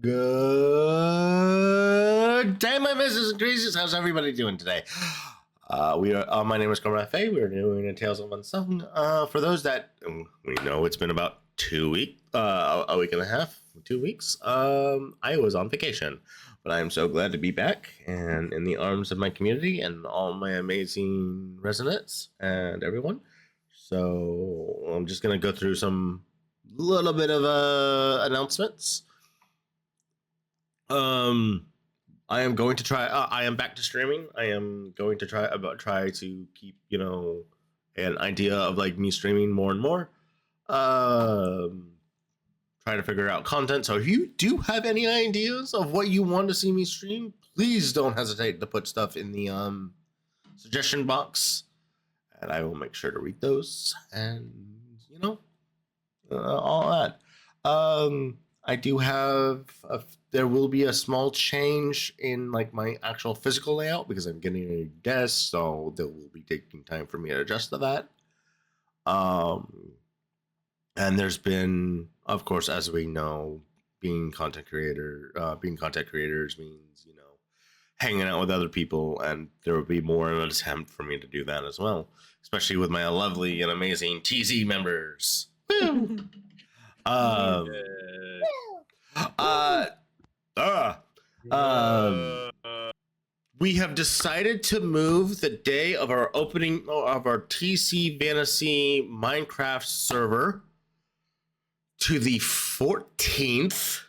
Good day, my misses and creases. How's everybody doing today? My name is Conrad Faye. We're doing a Tales of Unsung. For those that we know, it's been about 2 weeks, a week and a half, 2 weeks. I was on vacation, but I am so glad to be back and in the arms of my community and all my amazing residents and everyone. So I'm just gonna go through some little bit of announcements. I am going to try. I am back to streaming. I am going to try to keep an idea of like me streaming more and more. Try to figure out content. So if you do have any ideas of what you want to see me stream, please don't hesitate to put stuff in the suggestion box, and I will make sure to read those and all that. I do have there will be a small change in like my actual physical layout because I'm getting a desk, so there will be taking time for me to adjust to that. And there's been, of course, as we know, being content creators means hanging out with other people, and there will be more of an attempt for me to do that as well, especially with my lovely and amazing TZ members. We have decided to move the day of our opening of our TC Fantasy Minecraft server to the 14th.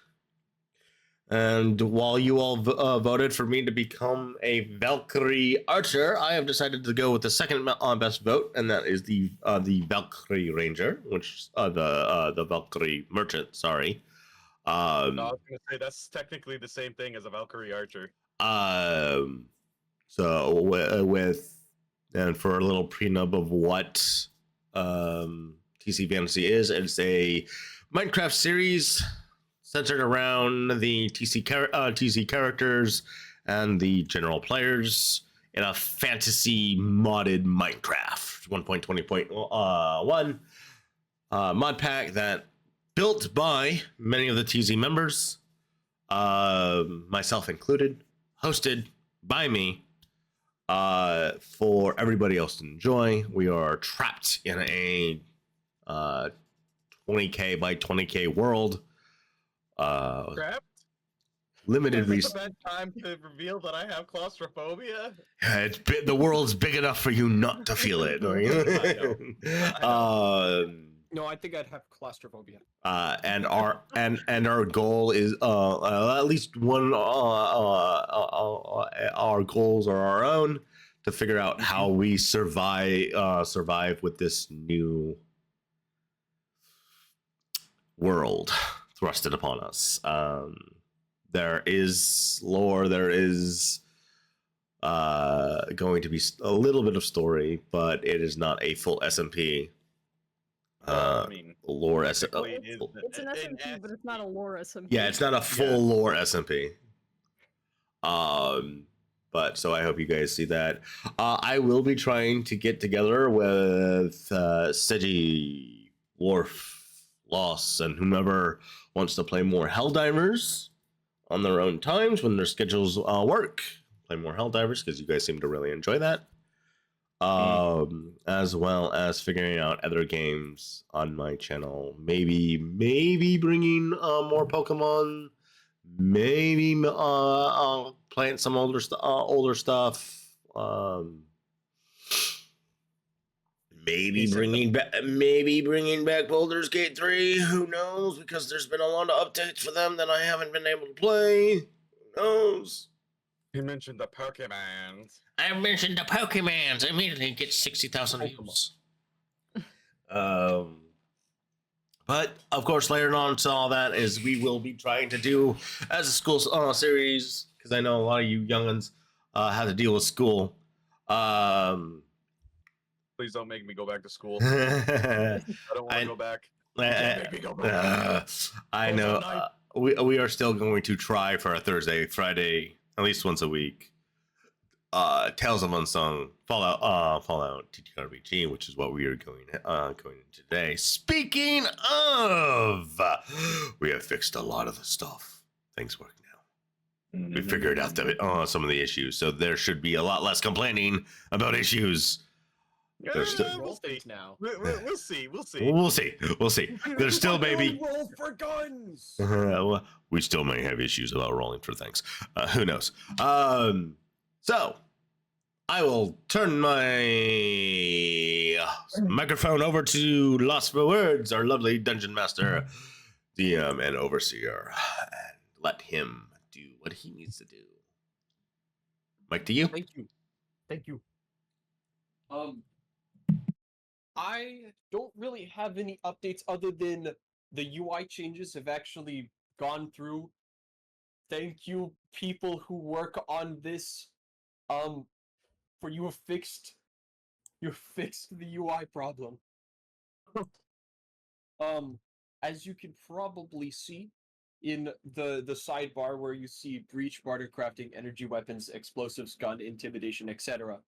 And while you all voted for me to become a Valkyrie Archer, I have decided to go with the second best vote, and that is the Valkyrie Ranger, which the Valkyrie Merchant. Sorry. No, I was gonna say that's technically the same thing as a Valkyrie Archer. So with and for a little prenup of what TC Fantasy is, it's a Minecraft series centered around the TC characters and the general players in a fantasy modded Minecraft 1.20.1 mod pack that built by many of the TZ members, myself included, hosted by me, for everybody else to enjoy. We are trapped in a 20k by 20k world. Trapped? Limited Is this a bad time to reveal that I have claustrophobia? The world's big enough for you not to feel it. I know. No, I think I'd have claustrophobia. And our goal is at least one. Our goals are our own to figure out how we survive with this new world thrusted upon us. There is lore. There is going to be a little bit of story, but it is not a full SMP. I mean, lore SMP. It's an SMP, but it's not a lore SMP. Yeah, it's not a full lore SMP. But so I hope you guys see that. I will be trying to get together with Seji, Warf, Loss, and whomever wants to play more Helldivers on their own times when their schedules work. Play more Helldivers because you guys seem to really enjoy that. As well as figuring out other games on my channel. Maybe bringing more Pokemon. Maybe playing some older stuff. Maybe bringing back Baldur's Gate 3. Who knows? Because there's been a lot of updates for them that I haven't been able to play. Who knows? You mentioned the Pokemons. I mentioned the Pokemons. I immediately get 60,000 views. But of course, later on to all that is we will be trying to do as a school series, because I know a lot of you young'uns have to deal with school. Please don't make me go back to school. I don't want to go back. Make me go back. I know. We are still going to try for a Thursday, Friday, at least once a week. Tales of Unsung, Fallout TTRPG, which is what we are going into today. Speaking of, we have fixed a lot of the stuff things work now. We figured out some of the issues, so there should be a lot less complaining about issues. There's still Roll things now. We'll see. We'll see. There's still maybe roll for guns. well, we still may have issues about rolling for things. Who knows? So I will turn my microphone over to Lost for Words, our lovely dungeon master, DM, and overseer, and let him do what he needs to do. Mike, to you. Thank you. I don't really have any updates other than the UI changes have actually gone through. Thank you, people who work on this. For you have fixed the UI problem. As you can probably see in the sidebar where you see breach, barter crafting, energy weapons, explosives, gun, intimidation, etc.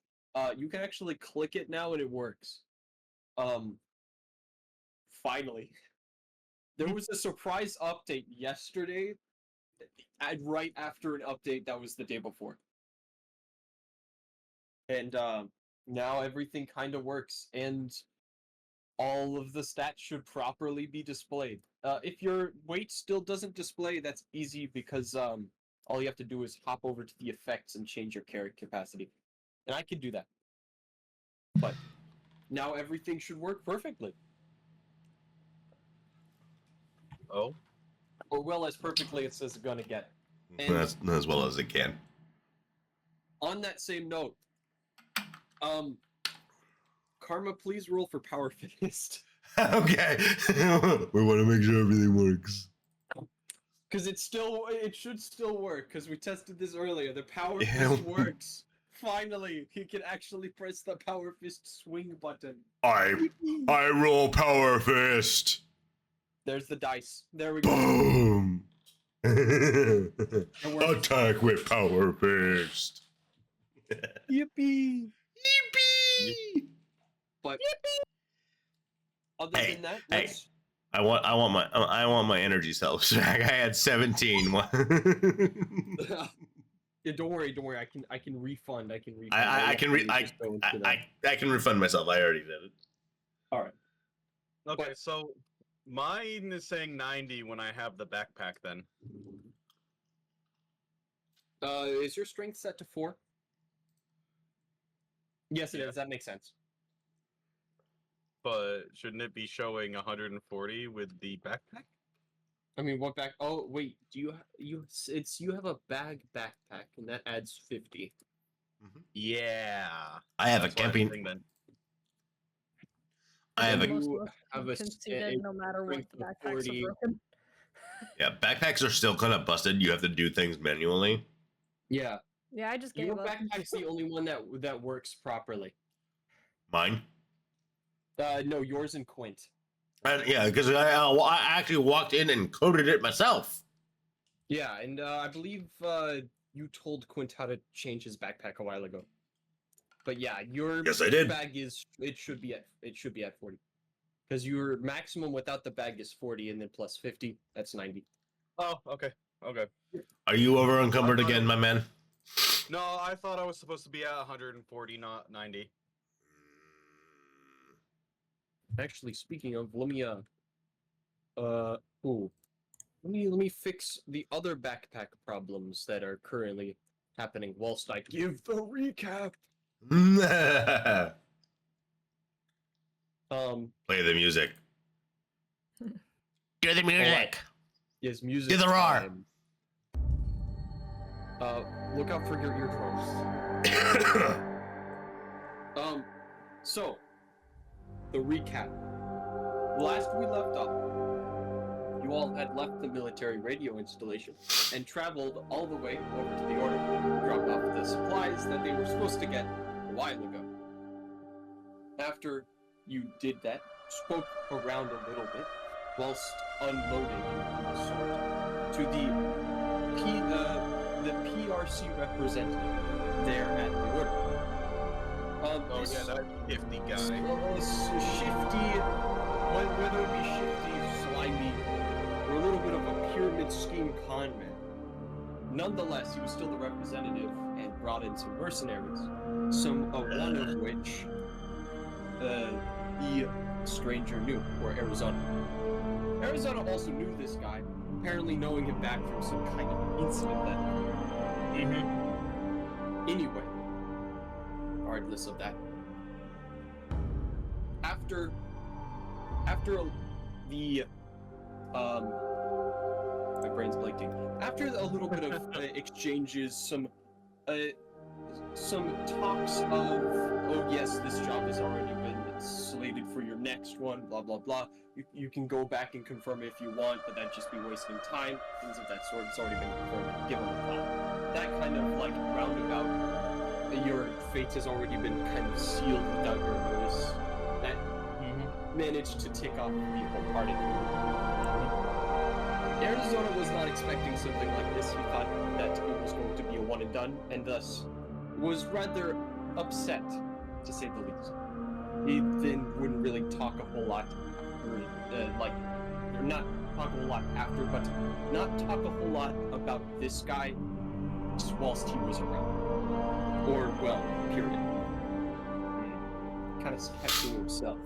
You can actually click it now and it works. Finally. There was a surprise update yesterday, and right after an update that was the day before. And now everything kind of works, and all of the stats should properly be displayed. If your weight still doesn't display, that's easy because all you have to do is hop over to the effects and change your character capacity. And I can do that. But now everything should work perfectly. Oh? Or well, as perfectly as it's gonna get. And That's as well as it can. on that same note, Karma, please roll for Power Fist. Okay. We want to make sure everything works. Because it should still work, because we tested this earlier. The Power Yeah. Fist works. Finally, he can actually press the Power Fist swing button. I roll Power Fist. There's the dice. There we go. Boom. It works. Attack with Power Fist. Yippee! Yippee! But other Hey, than that, hey. let's- I want my energy cells back. I had 17. Yeah, don't worry. I can refund. I can refund. I can refund myself. I already did it. All right. Okay, so mine is saying 90 when I have the backpack then. Is your strength set to 4? Yes, it is. That makes sense. But shouldn't it be showing 140 with the backpack? I mean, what back? Oh, wait. Do you have a bag backpack, and that adds 50. Yeah. I have That's a what I'm camping. saying then. I have a Most You of us have a conceded no matter what strength the of backpacks 40. are broken. yeah. Backpacks are still kind of busted. You have to do things manually. Yeah. Yeah, I just gave Your up. backpack's the only one that works properly. Mine. No, yours and Quint. Yeah, because I actually walked in and coded it myself. Yeah, and I believe you told Quint how to change his backpack a while ago. But yeah, your Yes, I did. bag should be at 40. Because your maximum without the bag is 40, and then plus 50, that's 90. Oh, okay. Okay. Are you over encumbered again, my man? No, I thought I was supposed to be at 140, not 90. Actually, speaking of, let me fix the other backpack problems that are currently happening whilst I give the recap. Play the music. Hear the music. Yes, music. Do the roar. time. Look out for your eardrums. So, the recap. Last we left up, you all had left the military radio installation and traveled all the way over to the Order, dropped off the supplies that they were supposed to get a while ago. After you did that, spoke around a little bit, whilst unloading the sword to the PRC representative there at the Order. Oh This- yeah, that 50 guy. Shifty, whether it be shifty, slimy, or a little bit of a pyramid scheme con man, nonetheless, he was still the representative and brought in some mercenaries, one of which the stranger knew, or Arizona. Arizona also knew this guy, apparently knowing him back from some kind of incident that. Anyway, regardless of that, after the my brain's blanking. After a little bit of exchanges, some talks of, oh yes, this job has already been slated for your next one, blah blah blah. You can go back and confirm it if you want, but that'd just be wasting time. Things of that sort. It's already been confirmed. Give them a call. That kind of like roundabout. Your fate has already been kind of sealed without your notice. That managed to tick off the whole party. Arizona was not expecting something like this. He thought that it was going to be a one and done, and thus was rather upset, to say the least. He then wouldn't really talk a whole lot or not talk a whole lot after, but not talk a whole lot about this guy whilst he was around. Or, well, period. Kind of kept to himself.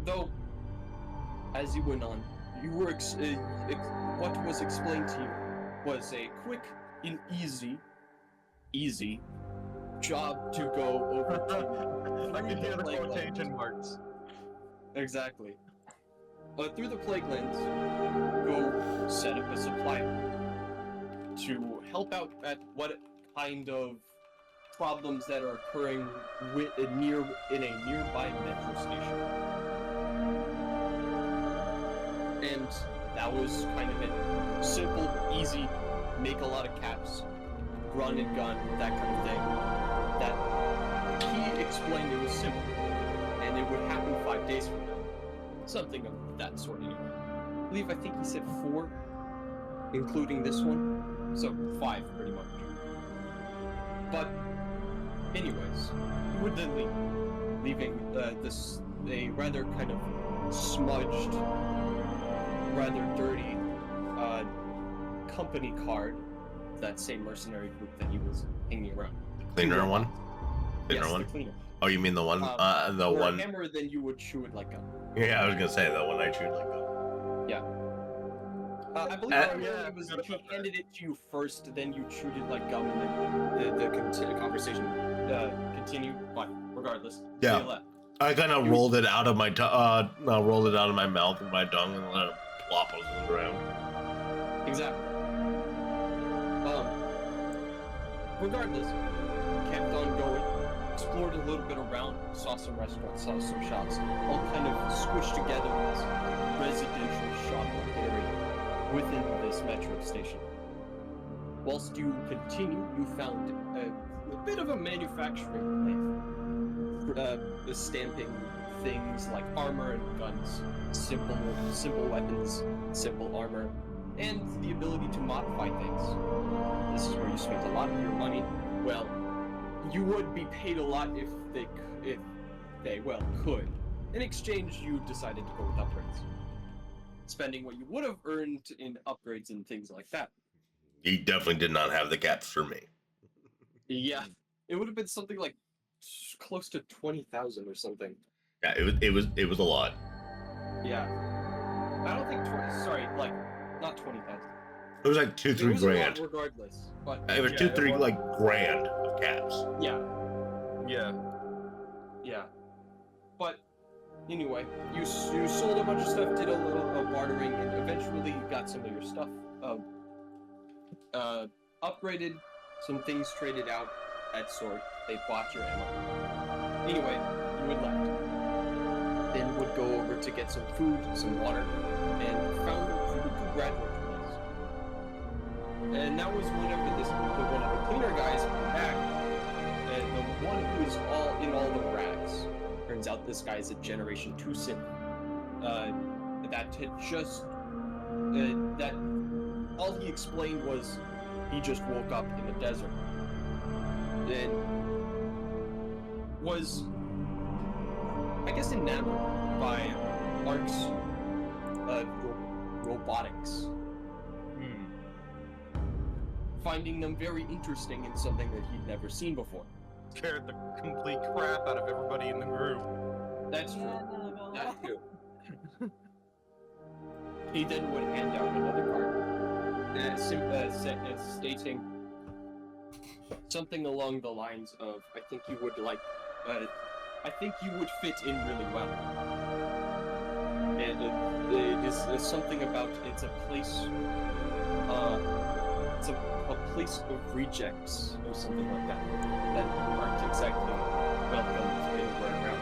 Though, as he went on, you were what was explained to you was a quick and easy job to go over to. I can hear the quotation marks. Exactly. But through the plague lands, go set up a supply to help out at what kind of problems that are occurring in a nearby metro station. And that was kind of it. Simple, easy, make a lot of caps, run and gun, that kind of thing. That he explained it was simple, and it would happen 5 days from now. Something of that sort anyway. I think he said 4, including this one. So 5 pretty much. But anyways, he would then leave, leaving a rather kind of smudged, rather dirty company card, that same mercenary group that he was hanging around. Cleaner one? Yes, the cleaner. Oh, you mean the one? The or one. A hammer, then you would chew it like gum. Yeah, I was gonna say the one I chewed like gum. Yeah. I believe it was he handed it to you first, then you chewed it like gum, and then the conversation continued. But regardless, yeah. they left. I kind of rolled it out of my rolled it out of my mouth and my tongue and let it plop on the ground. Exactly. Regardless, kept on going, explored a little bit around, saw some restaurants, saw some shops, all kind of squished together in this residential shop area within this metro station. Whilst you continue, you found a bit of a manufacturing plant, stamping things like armor and guns, simple weapons, simple armor, and the ability to modify things. This is where you spent a lot of your money. Well, you would be paid a lot if they could. In exchange, you decided to go with upgrades, spending what you would have earned in upgrades and things like that. He definitely did not have the caps for me. Yeah, it would have been something like close to 20,000 or something. Yeah, it was a lot. Yeah, I don't think not 20,000. It was like 2-3 grand. Regardless, but It was 2-3 like grand of caps. Yeah. Yeah. Yeah. But anyway, you sold a bunch of stuff, did a little bartering, and eventually you got some of your stuff upgraded, some things traded out, that sort. They bought your ammo. Anyway, you had left. Then would go over to get some food, some water, and found a pretty good graduate place. And that was whenever one of the cleaner guys came back, and the one who is all in all the rags. Turns out this guy is a Generation 2 synth. That had just that all he explained was he just woke up in the desert. And was, I guess, enamored by Ark's robotics. finding them very interesting and something that he'd never seen before. Scared the complete crap out of everybody in the group. That's true. No. That too. He then would hand out another card, stating something along the lines of, "I think you would like, I think you would fit in really well." And it is something about it's a place, it's a place of rejects or something like that that aren't exactly welcome anywhere around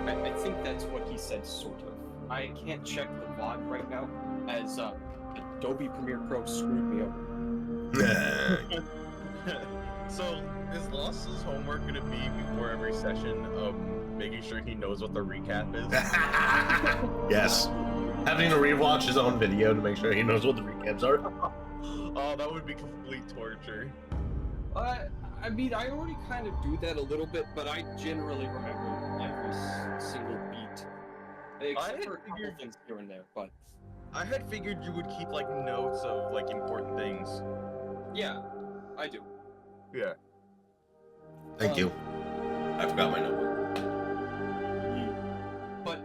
here. I think that's what he said, sort of. I can't check the VOD right now, as Adobe Premiere Pro screwed me over. So, is Lost's homework gonna be before every session making sure he knows what the recap is? Yes. Having to rewatch his own video to make sure he knows what the recaps are. Oh, that would be complete torture. I mean, I already kind of do that a little bit, but I generally remember every single beat. Except for a couple things here and there, but... I had figured you would keep, like, notes of, like, important things. Yeah, I do. Yeah. Thank you. I forgot my notebook. But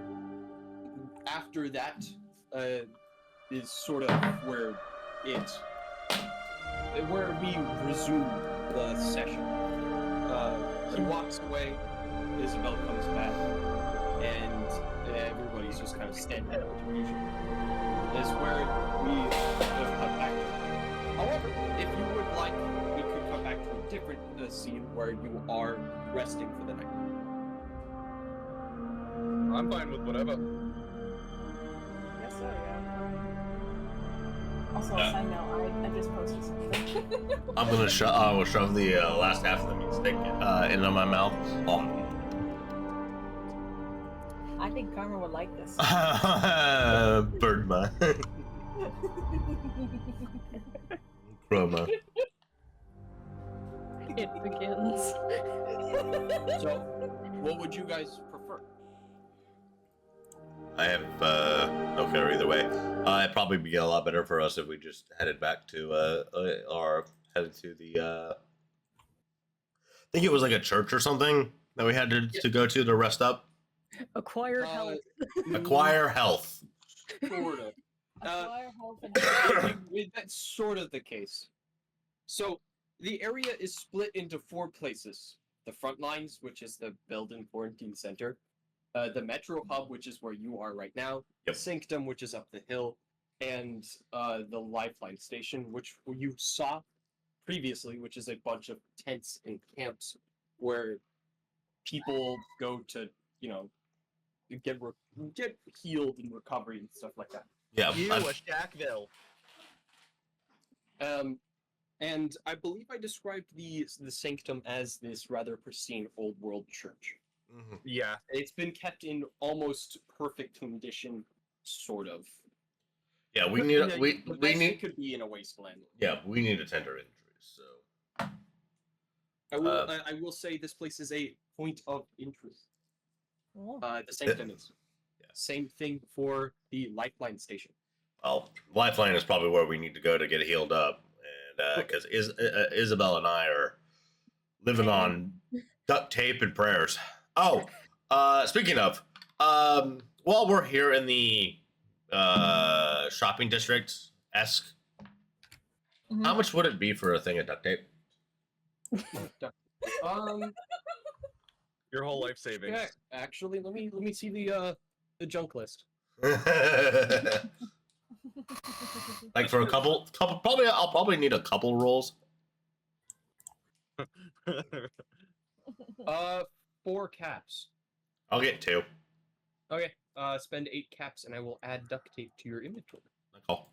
after that is sort of where we resume the session. He walks away, Isabel comes back, and everybody's just kind of standing there. Is where we cut back. However, if you would like, we could cut back to a different scene where you are resting for the night. I'm fine with whatever. Yes, sir, yeah. Also, a side note, I just posted something. I'm gonna shove the last half of the meat stick into my mouth. Oh. I think Karma would like this. Birdma. Chroma. It begins. So, what would you guys prefer? I have no care either way. It'd probably be a lot better for us if we just headed back to headed to the I think it was like a church or something that we had to go to rest up. Acquire health. Acquire health. Sort of. Acquire health and That's sort of the case. So, the area is split into 4 places. The front lines, which is the Belden Quarantine Center. The Metro Hub, which is where you are right now. Yep. Sanctum, which is up the hill. And the Lifeline Station, which you saw previously, which is a bunch of tents and camps where people go to, get healed and recovery and stuff like that. Yeah. You, a Shackville. And I believe I described the Sanctum as this rather pristine old world church. Mhm. Yeah. It's been kept in almost perfect condition, sort of. Yeah, we The need best we it need could be in a wasteland. yeah, we need a tender injuries. So I will say this place is a point of interest. Oh. The Sanctum is. Yeah. Same thing for the Lifeline Station. well, Lifeline is probably where we need to go to get healed up, and because Isabel and I are living on duct tape and prayers. Oh, speaking of, while we're here in the shopping district-esque, how much would it be for a thing of duct tape? Your whole life savings. Yeah, actually, let me see the junk list. Like for a couple, probably I'll probably need a couple rolls. 4 caps. I'll get 2. Okay. Spend 8 caps, and I will add duct tape to your inventory. Cool.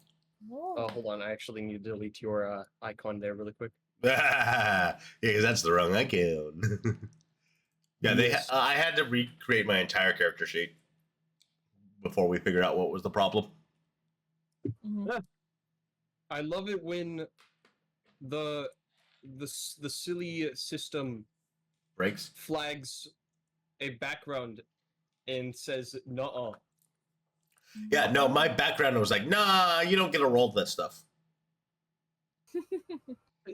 Hold on, I actually need to delete your icon there really quick. Yeah, because that's the wrong icon. Yeah, I had to recreate my entire character sheet before we figured out what was the problem. I love it when the silly system Breaks. flags a background and says "nuh-uh." Yeah, no, my background was like, nah, you don't get to roll that stuff.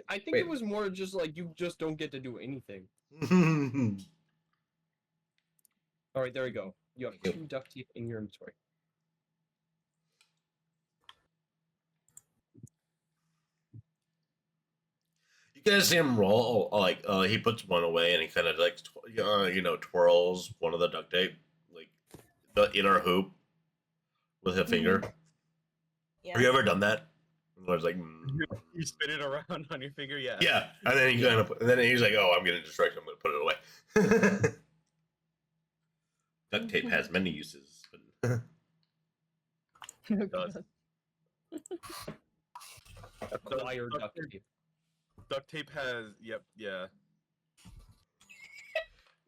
I think Wait. it was more just like you just don't get to do anything. All right, there we go. You have Yep. 2 duct tape in your inventory. You guys see him roll, like, he puts one away and he kind of like, twirls one of the duct tape, like the inner hoop with a finger. Yeah. Have you ever done that? I was like, You spin it around on your finger, yeah. yeah, and then he and then he's like, oh, I'm getting distracted. I'm going to put it away. Duct tape has many uses. But Oh, does. God. Acquire duct tape. Duct tape has, yep, yeah.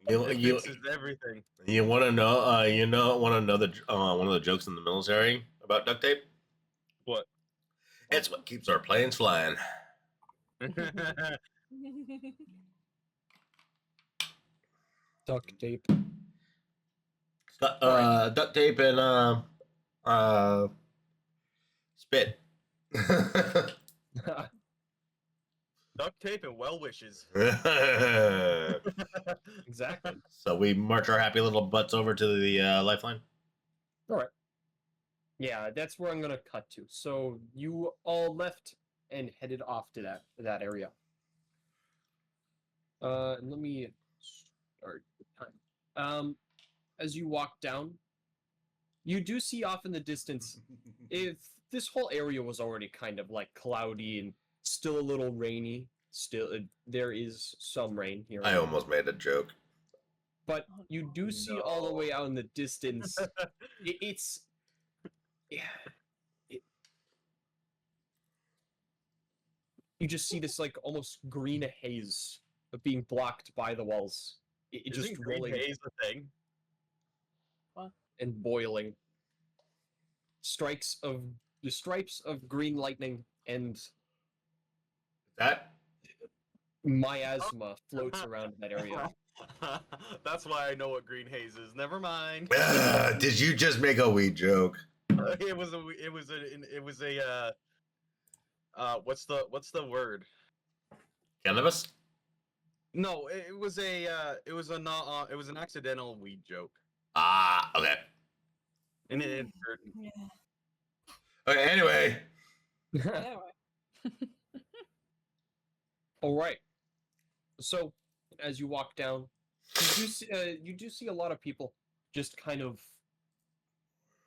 you, It you, fixes everything. you want to know? Want to know the one of the jokes in the military about duct tape? What? It's what keeps our planes flying. Duct tape. Duct tape and spit. Duct tape and well wishes. Exactly. So we march our happy little butts over to the lifeline. All right. Yeah, that's where I'm gonna cut to. So you all left and headed off to that area. Let me start the time. As you walk down, you do see off in the distance. If this whole area was already kind of like cloudy and still a little rainy, still there is some rain here. I almost made a joke. But you do see all the way out in the distance. It's yeah. You just see this like almost green haze of being blocked by the walls. It Isn't just green rolling haze a thing? and boiling. Stripes of green lightning and That miasma floats around that area. That's why I know what green haze is. Never mind. did you just make a weed joke? What's the word? Cannabis? No, it was an accidental weed joke. Ah, okay. And it Yeah. Okay, anyway. Anyway. All right. So, as you walk down, you do see a lot of people just kind of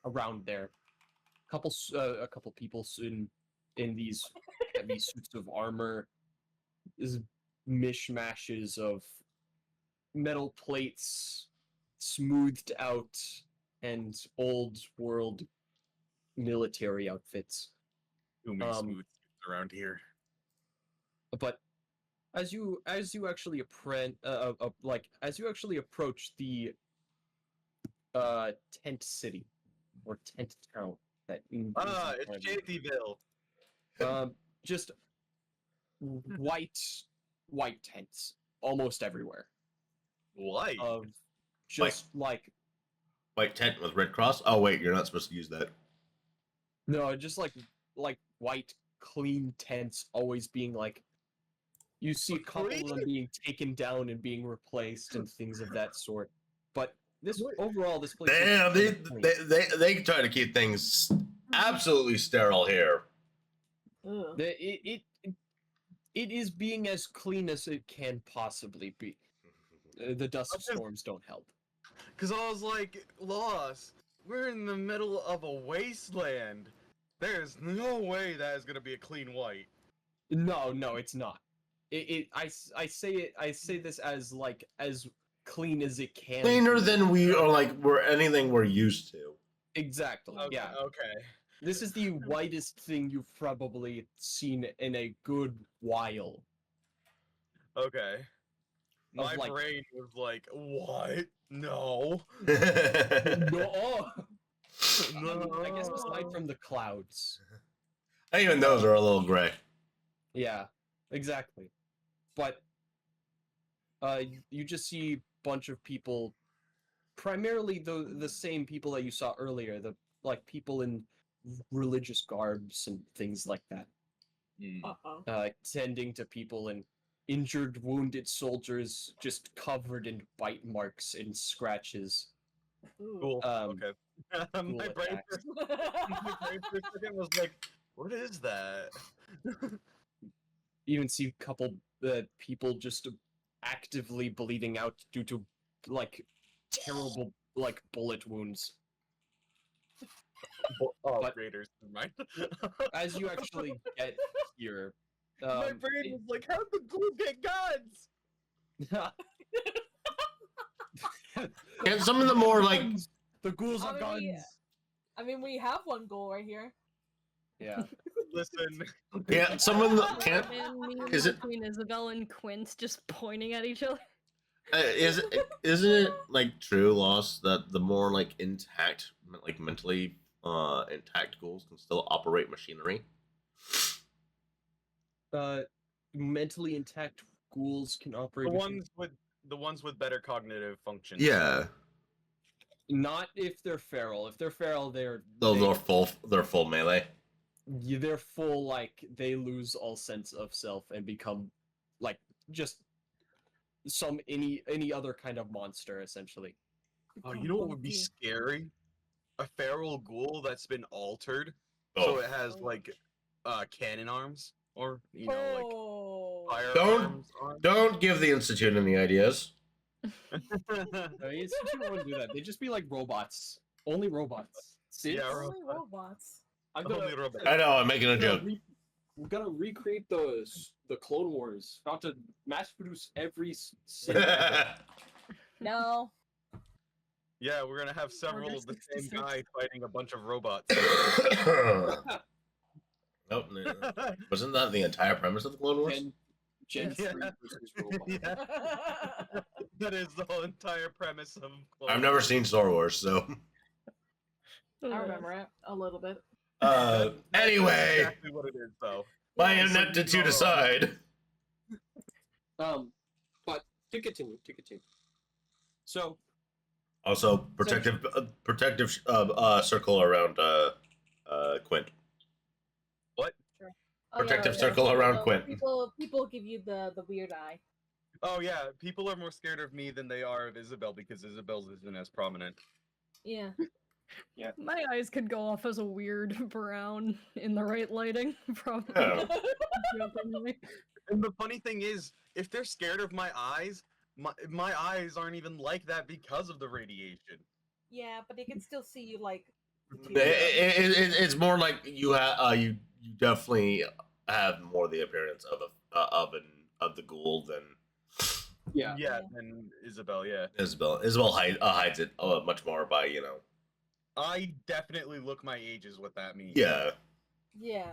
around there. A couple people in these heavy suits of armor, is mishmashes of metal plates, smoothed out, and old world military outfits. Too many Um, smooth suits around here. But as you actually as you actually approach the tent city or tent town that It's Shantyville. just white tents almost everywhere White. of just like White tent with red cross? Oh, wait, you're not supposed to use that. no, just like white clean tents always being like you see a couple of them being taken down and being replaced and things of that sort. But this overall, this place. Damn, looks kinda clean. they try to keep things absolutely sterile here. Ugh. It is being as clean as it can possibly be. The dust storms don't help. Because I was like, lost. We're in the middle of a wasteland. There's no way that is gonna be a clean white. No, it's not. I say this as like as clean as it can. Cleaner be. than we are, like, we're anything we're used to. Exactly. Okay, Yeah. Okay. This is the whitest thing you've probably seen in a good while. Okay. My like- brain was like, what? No. No. No. I guess aside from the clouds. Even those are a little gray. Yeah, exactly. But you just see a bunch of people, primarily the same people that you saw earlier, the like people in religious garbs and things like that. Uh-oh. tending to people and injured, wounded soldiers just covered in bite marks and scratches. Ooh. Cool. Um, Okay. cool my brain attacks. my brain for a second was like, what is that? You even see a couple people just actively bleeding out due to like terrible like bullet wounds. Oh, But- graders, never mind. As you actually get here, my brain was like, how'd the ghoul get guns? And some of the more like the ghouls have I mean, guns. I mean, we have one goal right here. Yeah. Listen. yeah, some of the can't And me Is it- between Isabel and Quint just pointing at each other. isn't it like true, Lost, that the more like intact, like mentally intact ghouls can still operate machinery? Mentally intact ghouls can operate. The ones with better cognitive function. Yeah, Not if they're feral. If they're feral, they're they're full melee. they're full, like they lose all sense of self and become like just any other kind of monster essentially. Oh, you know what would be scary? A feral ghoul that's been altered, so it has like cannon arms, or Oh. like Don't- firearms. Don't give the Institute any ideas. It's you wouldn't do that. They'd just be like robots. Only robots. See? Yeah, Only robots. I'm Only robot. I know, I'm making a joke. We're gonna recreate the Clone Wars. About to mass produce every single. No. Yeah, we're gonna have several of the same 66. guy fighting a bunch of robots. Nope. Wasn't that the entire premise of the Clone Wars? Gen Yeah. 3 versus robots. Yeah, that is the whole entire premise of. Clone I've never Wars. seen Star Wars, so. I remember it a little bit. That's Anyway, exactly what it is, though. my Yeah, ineptitude aside. But to continue. So Also, protective circle around Quint. Protective circle around Quint. People give you the weird eye. Oh yeah, people are more scared of me than they are of Isabel because Isabel's isn't as prominent. Yeah. My eyes could go off as a weird brown in the right lighting, probably. Oh. Jokingly. And the funny thing is, if they're scared of my eyes, my eyes aren't even like that because of the radiation. Yeah, but they can still see you like. It's more like you definitely have more the appearance of the ghoul than yeah. Yeah, and Isabel, yeah. Isabel. Isabel hides it much more by I definitely look my age is what that means. yeah, Yeah.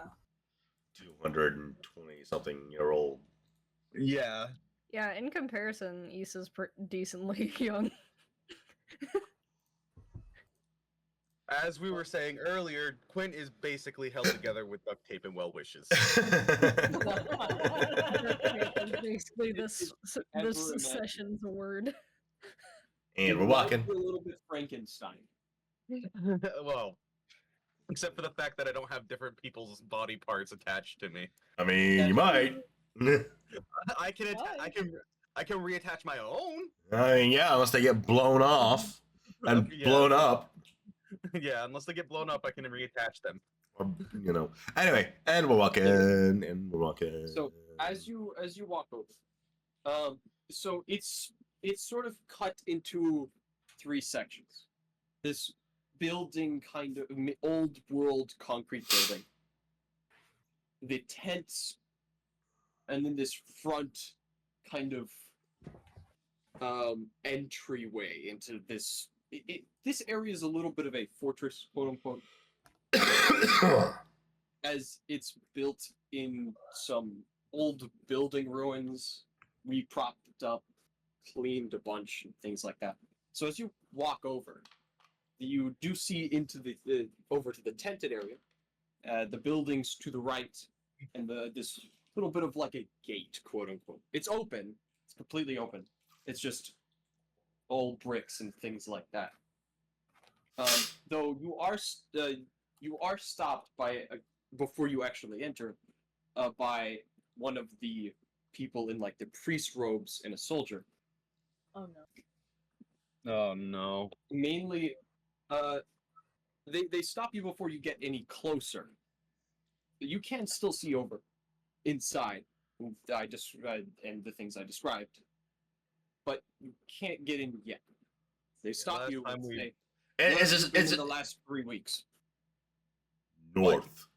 220 something year old. Yeah. Yeah, in comparison, Issa's decently young. As we were saying earlier, Quint is basically held together with duct tape and well wishes. Basically, this Ever imagine. session's a word. And we're walking. A little bit Frankenstein. Well, except for the fact that I don't have different people's body parts attached to me. I mean, you might. I can reattach my own. I mean, yeah, unless they get blown off and Yeah. blown up, Yeah, unless they get blown up, I can reattach them. or Anyway, and we're walking, So as you walk over, so it's sort of cut into 3 sections. This building, kind of old world concrete building, the tents, and then this front kind of entryway into this. This area is a little bit of a fortress, quote unquote, as it's built in some old building ruins. We propped it up, cleaned a bunch, and things like that. So as you walk over, you do see into the over to the tented area, the buildings to the right, and this little bit of like a gate, quote unquote. It's open. It's completely open. It's just old bricks and things like that. Though you are stopped by before you actually enter, by one of the people in like the priest robes and a soldier. Oh no. Oh no. Mainly, they stop you before you get any closer. You can still see over inside. I just and the things I described, but you can't get in yet. They stop last you time and we- say, And "Where is have this you been is in it the last 3 weeks?" north?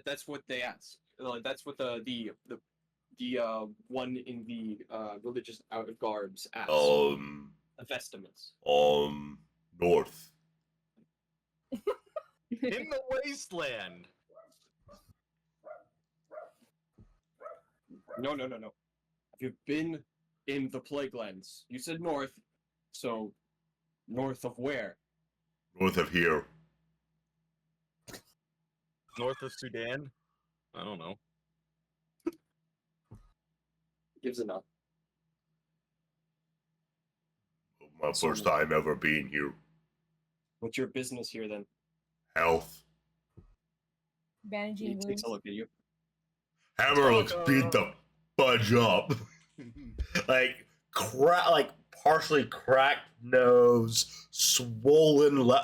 That's what they ask. That's what the one in the religious out garbs asks. The vestments. North. In the wasteland. No. Have you been in the plague lands? You said north, so north of where? North of here. North of Sudan? I don't know. Gives a nod. My So- first time ever being here. What's your business here then? Health. He Bandaging takes wounds. a look at you. Hammer looks beat the fudge up. like partially cracked nose, swollen one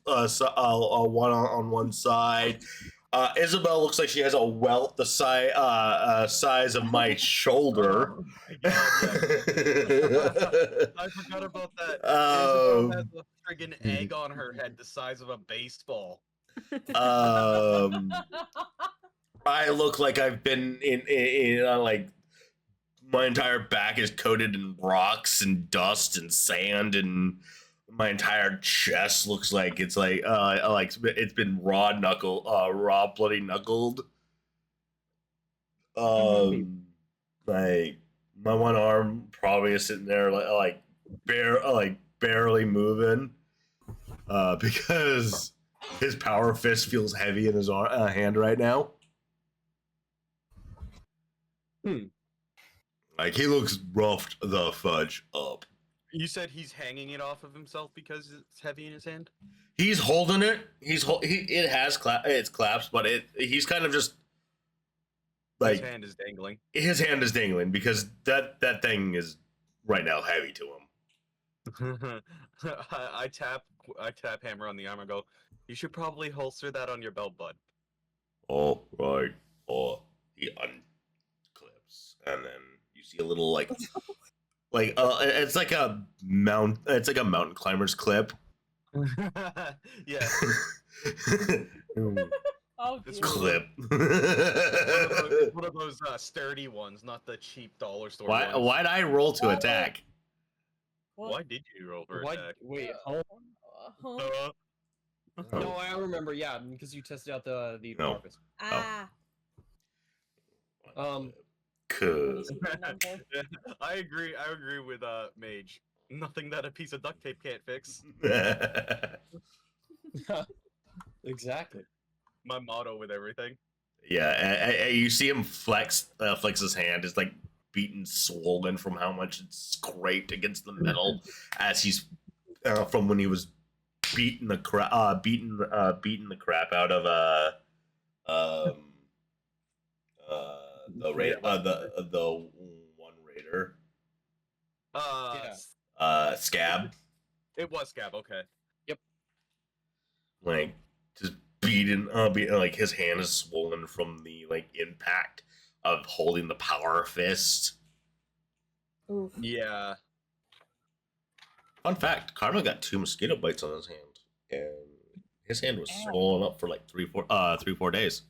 on one side. Isabel looks like she has a welt the size of my shoulder. Oh my God, yeah. I forgot about that. Isabel has a friggin' egg on her head the size of a baseball. I look like I've been in like my entire back is coated in rocks and dust and sand, and my entire chest looks like it's like it's been raw bloody knuckled. Like my one arm probably is sitting there barely moving, because his power fist feels heavy in his hand right now. Like he looks roughed the fudge up. You said he's hanging it off of himself because it's heavy in his hand? He's holding it. It's collapsed, but he's kind of just like His hand is dangling. his hand is dangling because that thing is right now heavy to him. I tap Hammer on the arm and go, you should probably holster that on your belt, bud. Oh right. Oh, he unclips, and then you see a little it's like a mountain climber's clip. Yeah. Oh, It's dear. Clip. One of those sturdy ones, not the cheap dollar store Why? ones. Why'd I roll to attack? Why did you roll for attack? Wait, Huh? no, I remember. Yeah, because you tested out the No. harvest. Ah. Cause Remember. I agree with Mage. Nothing that a piece of duct tape can't fix. Exactly. My motto with everything. yeah, you see him flex his hand. It's like beaten, swollen from how much it's scraped against the metal as he's from when he was beating the crap out of the one raider Scab. It was Scab, okay. Like just beating like his hand is swollen from the like impact of holding the power fist. Oof. Yeah. Fun fact, Karma got 2 mosquito bites on his hand, and his hand was swollen up for like 3-4 days.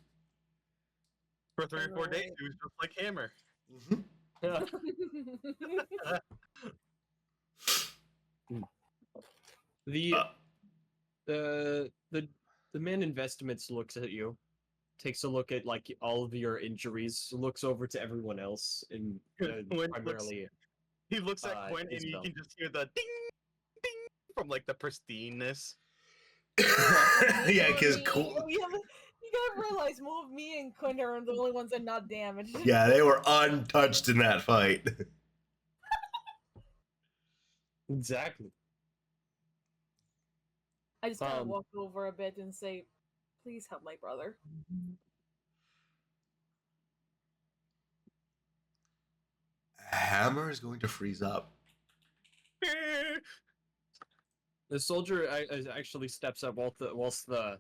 For 3 or 4 days, he was just like Hammer. The man in vestments looks at you, takes a look at like all of your injuries, looks over to everyone else, and Quinn primarily He looks at Quinn and you Isabel. can just hear the ding, ding from like the pristineness. Yeah, because You gotta realize more of me and Quinn are the only ones that are not damaged. yeah, they were untouched in that fight. exactly. I just kind of Um, walk over a bit and say, Please help my brother. Hammer is going to freeze up. The soldier actually steps up whilst the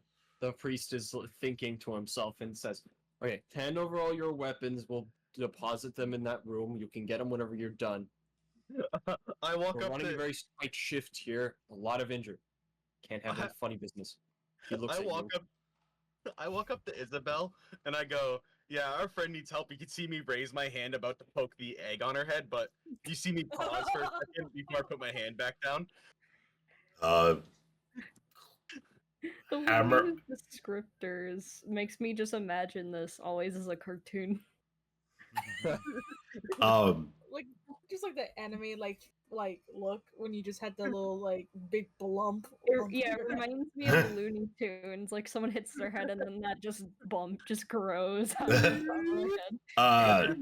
priest is thinking to himself and says, "Okay, hand over all your weapons. We'll deposit them in that room. You can get them whenever you're done. I walk We're up running a to very tight shift here. A lot of injured. Can't have any funny business." He looks I at walk you. up I walk up to Isabel and I go, "Yeah, our friend needs help." You can see me raise my hand about to poke the egg on her head, but you see me pause for a second before I put my hand back down. Uh, The way Hammer- you use descriptors makes me just imagine this always as a cartoon. Like just like the anime like look when you just had the little like big blump. on Yeah, it your- reminds me of Looney Tunes. Like someone hits their head and then that just bump just grows out of the top of their head.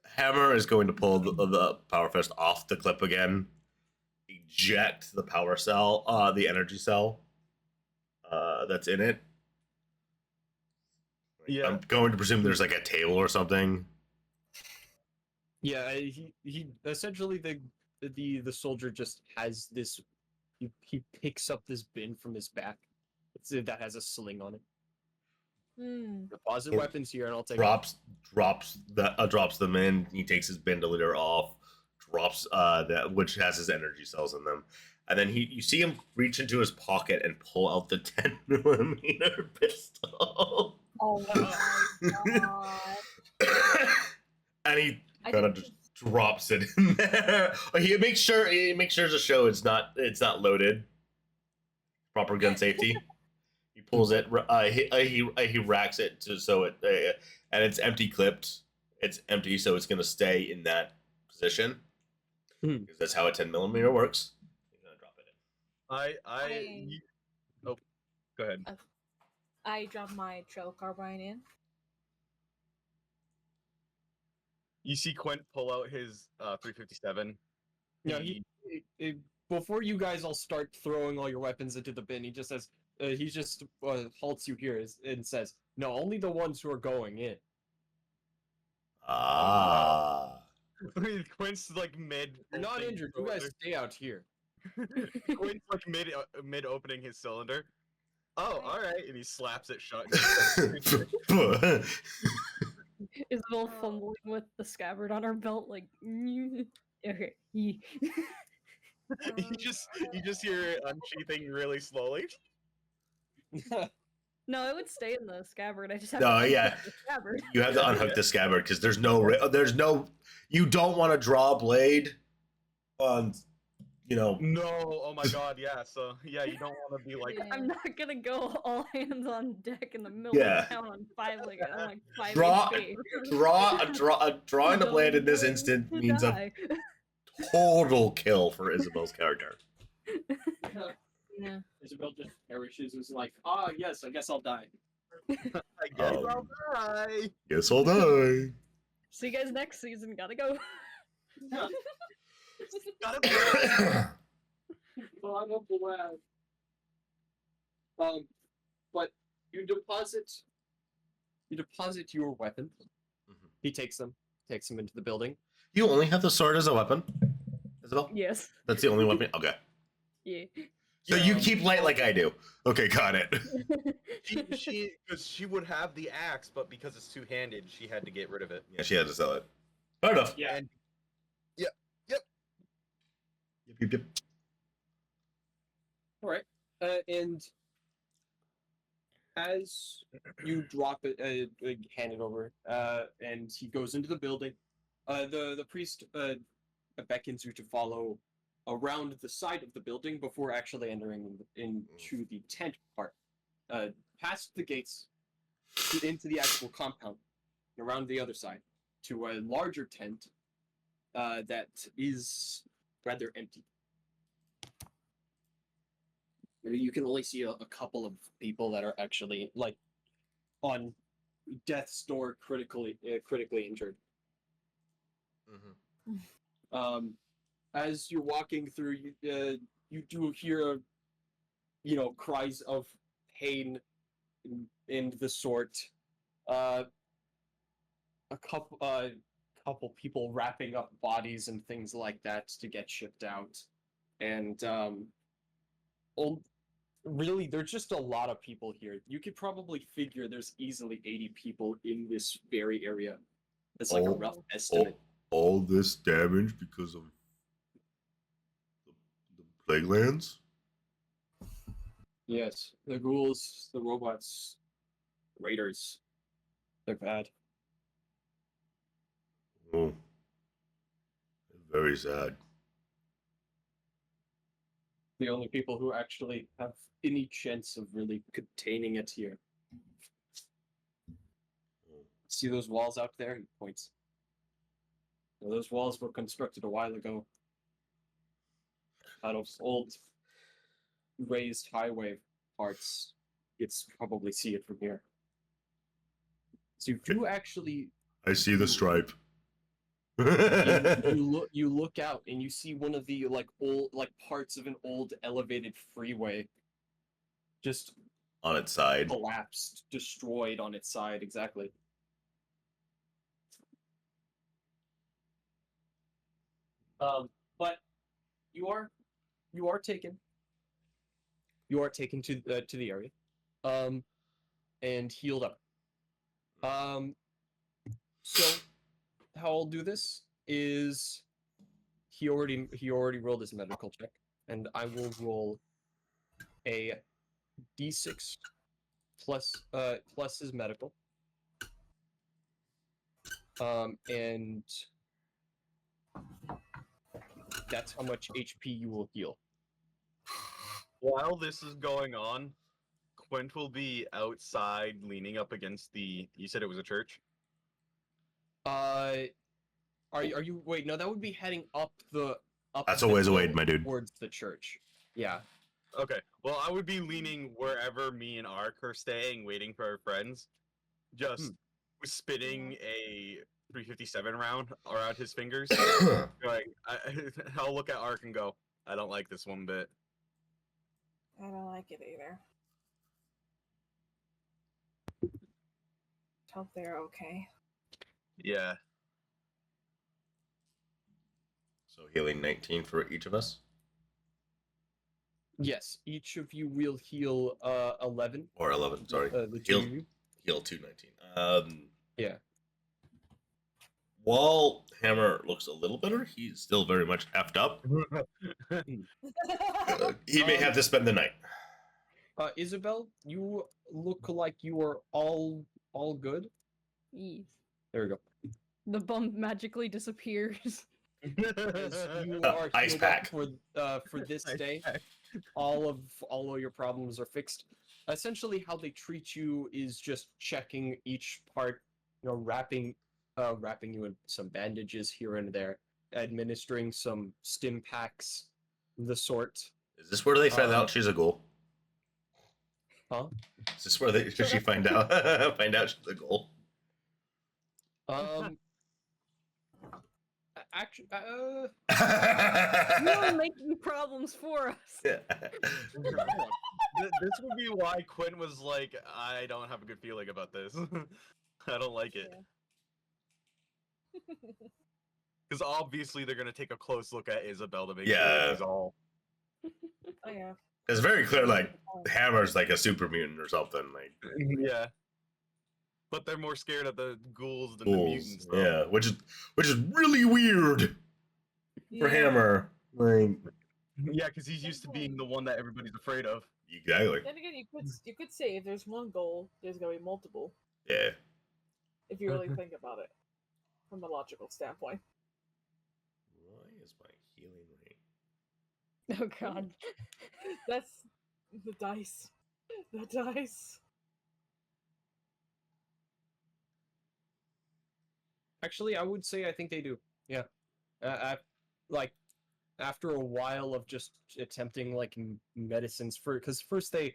Hammer is going to pull the power fist off the clip again, eject the power cell, the energy cell that's in it. Yeah. I'm going to presume there's like a table or something. Yeah, he essentially the soldier just has this. He picks up this bin from his back. That has a sling on it. Deposit Or weapons here, and I'll take drops them in. He takes his bandolier off, drops that which has his energy cells in them, and then you see him reach into his pocket and pull out the 10mm pistol. Oh my god. And he I kind of think just drops it in there. He makes sure to show it's not loaded. Proper gun safety. He pulls it. He racks it so it and it's empty clipped. It's empty, so it's gonna stay in that position because that's how a 10mm works. He's gonna drop it in. Oh, go ahead. I dropped my trail carbine in. You see Quint pull out his 357. Yeah, before you guys all start throwing all your weapons into the bin, he just says, he just halts you here and says, "No, only the ones who are going in." Ah. Quint's like mid. You're not opening injured. his You guys cylinder. stay out here. Quint's like mid opening his cylinder. Oh, all right, and he slaps it shut. Isabel fumbling with the scabbard on her belt, like okay. you just hear it unsheathing really slowly. No, it would stay in the scabbard. I just have No, to yeah. unhook the scabbard. You have to unhook the scabbard because there's no. You don't want to draw a blade on, No, oh my god, yeah. So yeah, you don't want to be like. I'm not gonna go all hands on deck in the middle Yeah. of town on 5 Draw- HP. drawing a blade in this Going instant to means a die. total kill for Isabel's character. Yeah. Isabel just perishes. Is like, yes, I guess I'll die. I guess Um, I'll die. Guess I'll die. See you guys next season. Gotta go. Gotta But you deposit your weapon. He takes them into the building. You only have the sword as a weapon, Isabel? Yes. That's the only weapon? Okay. Yeah. So you keep light like I do. Okay, got it. because she would have the axe, but because it's two-handed, she had to get rid of it. Yeah, she had to sell it. Fair enough. Yeah. And Yep. All right. And as you drop it, hand it over, and he goes into the building, the priest beckons you to follow around the side of the building before actually entering into the tent part. Past the gates, into the actual compound, and around the other side, to a larger tent that is rather empty. You can only see a couple of people that are actually like on death's door, critically injured. As you're walking through, you do hear, cries of pain and the sort. A couple people wrapping up bodies and things like that to get shipped out, and really, there's just a lot of people here. You could probably figure there's easily 80 people in this very area. It's like a rough estimate. All this damage because of the plague lands? Yes, the ghouls, the robots, raiders. They're bad. Oh. Very sad. The only people who actually have any chance of really containing it here. See those walls out there? He points. Well, those walls were constructed a while ago out of old raised highway parts. You'd probably see it from here. So you do actually. I see the stripe. you look out and you see one of the old parts of an old elevated freeway just on its side. Collapsed, destroyed on its side, exactly. But you are taken. You are taken to the area, and healed up. So how I'll do this is he already rolled his medical check, and I will roll a d6 plus his medical, and that's how much HP you will heal. While this is going on, Quint will be outside leaning up against the. You said it was a church? Are you wait, no, that would be heading up the That's a ways away, my dude. Towards the church. Yeah. Okay. Well, I would be leaning wherever me and Ark are staying, waiting for our friends. Just spinning a 357 round around his fingers. I'll look at Ark and go, I don't like this one bit. I don't like it either. Hope they're okay. Yeah. So healing 19 for each of us? Yes, each of you will heal 11. Or 11, sorry. The two of you. Heal 219. Yeah. While Hammer looks a little better, he's still very much effed up. He may have to spend the night. Isabel, you look like you are all good. Yes. There we go. The bump magically disappears. As you are Ice healed pack. up for this day. All of your problems are fixed. Essentially, how they treat you is just checking each part, wrapping you in some bandages here and there, administering some stim packs, the sort. Is this where they find out she's a ghoul? Huh? Is this where does she find out she's a ghoul? Actually, You are making problems for us. This would be why Quinn was like, I don't have a good feeling about this. I don't like it. Because obviously they're going to take a close look at Isabel to make sure she's all... Oh yeah. It's very clear, like, Hammer's like a super mutant or something. Like, yeah. But they're more scared of the ghouls than the mutants. Though. Yeah, which is really weird for Hammer. Like, yeah, because he's used to being the one that everybody's afraid of. Exactly. Then again, you could say if there's one goal, there's gonna be multiple. Yeah. If you really think about it, from a logical standpoint. Why is my healing rate? Oh god. That's the dice. The dice. actually, I would say I think they do. Yeah. After a while of just attempting medicines because first they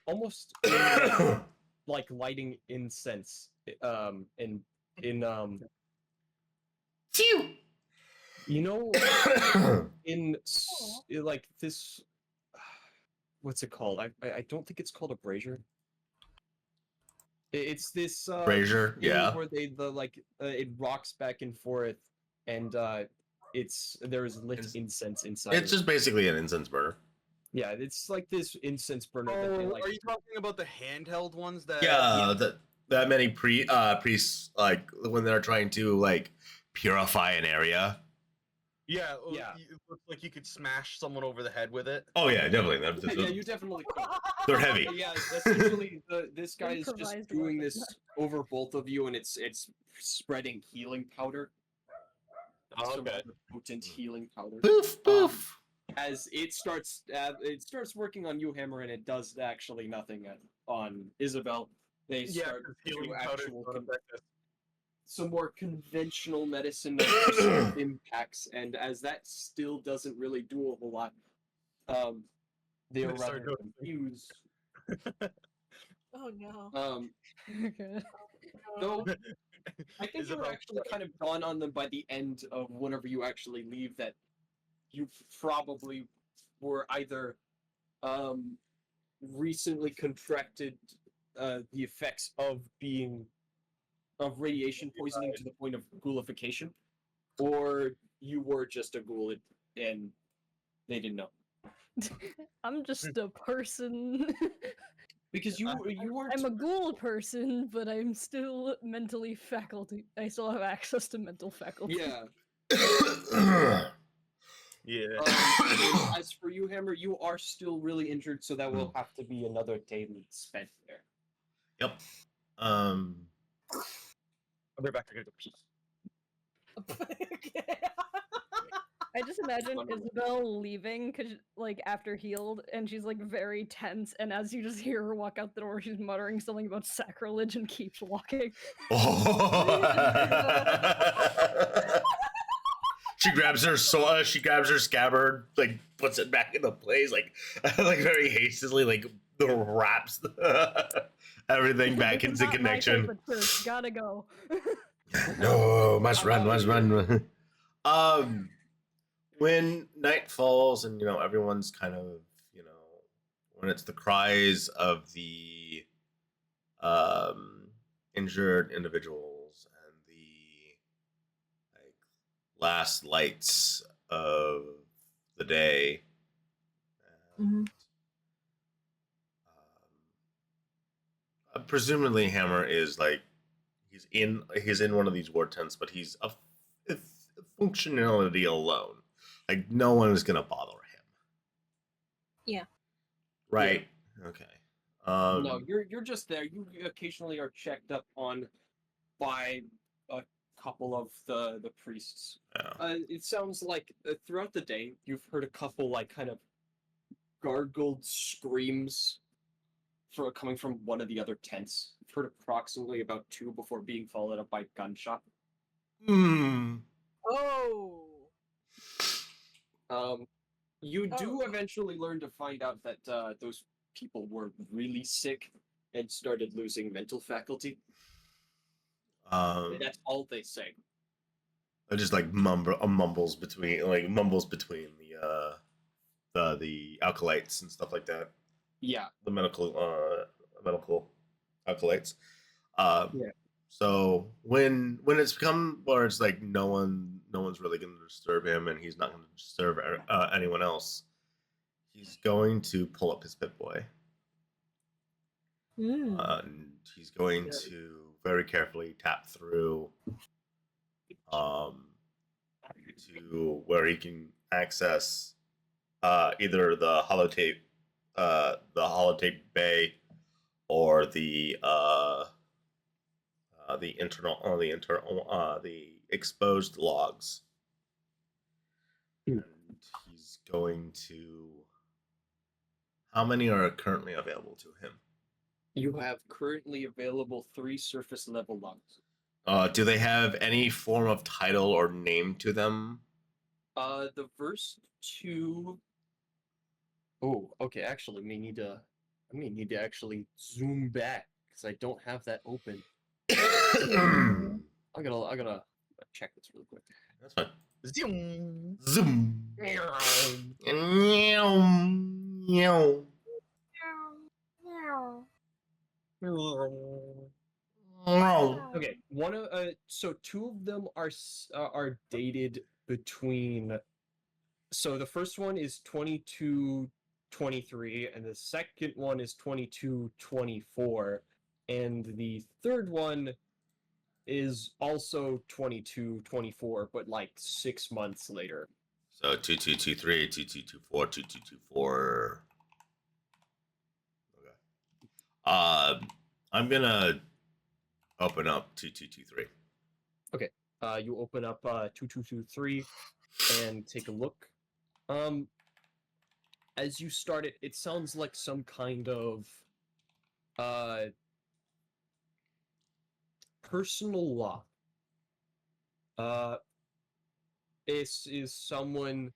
almost like lighting incense in in this, what's it called? I don't think it's called a brazier. It's this Brazier, thing yeah. where it rocks back and forth, and there's lit incense inside. It's just basically an incense burner. Yeah, it's like this incense burner. That they, Oh, like, are you talking about the handheld ones that? Yeah, that many priests, like when they're trying to like purify an area. Yeah, Yeah. It looks like you could smash someone over the head with it. Oh yeah, definitely. yeah, you definitely could. They're heavy. But yeah, essentially, this guy is just Improvised doing weapon. this over both of you, and it's spreading healing powder. Oh, Some okay. other potent healing powder. Poof, poof. As it starts working on you, Hammer, and it does actually nothing on Isabel. They Yeah, start 'cause to healing powder actual don't affect us. some more conventional medicine that impacts, and as that still doesn't really do a whole lot, they are They start rather noticing. confused. Oh no. Okay. Though I think you're Isabel- actually kind of gone on them by the end of whenever you actually leave, that you probably were either recently contracted the effects of radiation poisoning to the point of ghoulification, or you were just a ghoul and they didn't know. I'm just a person. Because you weren't. I'm a ghoul person, but I'm still mentally faculty. I still have access to mental faculty. Yeah. Yeah. And as for you, Hammer, you are still really injured, so that will have to be another day spent there. Yep. I'll be back. I gotta go pee. I just imagine Isabel leaving, cause like after healed, and she's like very tense. And as you just hear her walk out the door, she's muttering something about sacrilege and keeps walking. She grabs her she grabs her scabbard, like puts it back into place, like like very hastily, like wraps everything back This is into not my type connection. of church. Gotta go. No, must run, must run. When night falls and everyone's kind of when it's the cries of the injured individuals and the like last lights of the day, and, presumably Hammer is like he's in one of these war tents, but he's a functionality alone. Like no one is gonna bother him. Yeah. Right. Okay. No, you're just there. You occasionally are checked up on by a couple of the priests. Yeah. It sounds like throughout the day you've heard a couple like kind of gargled screams coming from one of the other tents. You've heard approximately about 2 before being followed up by gunshot. Oh. You do Oh. eventually learn to find out that those people were really sick and started losing mental faculty. And that's all they say. Just like mumbles between the alkalites and stuff like that. Yeah. The medical alkalites. Yeah. So when it's become where it's like no one's really going to disturb him, and he's not going to disturb anyone else, he's going to pull up his Pip-Boy. And he's going to very carefully tap through to where he can access either the holotape bay or the exposed logs. And he's going to. How many are currently available to him? You have currently available 3 surface level logs. Do they have any form of title or name to them? The first 2. Oh, okay. Actually, I may need to actually zoom back because I don't have that open. I gotta check this really quick. That's fine. Zoom. Zoom. Meow. Meow. Okay, so two of them are dated between. So the first one is 22-23, and the second one is 22-24, and the third one is also 22-24, but like 6 months later. So 2223, 2224, 2224. Okay. I'm gonna open up 2223. You open up 2223 and take a look. As you start it, it sounds like some kind of personal law. This is someone.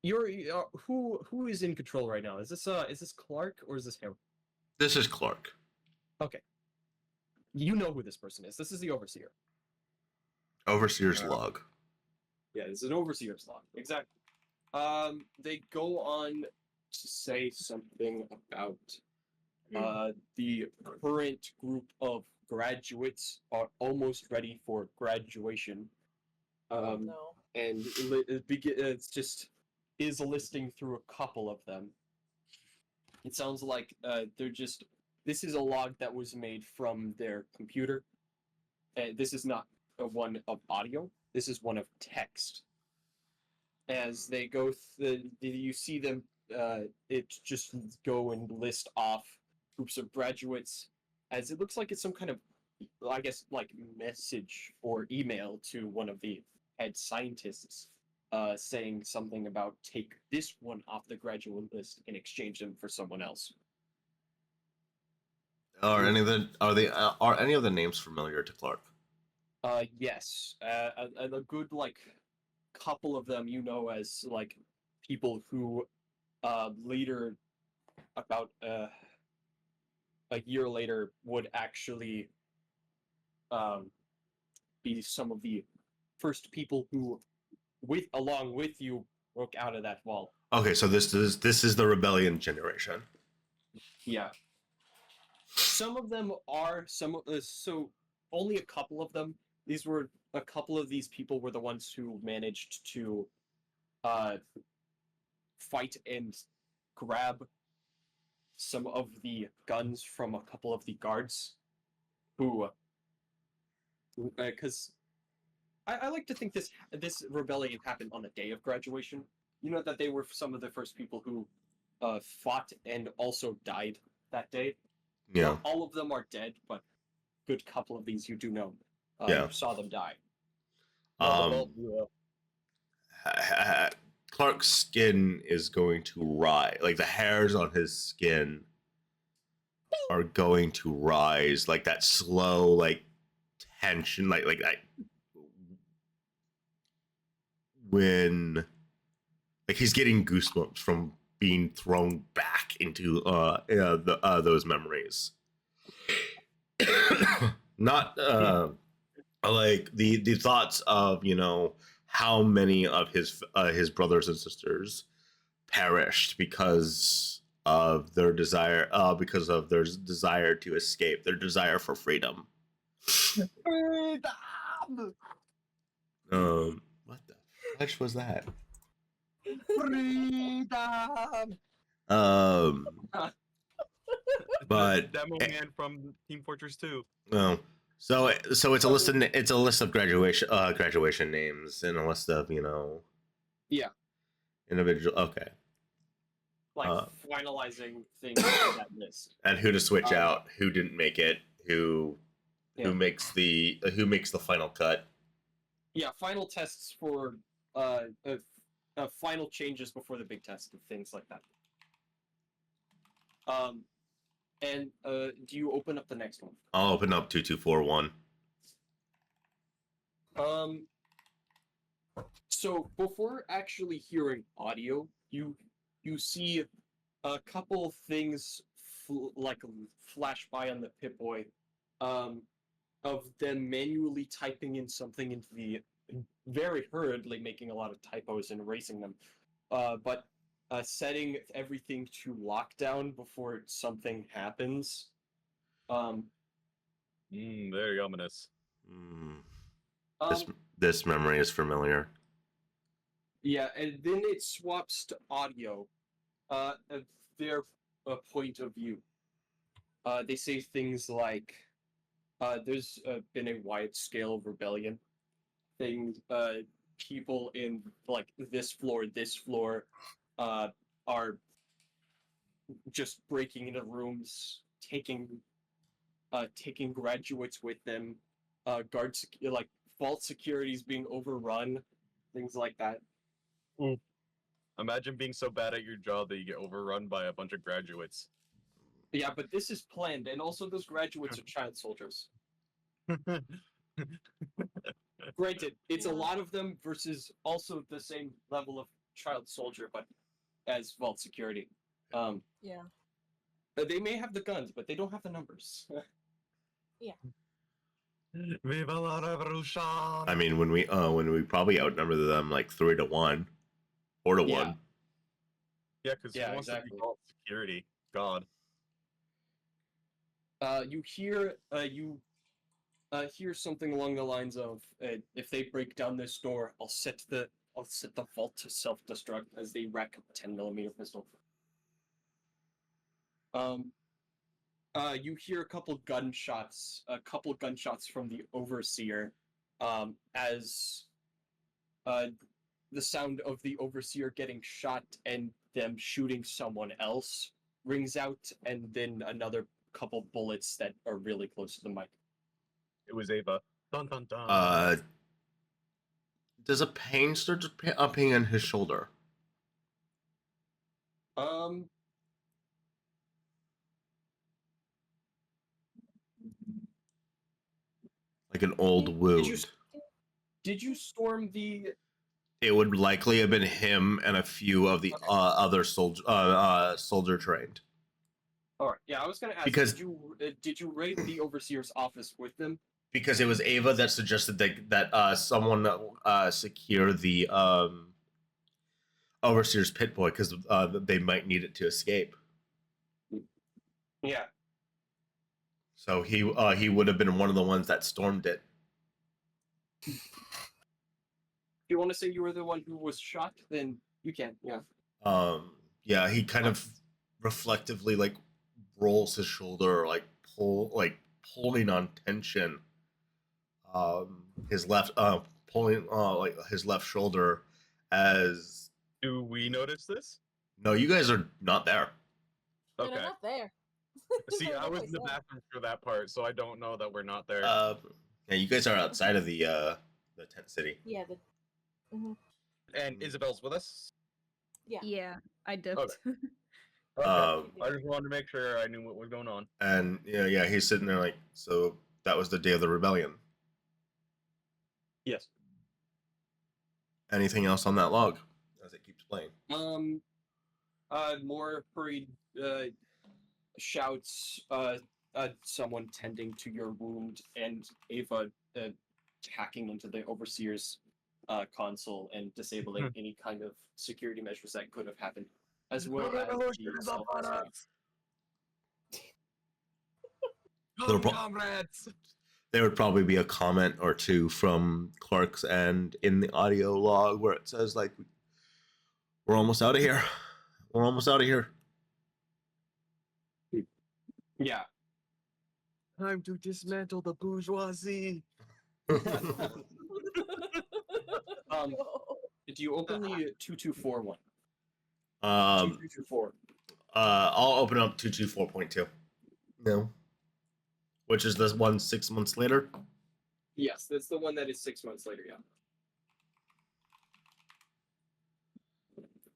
Who is in control right now? Is this Clark or is this him? This is Clark. Okay. You know who this person is. This is the overseer. Overseer's log. Yeah, this is an overseer's log. Exactly. They go on to say something about the current group of graduates are almost ready for graduation. No. And it's just is listing through a couple of them. It sounds like this is a log that was made from their computer. This is not one of audio. This is one of text. As they go, you see them. It just go and list off groups of graduates, as it looks like it's some kind of, I guess, like message or email to one of the head scientists, saying something about take this one off the graduate list and exchange them for someone else. Are any of the names familiar to Clark? Yes. A good like couple of them you know as like people who later about a year later would actually be some of the first people who along with you broke out of that wall. Okay, so this is the rebellion generation. Yeah. Some of them are so only a couple of them. These were a couple of these people were the ones who managed to fight and grab some of the guns from a couple of the guards who because I like to think this rebellion happened on the day of graduation. You know that they were some of the first people who fought and also died that day. Yeah. Not all of them are dead, but a good couple of these you do know. Yeah. You saw them die. Clark's skin is going to rise. Like the hairs on his skin are going to rise, like that slow, like tension, like that. When like he's getting goosebumps from being thrown back into those memories. Not like the thoughts of, you know, how many of his brothers and sisters perished because of their desire to escape, their desire for freedom. What the fudge was that? Freedom. But Demo Man from Team Fortress 2. no. So it's a list of graduation names and a list of, you know, Yeah, individual. Okay. like finalizing things on that list. And who to switch out, who didn't make it, who makes the final cut. Yeah, final tests for final changes before the big test and things like that. And do you open up the next one? I'll open up 2241. So before actually hearing audio, you see a couple things flash by on the Pip-Boy, of them manually typing in something into the very hurriedly making a lot of typos and erasing them. But setting everything to lockdown before something happens. Very ominous. Hmm. Um, This memory is familiar. yeah, and then it swaps to audio. Of their point of view. They say things like, "There's been a wide scale of rebellion. Things, people in like this floor, are just breaking into rooms, taking graduates with them. Like vault security is being overrun, things like that." Imagine being so bad at your job that you get overrun by a bunch of graduates. Yeah, but this is planned, and also those graduates are child soldiers. Granted, it's a Yeah. lot of them versus also the same level of child soldier, but as vault security. Yeah. They may have the guns, but they don't have the numbers. Viva la revolution! I mean, when we probably outnumber them like 3-1, 4-1. Yeah. Yeah, because Yeah, who wants exactly. to be called security? God. You hear something along the lines of, "If they break down this door, I'll set the vault to self-destruct," as they rack up a 10mm pistol. You hear a couple gunshots from the overseer, as the sound of the overseer getting shot and them shooting someone else rings out, and then another couple bullets that are really close to the mic. It was Ava. Dun dun dun. Does a pain start to upping in his shoulder? Um, Like an old wound. did you storm the? It would likely have been him and a few of the Okay. other soldier trained. All right, yeah, I was gonna ask. Because- did you raid the overseer's office with them? Because it was Ava that suggested that someone secure the overseer's pit boy because they might need it to escape. Yeah. So he would have been one of the ones that stormed it. If you want to say you were the one who was shot, then you can. Yeah. Yeah, he kind of reflectively like rolls his shoulder, pulling on tension. His left pulling like his left shoulder as Do we notice this? no, you guys are not there. They're Okay. not there. See, They're I was not in the there. bathroom for that part, so I don't know that we're not there. Yeah, you guys are outside of the tent city. Yeah. And Isabel's with us. Yeah. Yeah, I dipped. Okay. I just wanted to make sure I knew what was going on. And yeah, he's sitting there like, so that was the day of the rebellion. Yes. Anything else on that log as it keeps playing? More hurried shouts, someone tending to your wound, and Ava hacking into the overseer's console and disabling any kind of security measures that could have happened, as well as the self-destruct. Little bro- comrades! There would probably be a comment or two from Clark's end in the audio log where it says like, "We're almost out of here. We're almost out of here." Yeah. Time to dismantle the bourgeoisie. Do you open the 2241? Um, 2224. I'll open up 224.2. No. Which is this one 6 months later? Yes, that's the one that is 6 months later. Yeah.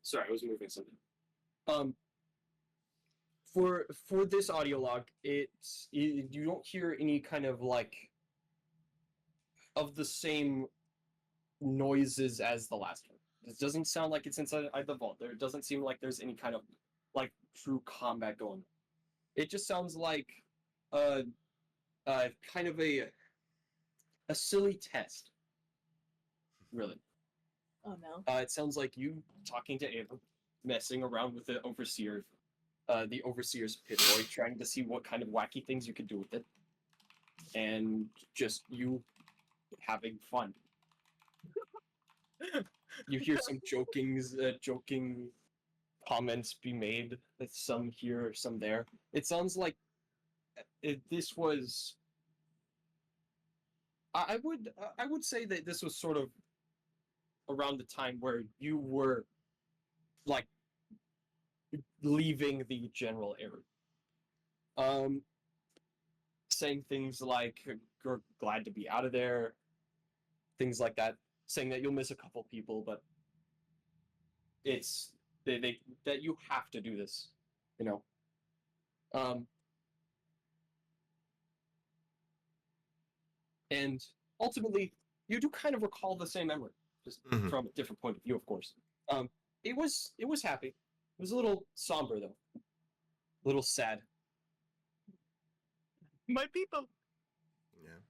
Sorry, I was moving something. For this audio log, you don't hear any kind of like of the same noises as the last one. It doesn't sound like it's inside the vault. There doesn't seem like there's any kind of like true combat going on. It just sounds like kind of a silly test. Really. Oh no. It sounds like you talking to Ava, messing around with the overseer's pit boy, trying to see what kind of wacky things you could do with it, and just you having fun. You hear some joking comments be made. Some here, some there. It sounds like this was. I would say that this was sort of around the time where you were like leaving the general area. Saying things like you're glad to be out of there, things like that. Saying that you'll miss a couple people, but it's that you have to do this, you know. And ultimately, you do kind of recall the same memory, just from a different point of view, of course. It was happy. It was a little somber though, a little sad. My people. Yeah.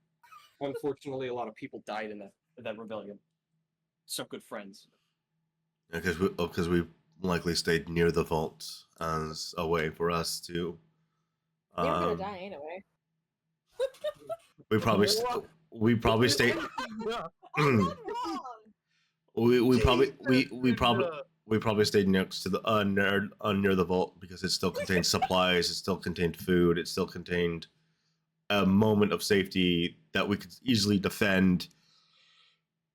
Unfortunately, a lot of people died in that rebellion. Some good friends. Because we likely stayed near the vault as a way for us to. They were gonna die anyway. We probably stayed. I'm not wrong. We probably stayed next to the near the vault because it still contained supplies, it still contained food, it still contained a moment of safety that we could easily defend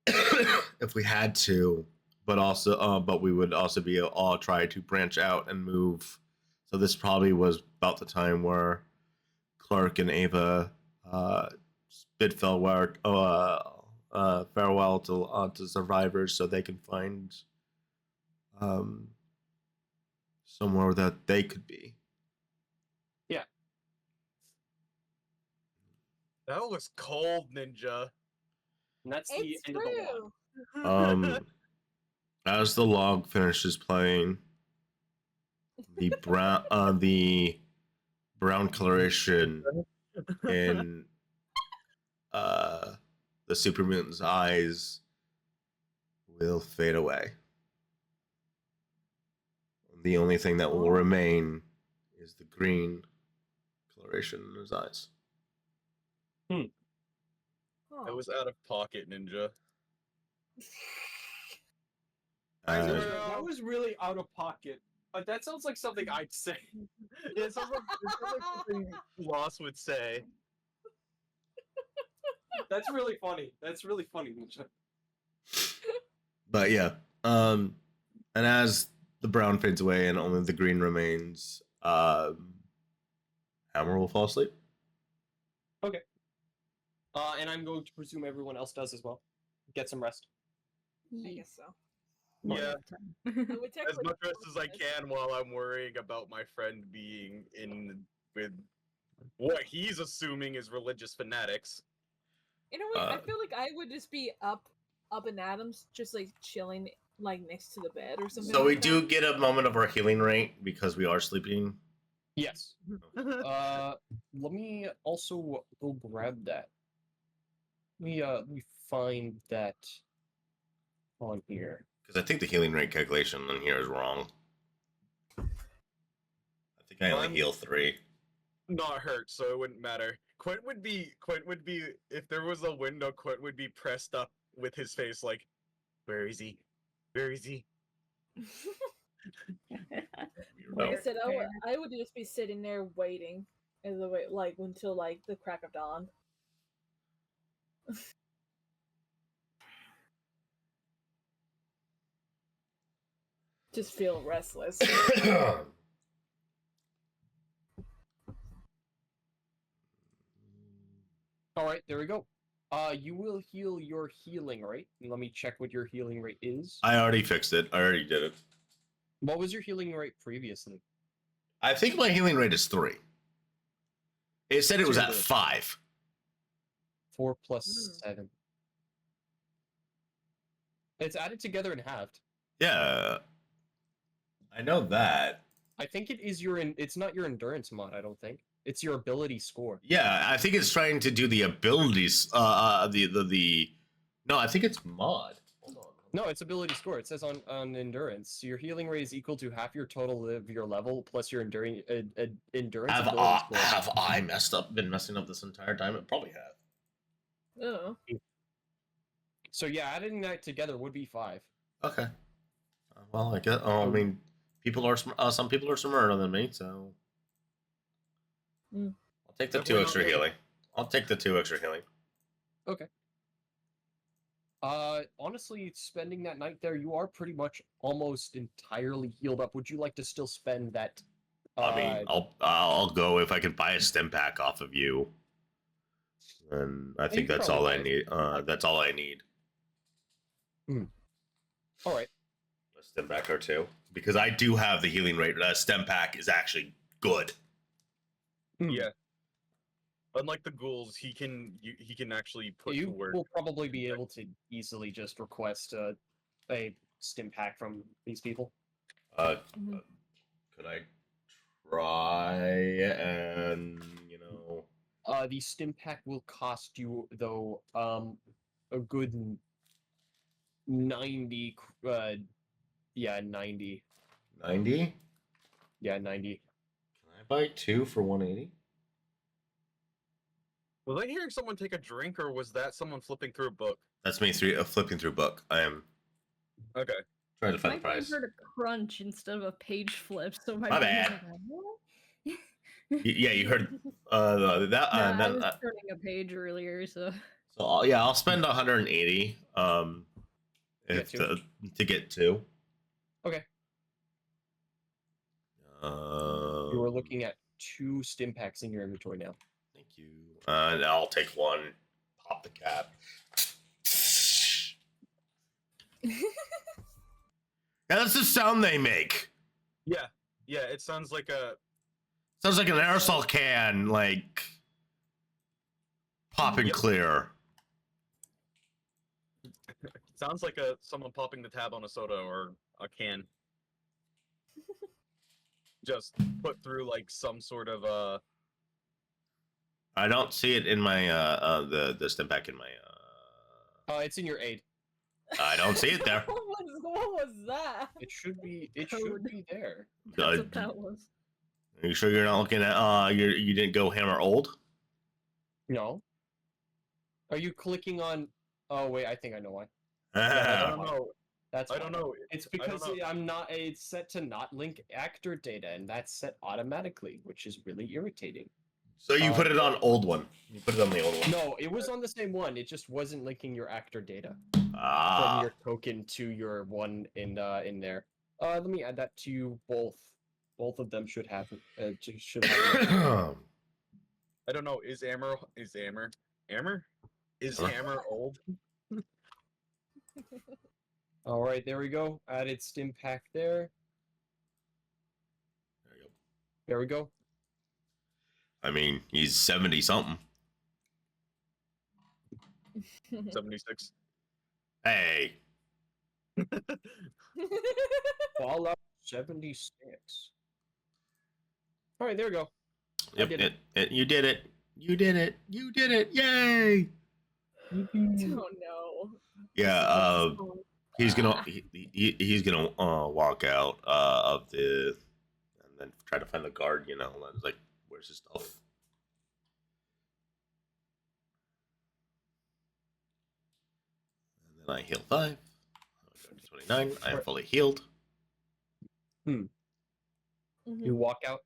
if we had to, but we would also be all try to branch out and move. So this probably was about the time where Clark and Ava bid farewell to survivors so they can find somewhere that they could be. Yeah. That was cold, Ninja. And that's It's the end of the log. true. As the log finishes playing, the brown coloration in the super mutant's eyes will fade away. The only thing that will remain is the green coloration in his eyes. That was out of pocket, Ninja. That was really out of pocket. That sounds like something I'd say. Yeah, it sounds like something Lost would say. That's really funny. That's really funny, Ninja. But yeah, and as the brown fades away and only the green remains, Hammer will fall asleep. Okay. And I'm going to presume everyone else does as well. Get some rest. I guess so. Yeah, We as technically- much rest as I can while I'm worrying about my friend being in with what he's assuming is religious fanatics. In a way, I feel like I would just be up in Adams, just like chilling, like next to the bed or something. So we like do that. get a moment of our healing rate because we are sleeping. Yes. Let me also go grab that. We find that on here. Because I think the healing rate calculation in here is wrong. I think I only heal 3. Not hurt, so it wouldn't matter. Quint would be if there was a window, Quint would be pressed up with his face like, where is he? Where is he? Like I said, I would just be sitting there waiting, as the way like until like the crack of dawn. Just feel restless. All right, there we go. You will heal your healing rate. Let me check what your healing rate is. I already fixed it. I already did it. What was your healing rate previously? I think my healing rate is 3. It said it was at 5. 4 plus 7. It's added together and halved. Yeah. I know that. I think it is it's not your endurance mod, I don't think. It's your ability score. Yeah, I think it's trying to do the abilities. No, I think it's mod. Hold on. No, it's ability score. It says on endurance. Your healing rate is equal to half your total of your level plus your endurance Have ability score. have I been messing up this entire time? It probably have. Oh. So yeah, adding that together would be 5. Okay. Well, I guess. I mean, people are some people are smarter than me, so Mm. I'll take the Definitely 2 extra not me. healing. I'll take the 2 extra healing. Okay. Honestly, spending that night there, you are pretty much almost entirely healed up. Would you like to still spend that? I mean, I'll go if I can buy a stim pack off of you, and I think can that's probably all I buy a need. stim pack. That's all I need. All right. A stim pack or 2, because I do have the healing rate. Stim pack is actually good. Yeah. Unlike the ghouls, he can actually put to You work. will probably be able to easily just request a stim pack from these people. Mhm. Could I try and The stim pack will cost you though a good 90. 90. 90? Yeah, 90. Can I buy 2 for 180? Was I hearing someone take a drink, or was that someone flipping through a book? That's me flipping through book. I am Okay. trying to find My the price. brain heard a crunch instead of a page flip, so my My brain was bad. like, what? Yeah, you heard that. Nah, I was turning a page earlier, so So yeah, I'll spend 180. Get To get 2. Okay. You are looking at 2 stim packs in your inventory now. Thank you. And I'll take 1. Pop the cap. Yeah, that's the sound they make. Yeah. Yeah. It sounds like a. Sounds like an aerosol can, like popping Yep. clear. Sounds like someone popping the tab on a soda or a can. Just put through like some sort of I don't see it in my the stim pack in my It's in your aid. I don't see it there. What was that? It should be Code. there. that's what that was. Are you sure you're not looking at you didn't go hammer old? No. Are you clicking on Oh wait, I think I know why. I don't know. That's I don't why. know. It's I don't because know. I'm not it's set to not link actor data, and that's set automatically, which is really irritating. So you put it on old one. You put it on the old one. No, it was on the same one. It just wasn't linking your actor data from Ah. your token to your one in there. Let me add that to you both. Both of them should have should have. I don't know. Is hammer old? All right, there we go. Added stim pack there. There you go. There we go. I mean, he's 70 something. 76. Hey. Fallout 76. All right, there we go. Yep, did you did it. You did it. You did it. Yay. Oh no. Yeah, he's gonna he's gonna walk out of the and then try to find the guard, and it's like, where's his stuff? And then I heal 5. I go to 29. I am fully healed. Mhm. You walk out.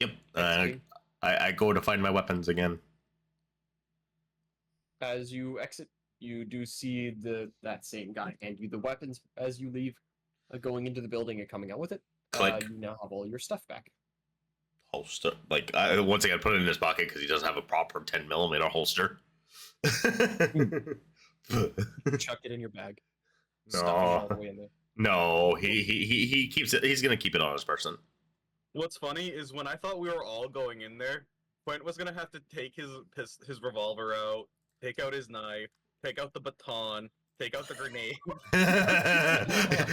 Yep. exiting. I go to find my weapons again. As you exit, you do see that same guy hand you the weapons as you leave, going into the building and coming out with it. Click. You now have all your stuff back. Holster. Like, once again, put it in his pocket because he doesn't have a proper 10mm holster. Chuck it in your bag. No. Stuff it all the way in there. No, he keeps it. He's gonna keep it on his person. What's funny is when I thought we were all going in there, Quint was gonna have to take his revolver out, take out his knife, take out the baton, take out the grenade.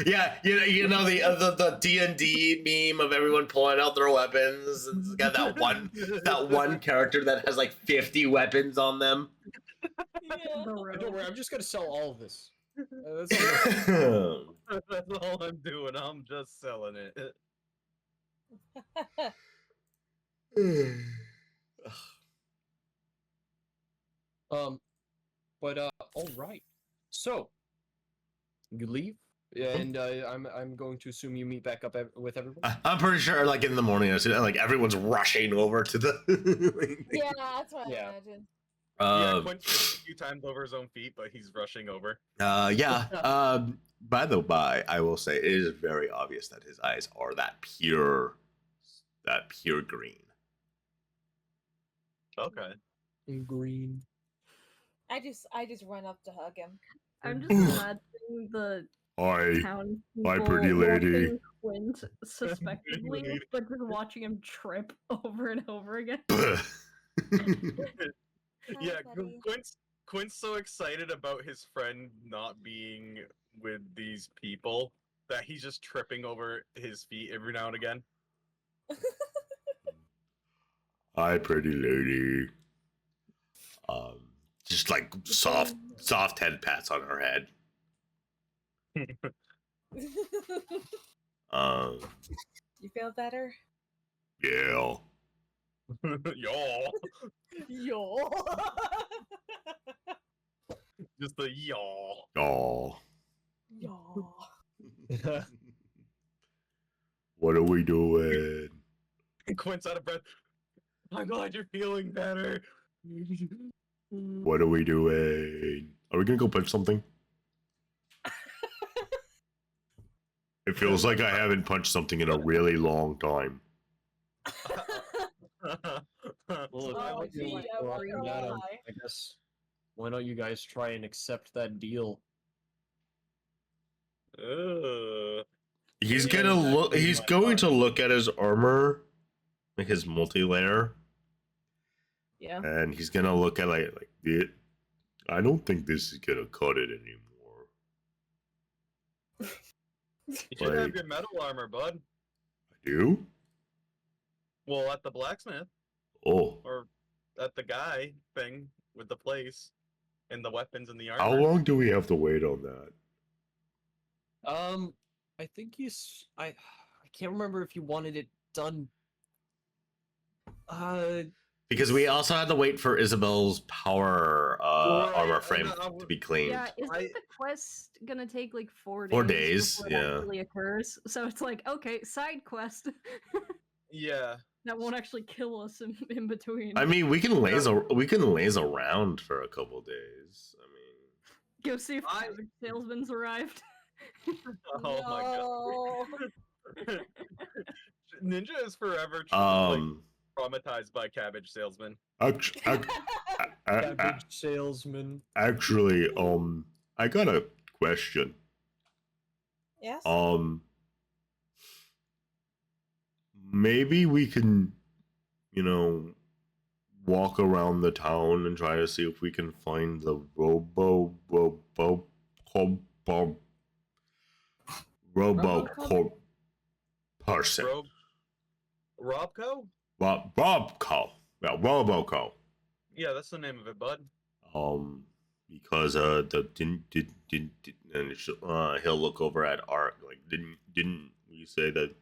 Yeah, the D&D meme of everyone pulling out their weapons. It's got that one character that has like 50 weapons on them. Yeah. Don't worry, I'm just gonna sell all of this. That's all I'm doing. I'm just selling it. But all right. So you leave, and I'm going to assume you meet back up with everyone. I'm pretty sure, like in the morning, like everyone's rushing over to the. Yeah, that's what Yeah. I imagine. Yeah, Quint's tripped a few times over his own feet, but he's rushing over. Yeah. By the by, I will say it is very obvious that his eyes are that pure green. Okay. Green. I just run up to hug him. I'm just imagining the Hi, town my people pretty lady. watching Quint suspectively, but just watching him trip over and over again. Yeah, buddy. Quint's so excited about his friend not being with these people that he's just tripping over his feet every now and again. Hi, pretty lady. Just like soft head pats on her head. You feel better? Yeah. Y'all. Yo. Just the y'all. Oh. Yo. What are we doing? Quint's out of breath. I'm glad you're feeling better. What are we doing? Are we gonna go punch something? It feels like I haven't punched something in a really long time. Well, if Oh, you gee, like I rocking wonder that, why. I guess why don't you guys try and accept that deal? He's Yeah, gonna look. exactly He's my going to thought. look at his armor, like his multi-layer, Yeah. and he's gonna look at like it. I don't think this is gonna cut it anymore. You should have Like- your metal armor, bud. I do? Well, at the blacksmith Oh, or at the guy thing with the place and the weapons and the armor. how long do we have to wait on that? I think I can't remember if you wanted it done. Because we also had to wait for Isabel's power Right, armor and frame I to be cleaned. Yeah, isn't I- the quest gonna take like 4 days? 4 days, before it yeah. actually occurs? So it's like, okay, side quest. Yeah. That won't actually kill us in between. I mean, we can laze around for a couple days. I mean, Go see if the salesman's arrived. Oh my god. Ninja is forever traumatized by cabbage salesman. cabbage salesman. Actually, I got a question. Yes. Maybe we can, walk around the town and try to see if we can find the Robocorp person. Robco? Robco. Yeah, Roboco. Yeah, that's the name of it, bud. Because he'll look over at Ark. Like, didn't we say that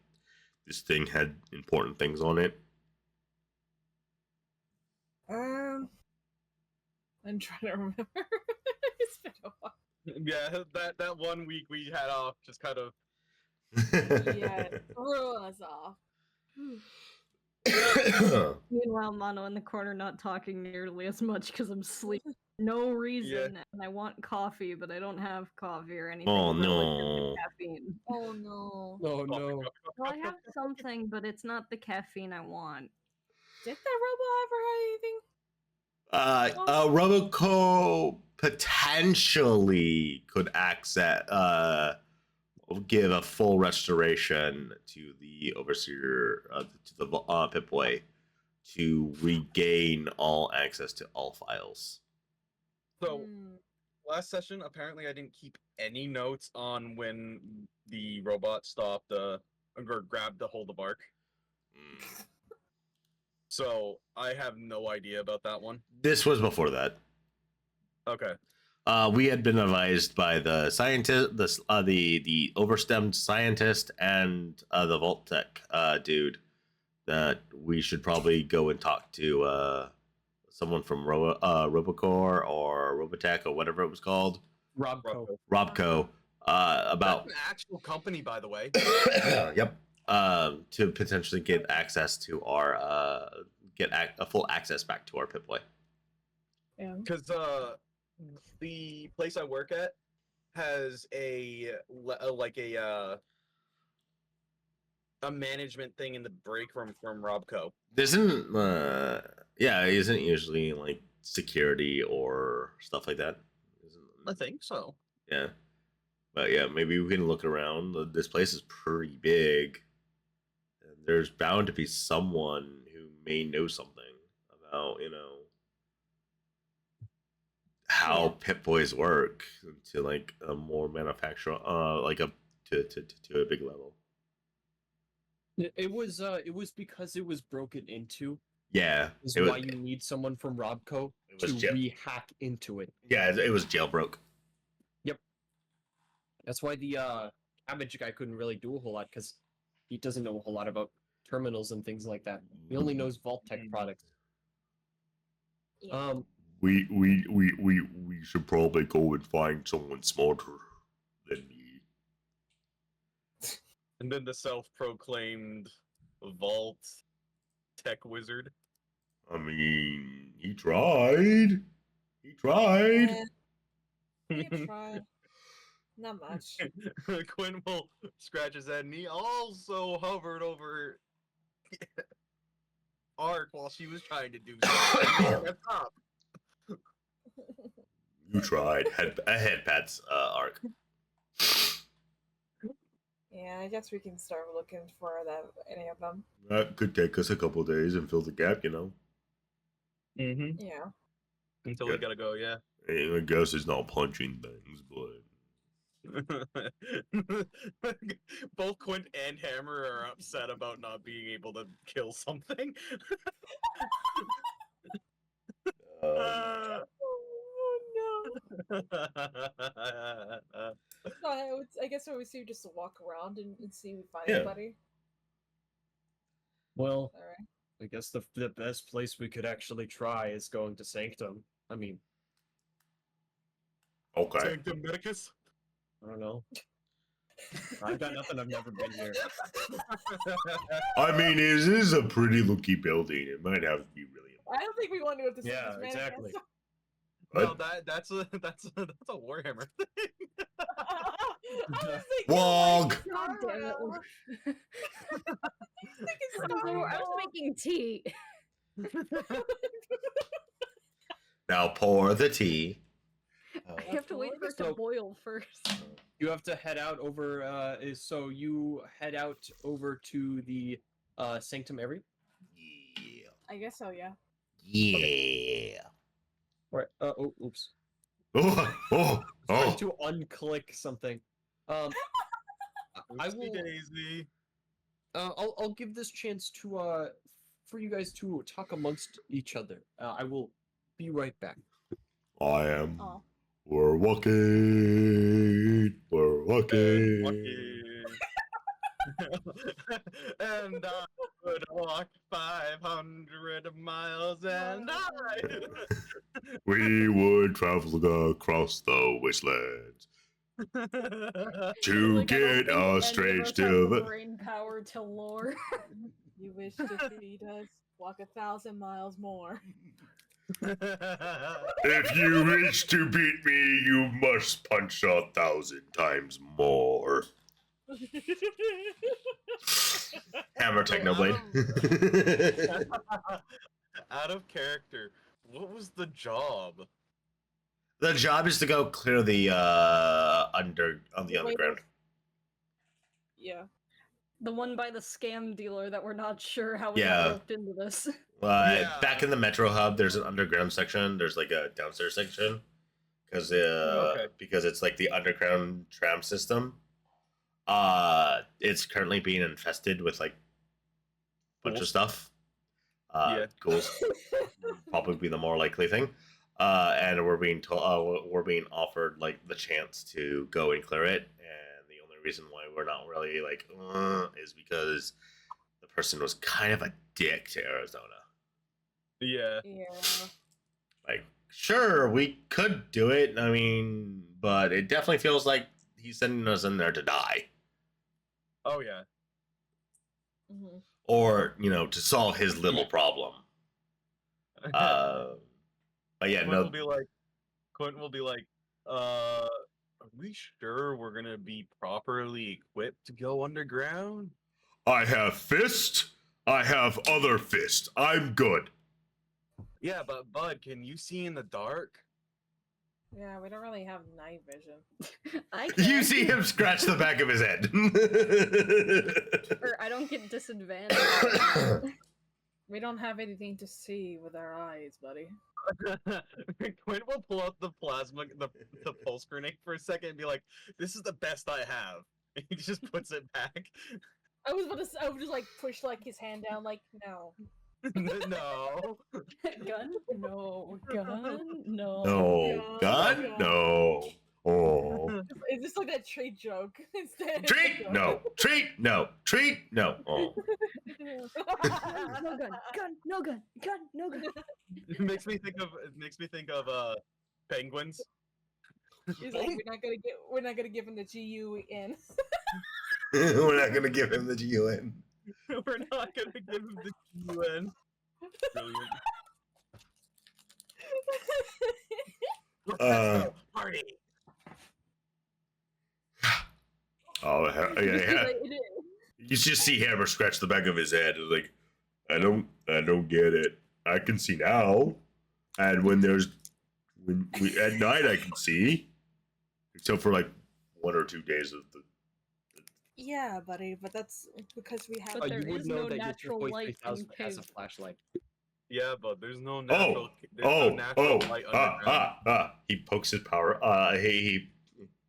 this thing had important things on it? I'm trying to remember. It's been a while. Yeah, that 1 week we had off just kind of. Yeah, threw us off. Meanwhile, Mono in the corner not talking nearly as much because I'm sleeping. No reason, and I want coffee, but I don't have coffee or anything. Oh, but, like, no. caffeine. Oh no. Oh no. Well, I have something, but it's not the caffeine I want. Did that robot ever have anything? Roboco potentially could give a full restoration to the overseer, to the Pip-Boy, to regain all access to all files. So, last session, apparently I didn't keep any notes on when the robot stopped, or grabbed a hold of Ark. So, I have no idea about that one. This was before that. Okay. We had been advised by the scientist, the overstemmed scientist, and the Vault Tech dude that we should probably go and talk to someone from Robocore or Robotech or whatever it was called, Robco. Robco, about That's an actual company, by the way. yep, to potentially get access to our a full access back to our Pip-Boy. Yeah. Because the place I work at has a management thing in the break room from Robco. Isn't isn't usually like security or stuff like that. I think so. Yeah, but yeah, maybe we can look around. This place is pretty big, and there's bound to be someone who may know something about how Pip Boys work to like a more manufacturer, like a to a big level. It was because it was broken into. Yeah, Is it was, why you need someone from Robco It was to jail- rehack into it. yeah, it was jailbroke. That's why the cabbage guy couldn't really do a whole lot because he doesn't know a whole lot about terminals and things like that. He only knows Vault Tech products. Yeah. We should probably go and find someone smarter than me. And then the self-proclaimed Vault Tech Wizard. I mean, he tried. He tried. You tried. Not much. Quinn will scratch his head, and he also hovered over Ark while she was trying to do something. That's up. You tried. Head pats arc. Yeah, I guess we can start looking for any of them. That could take us a couple days and fill the gap, Mm-hmm. Yeah. Until Yeah. we gotta go, yeah. I guess it's not punching things, but Both Quint and Hammer are upset about not being able to kill something. Oh no. No, I guess I would say just to walk around and see if we find Yeah. anybody. Well, All right. I guess the best place we could actually try is going to Sanctum. I mean, okay. Sanctum Medicus? I don't know. I've got nothing. I've never been here. I mean, it is a pretty looky building. It might have to be really. I don't think we want to go to Yeah, Sanctus exactly. No, that's a Warhammer thing. Wog! God damn it. I was making tea. Now pour the tea. I have to wait for it to So- boil first. You have to head out over. So you head out over to the Sanctum area. Yeah. I guess so, yeah. Yeah. Right. Oh, oops. Oh. Trying to unclick something. I Oopsie will. Daisy. I'll give this chance to for you guys to talk amongst each other. I will be right back. I am. Oh. We're walking. We're walking. And I would walk 500 miles and I. We would travel across the wastelands to Like, I don't get think any a of strange us have to the brain power to lore. You wish to feed us, walk 1,000 miles more. If you wish to beat me, you must punch 1,000 times more. Hammer Technoblade. Out of character, what was the job? The job is to go clear the underground. Yeah. The one by the scam dealer that we're not sure how we Yeah. got roped into this. Yeah. Back in the Metro Hub, there's an underground section. There's like a downstairs section because Okay. because it's like the underground tram system. It's currently being infested with like a bunch of Ghouls? stuff. Yeah. Ghouls probably be the more likely thing. and we're being told we're being offered like the chance to go and clear it, and the only reason why we're not really like is because the person was kind of a dick to Arizona. Yeah. Yeah. Like, sure, we could do it. I mean, but it definitely feels like he's sending us in there to die, Oh yeah. Hmm. or to solve his little problem. But yeah, Quentin no. will be like, are we sure we're gonna be properly equipped to go underground? I have fist. I have other fist. I'm good. Yeah, but Bud, can you see in the dark? Yeah, we don't really have night vision. I You can. see him scratch the back of his head. Or I don't get disadvantage. We don't have anything to see with our eyes, buddy. Quinn will pull out the the pulse grenade for a second and be like, "This is the best I have." And he just puts it back. I would just like push like his hand down, like no. No. Gun? No. Gun? No. No. Gun? No. Oh. It's just like that treat joke instead. Treat? No. Treat? No. Treat? No. Oh. No gun. Gun. No gun. Gun. No gun. It makes me think of penguins. He's like, we're not gonna give him the GUN. We're not going to give him the GUN. We're not gonna give him the UN. Brilliant. Let's go, party. Oh, yeah. You just see Hammer scratch the back of his head. Like, I don't get it. I can see now, and when at night I can see, except for like 1 or 2 days of the. Yeah, buddy, but that's because we have. But there you would is know no that your natural Boy light in 3000 has a cave. flashlight. Yeah, but there's no Oh, natural. There's no natural light underground. He pokes his power. He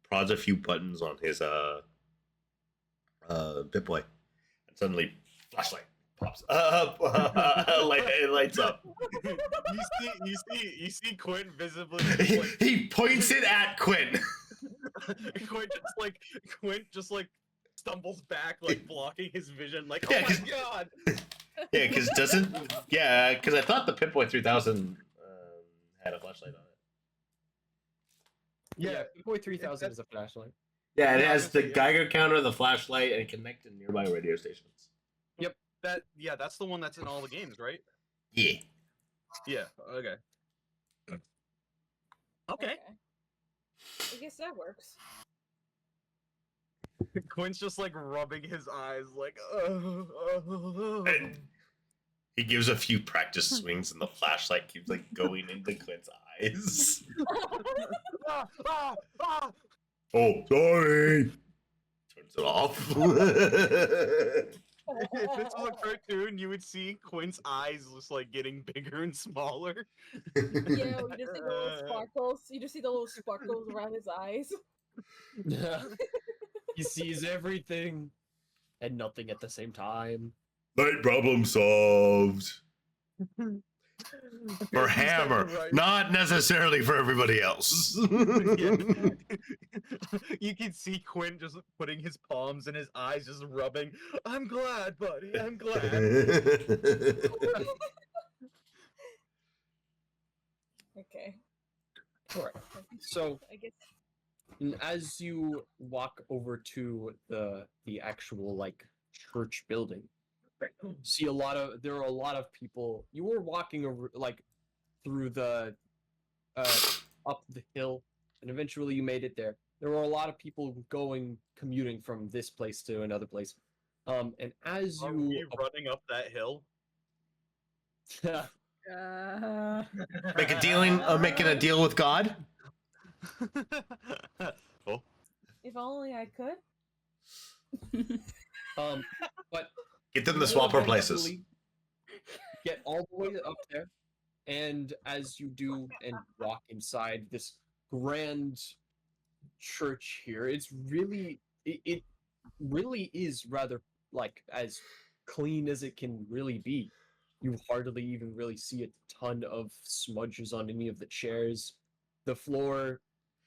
prods a few buttons on his Pip-Boy, and suddenly flashlight pops up. It lights up. You see Quint visibly. Just, like, He points it at Quinn. Quint just like stumbles back, like blocking his vision. Like, Yeah, oh 'cause- my god! Yeah, because I thought the Pip-Boy 3000 had a flashlight on it. Yeah, Boy 3000 is a flashlight. Yeah, it Yeah, has the yeah. Geiger counter, the flashlight, and connected nearby radio stations. That's the one that's in all the games, right? Yeah. Yeah. Okay. Okay. I guess that works. Quint's just like rubbing his eyes, like. And he gives a few practice swings, and the flashlight keeps like going into Clint's eyes. Ah, ah, ah. Oh, sorry. Turns it off. If this was a cartoon, you would see Quint's eyes just like getting bigger and smaller. Yeah, we just see the little sparkles. You just see the little sparkles around his eyes. He sees everything and nothing at the same time. Night problem solved. For He's Hammer, right. not necessarily for everybody else. Yeah. You can see Quint just putting his palms in his eyes, just rubbing. I'm glad, buddy. I'm glad. Okay. Alright. So I guess. And as you walk over to the actual like church building, see there are a lot of people. You were walking over like through the up the hill, and eventually you made it there. There were a lot of people commuting from this place to another place. And as Are you we running up that hill? Making a deal with God. Oh, If only I could. but Get them to you swap will our places. eventually get all the way up there, and as you do and walk inside this grand church here, it really is rather like as clean as it can really be. You hardly even really see a ton of smudges on any of the chairs. The floor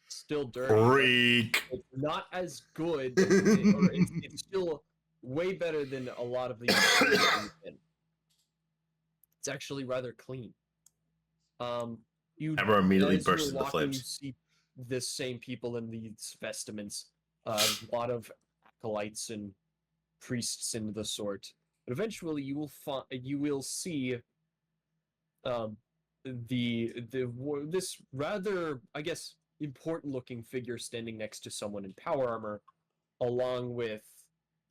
still dirty. But Freak. it's not as good, or it's still way better than a lot of the other places we've been. It's actually rather clean. You Hammer immediately as you're bursts into walking, you flames. see the same people in these vestments. A lot of acolytes and priests and the sort. But eventually, you will see this rather, I guess, important looking figure standing next to someone in power armor, along with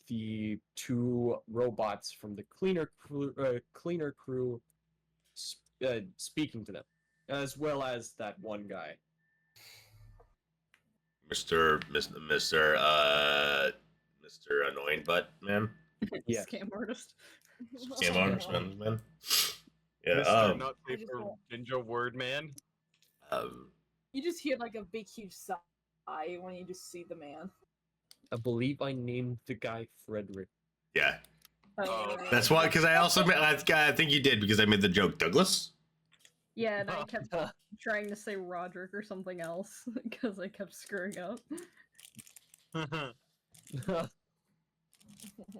the two robots from the cleaner crew speaking to them, as well as that one guy. Mr. Annoying Butt Man. Yeah. Scam artist. Scam artist man. Yeah. Mr. Not I Safe just for don't- Ninja Word Man. You just hear like a big huge sigh when you just see the man. I believe I named the guy Frederick. Yeah. Oh, That's why, because I also I think you did because I made the joke, Douglas. Yeah, and I kept trying to say Roderick or something else because I kept screwing up.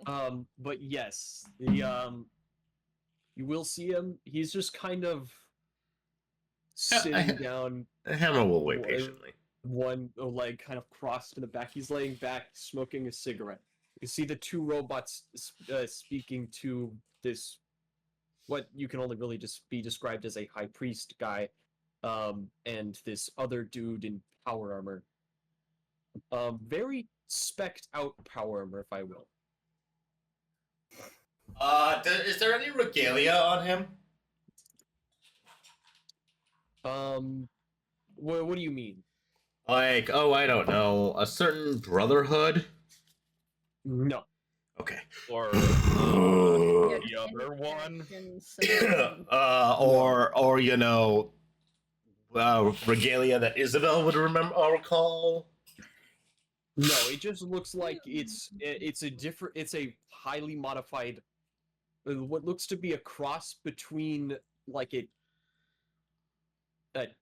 But yes, the you will see him. He's just kind of sitting down, Hammer will wait patiently. one leg kind of crossed in the back. He's laying back, smoking a cigarette. You see the two robots speaking to this, what you can only really just be described as a high priest guy, and this other dude in power armor. Very specced out power armor, if I will. Is there any regalia on him? What do you mean? Like, oh, I don't know, a certain brotherhood? No. Okay. Or uh, the other one. or you know, regalia that Isabel would remember or recall. No, it just looks like it's a highly modified, what looks to be a cross between like a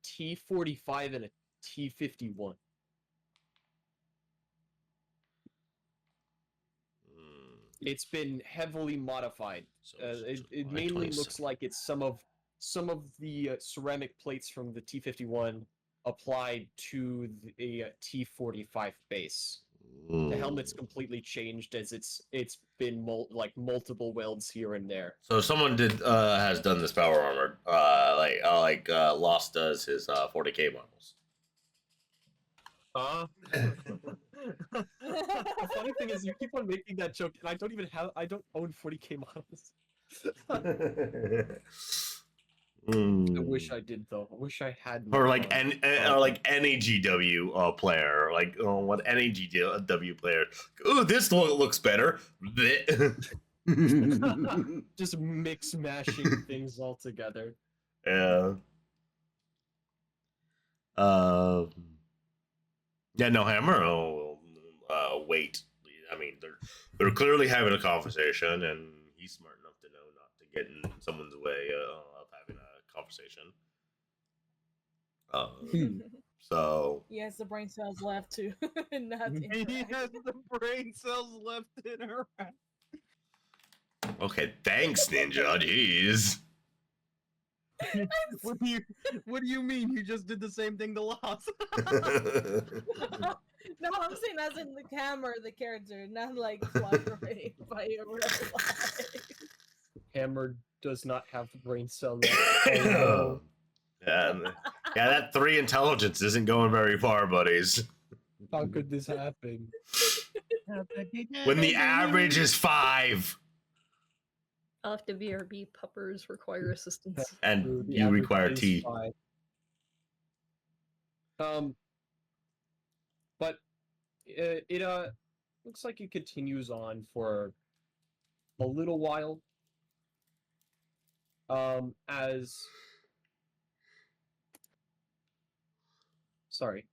T-45 and a T-51. It's been heavily modified. It mainly looks like it's some of the ceramic plates from the T-51 applied to the T-45 base. The helmet's completely changed as it's been multiple welds here and there. So someone has done this power armor, like Lost does his 40K models. The funny thing is, you keep on making that joke, and I don't own 40K models. I wish I did, though. I wish I had. Or like any GW player, like what any GW player. Ooh, this looks better. Just mix mashing things all together. Yeah. Yeah. No, Hammer. Oh, wait. I mean, they're clearly having a conversation, and he's smart enough to know not to get in someone's way of having a conversation. So He has the brain cells left to not He interact. has the brain cells left in her. okay, thanks, Ninja. Jeez. What do you mean? You just did the same thing to Lost. No, I'm saying as in the camera, the character, not like fluctuating by your real life. Hammer does not have the brain cell yeah, that 3 intelligence isn't going very far, buddies. How could this happen? When the average is 5. I'll have to BRB puppers require assistance. And The you average require is T. 5. But it looks like it continues on for a little while. As sorry.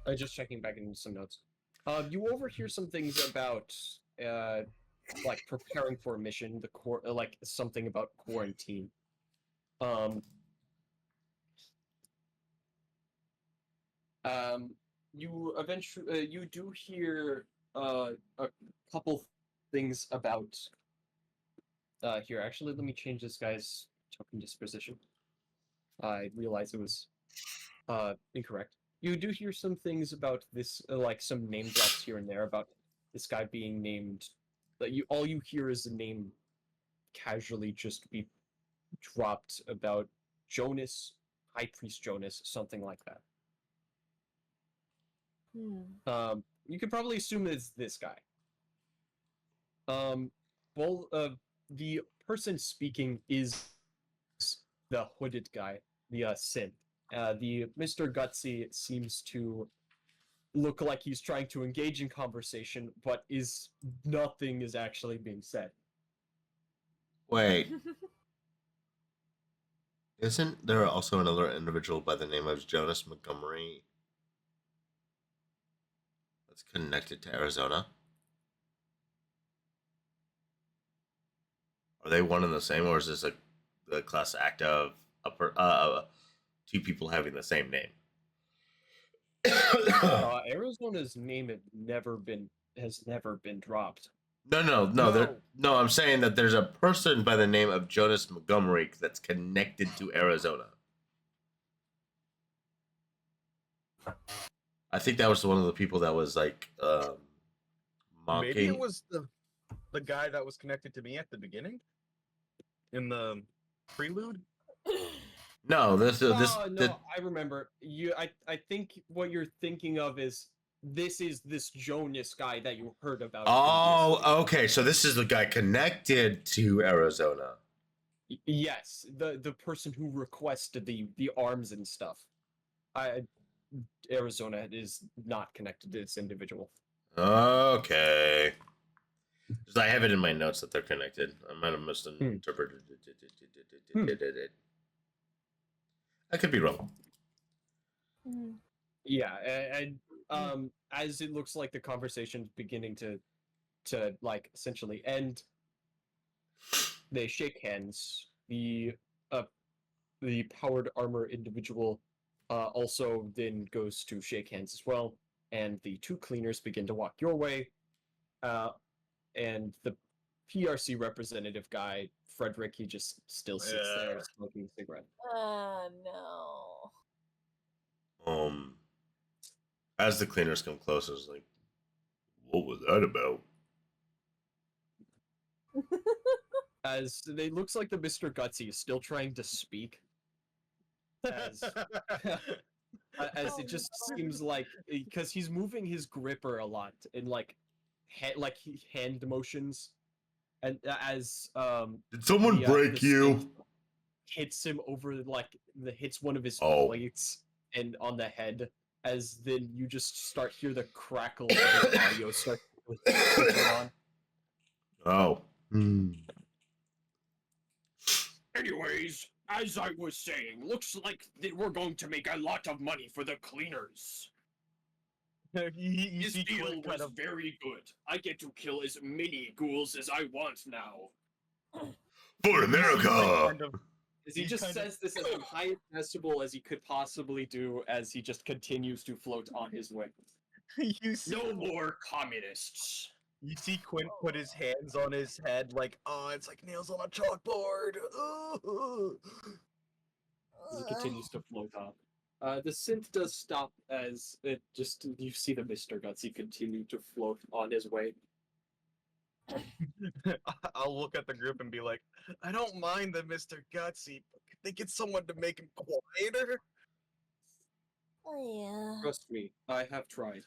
I'm just checking back into some notes. You overhear some things about like preparing for a mission, like something about quarantine. Um, you eventually you do hear a couple things about here. Actually, let me change this guy's token disposition. I realized it was incorrect. You do hear some things about this, like some name drops here and there about this guy being named. That you all you hear is the name casually just be dropped about Jonas, High Priest Jonas, something like that. You could probably assume it's this guy. Well, the person speaking is the hooded guy, the synth. The Mr. Gutsy seems to look like he's trying to engage in conversation, but nothing is actually being said. Wait, isn't there also another individual by the name of Jonas Montgomery that's connected to Arizona? Are they one and the same, or is this a class act of two people having the same name? Arizona's name has never been dropped. No. I'm saying that there's a person by the name of Jonas Montgomery that's connected to Arizona. I think that was one of the people that was like mocking. Maybe it was the guy that was connected to me at the beginning in the prelude. No, this. I remember you. I think what you're thinking of is this Jonas guy that you heard about. Oh, previously. okay. So this is the guy connected to Arizona. Yes, the person who requested the arms and stuff. Arizona is not connected to this individual. Okay. Because I have it in my notes that they're connected. I might have misinterpreted it. I could be wrong. Yeah, and as it looks like the conversation's beginning to like essentially end, they shake hands. The powered armor individual also then goes to shake hands as well, and the two cleaners begin to walk your way. And the PRC representative guy, Frederick, he just still sits there smoking a cigarette. No. As the cleaners come closer, it's like, what was that about? As it looks like the Mr. Gutsy is still trying to speak. As it just seems like, because he's moving his gripper a lot in like hand motions, and as Did someone break you? Hits him over hits one of his Oh. plates and on the head, as then you just hear the crackle of his audio start switching on. Oh. Anyways, as I was saying, looks like we're going to make a lot of money for the cleaners. You This see deal Quinn was very good. I get to kill as many ghouls as I want now. For America! As he just says this as the highest decibel as he could possibly do, as he just continues to float on his way. No more communists. You see Quinn put his hands on his head like, oh, it's like nails on a chalkboard. As he continues to float on. The synth does stop as you see the Mr. Gutsy continue to float on his way. I'll look at the group and be like, I don't mind the Mr. Gutsy, but could they get someone to make him quieter? Oh, yeah. Trust me, I have tried.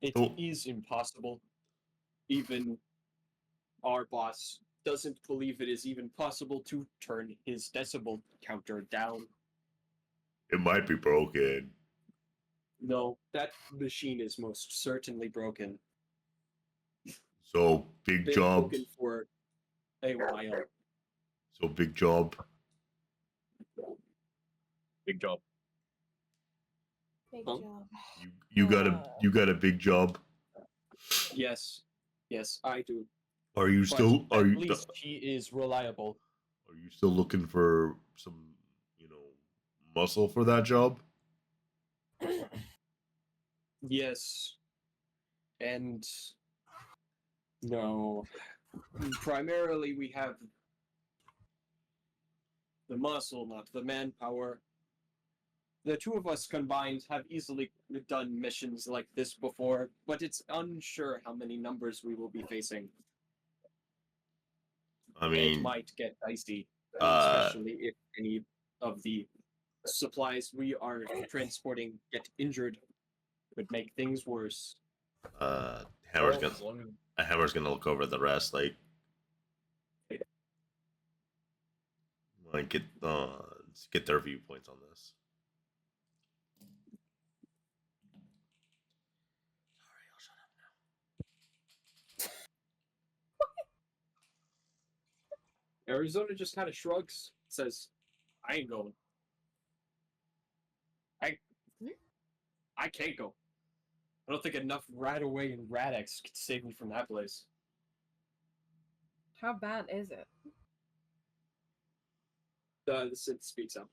It is impossible. Even our boss doesn't believe it is even possible to turn his decibel counter down. It might be broken. No, that machine is most certainly broken. So, big job. Broken for a while. So, big job. Big job. Big Huh? job. You got a big job. Yes, yes, I do. Are you But still at least he is reliable. are you still looking for some, you know, muscle for that job? Yes, and no. Primarily, we have the muscle, not the manpower. The two of us combined have easily done missions like this before, but it's unsure how many numbers we will be facing. I It mean, might get dicey, uh, especially if any of the supplies we are transporting get injured. Would make things worse. Hammer's Well, gonna as long as Hammer's gonna look over the rest, like get their viewpoints on this. Alright, I'll shut up now. Arizona just kind of shrugs, says, "I ain't going. I can't go. I don't think enough Radaway and Radex could save me from that place." How bad is it? The Sith speaks up.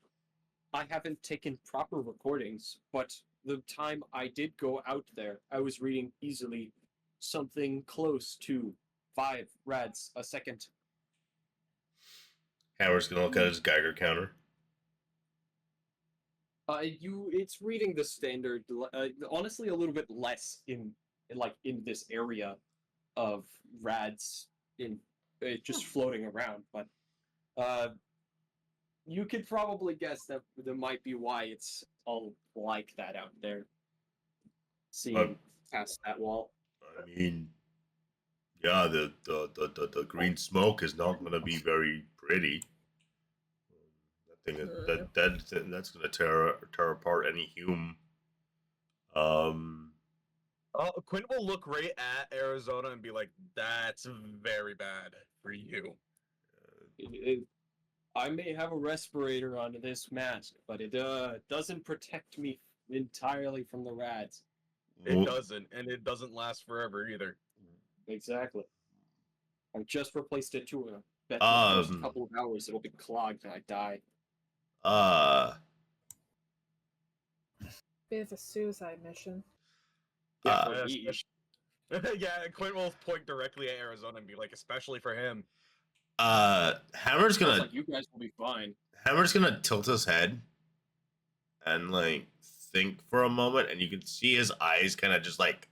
"I haven't taken proper recordings, but the time I did go out there, I was reading easily something close to 5 rads a second." Hammer's gonna look at his Geiger counter. It's reading the standard. Honestly, a little bit less in this area of rads in just floating around, but you could probably guess that there might be why it's all like that out there. Seeing past that wall. I mean, yeah, the green smoke is not gonna be very pretty. That's gonna tear apart any hume. Quinn will look right at Arizona and be like, "That's very bad for you." I may have a respirator on this mask, but it doesn't protect me entirely from the rads. It doesn't, and it doesn't last forever either. Exactly. I just replaced it too. Bet the first couple of hours it'll be clogged and I die. Bit of a suicide mission. Yeah, Uh, for me. Yeah, Quinn will point directly at Arizona and be like, "Especially for him." Hammer's Sounds gonna like you guys will be fine. tilt his head and like think for a moment, and you can see his eyes kind of just like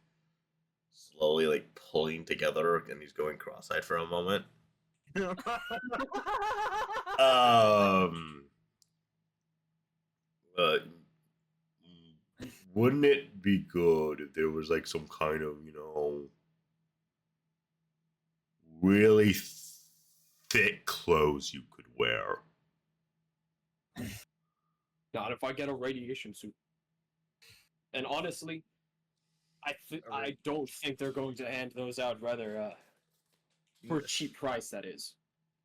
slowly like pulling together, and he's going cross-eyed for a moment. Uh, wouldn't it be good if there was like some kind of, you know, really thick clothes you could wear? Not if I get a radiation suit. And honestly, I don't think they're going to hand those out rather for a cheap price, that is.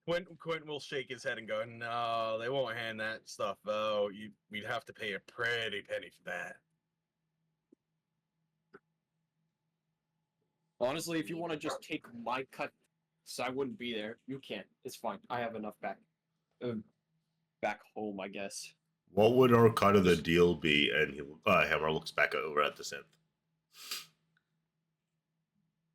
Quinn will shake his head and go, "No, they won't hand that stuff out. We'd have to pay a pretty penny for that." Honestly, if you want to just take my cut, so I wouldn't be there, you can. It's fine. I have enough back home, I guess. What would our cut of the deal be? And Hammer looks back over at the synth.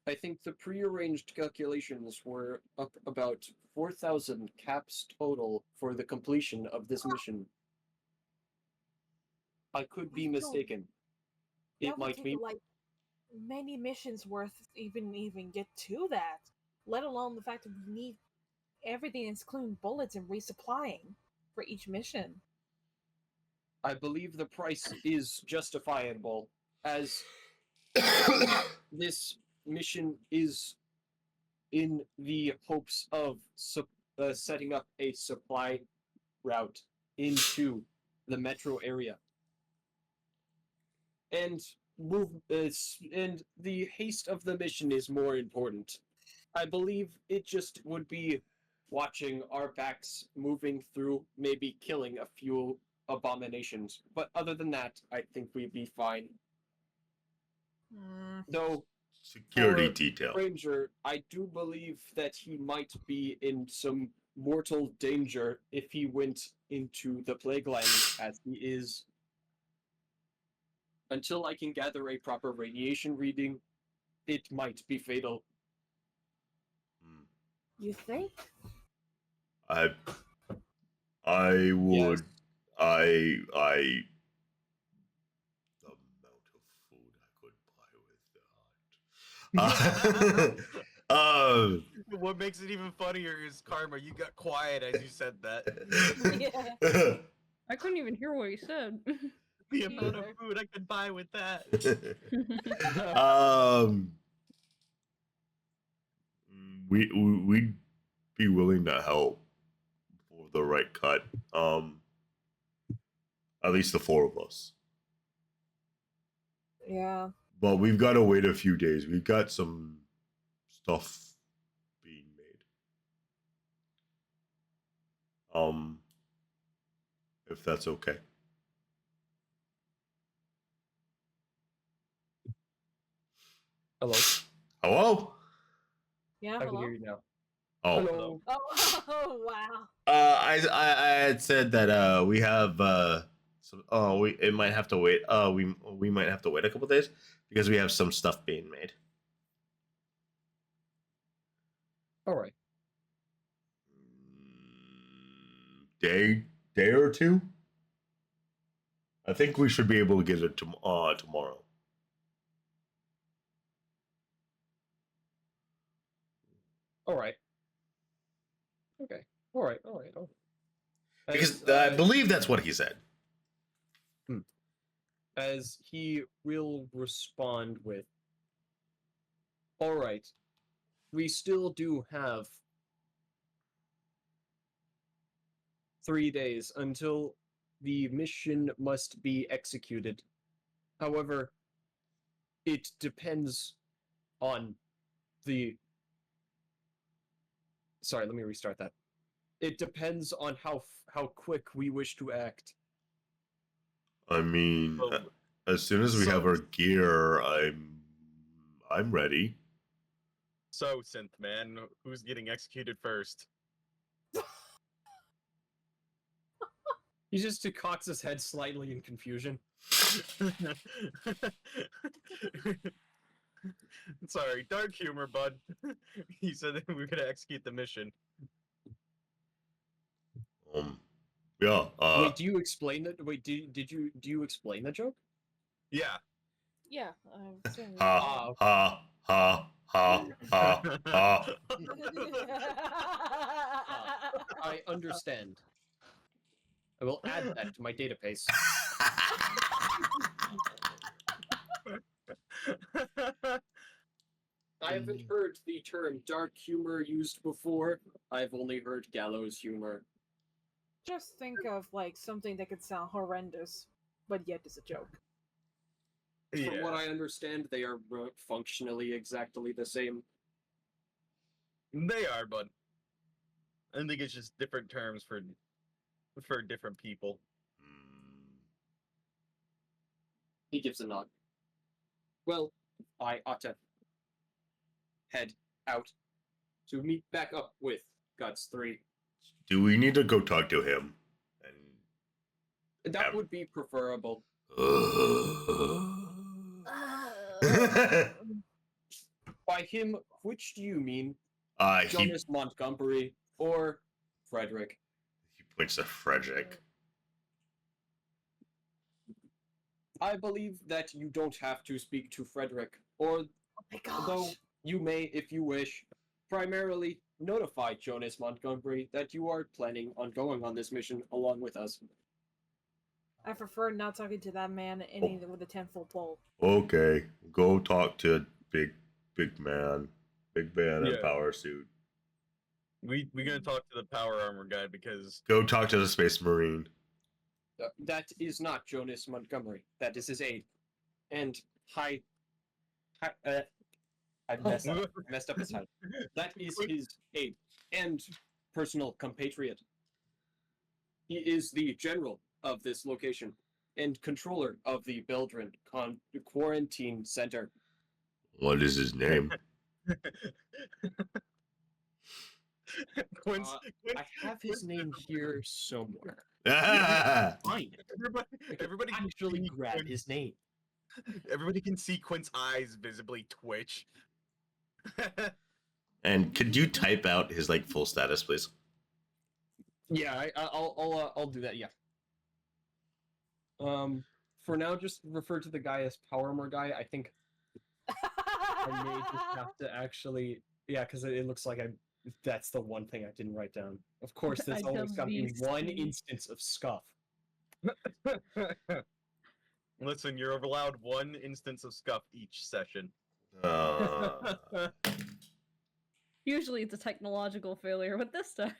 I think the prearranged calculations were up about 4,000 caps total for the completion of this mission. I could be mistaken. It That would might take, be. like many missions worth even get to that. Let alone the fact that we need everything, including bullets and resupplying for each mission. I believe the price is justifiable, as this mission is in the hopes of setting up a supply route into the metro area. And and the haste of the mission is more important. I believe it just would be watching our backs moving through, maybe killing a few abominations. But other than that, I think we'd be fine. Though, Security for detail. Ranger, I do believe that he might be in some mortal danger if he went into the Plague Land as he is. Until I can gather a proper radiation reading, it might be fatal. You think? I would. Yes. The amount of food I could buy with that. What makes it even funnier is Karma. You got quiet as you said that. Yeah. I couldn't even hear what he said. The amount of food I could buy with that. We'd be willing to help for the right cut. At least the four of us. Yeah. But we've got to wait a few days. We've got some stuff being made. If that's okay. Hello. Hello? Yeah. I can Hello. hear you now. Oh. Hello. Oh wow. I had said that we have it might have to wait. We might have to wait a couple days because we have some stuff being made. All right. Day or two. I think we should be able to get it tomorrow. All right. Okay. All right. Because I believe that's what he said. As he will respond with, all right, we still do have 3 days until the mission must be executed. However, it depends on the... Sorry, let me restart that. It depends on how quick we wish to act. I mean, Well, as soon as we have our gear, I'm ready. So, Synth Man, who's getting executed first? He just cocks his head slightly in confusion. Sorry, dark humor, bud. He said that we were gonna execute the mission. Yeah. Wait, do you explain that? Wait, do you explain that joke? Yeah. Yeah. I've seen Ha ha ha ha ha ha. I understand. I will add that to my database. I haven't heard the term dark humor used before. I've only heard gallows humor. Just think of like something that could sound horrendous, but yet is a joke. From what I understand, they are functionally exactly the same. They are, but I think it's just different terms for different people. He gives a nod. Well, I ought to head out to meet back up with Guts 3. Do we need to go talk to him? That would be preferable. By him, which do you mean? He Jonas Montgomery or Frederick? points to Frederick. I believe that you don't have to speak to Frederick, or Oh my gosh. though you may, if you wish, primarily notify Jonas Montgomery that you are planning on going on this mission along with us. Oh. I prefer not talking to that man any with a 10-foot pole. Okay, go talk to big man in Yeah. power suit. We're gonna talk to the power armor guy because Go talk to the space marine. That is not Jonas Montgomery. That is his aide. And I messed up his title. That is his aide and personal compatriot. He is the general of this location and controller of the Beldrin Quarantine Center. What is his name? Quince, I have his name here somewhere. Ah! Find it. everybody can Actually see grab Quince- his name. Everybody can see Quint's eyes visibly twitch. And could you type out his like full status, please? Yeah, I'll do that. Yeah. For now, just refer to the guy as Power Armor Guy. I think I may just have to actually, yeah, because it looks like that's the one thing I didn't write down. Of course, there's always got to be one IWC. instance of scuff. Listen, you're allowed one instance of scuff each session. Uh, Usually it's a technological failure, but this time.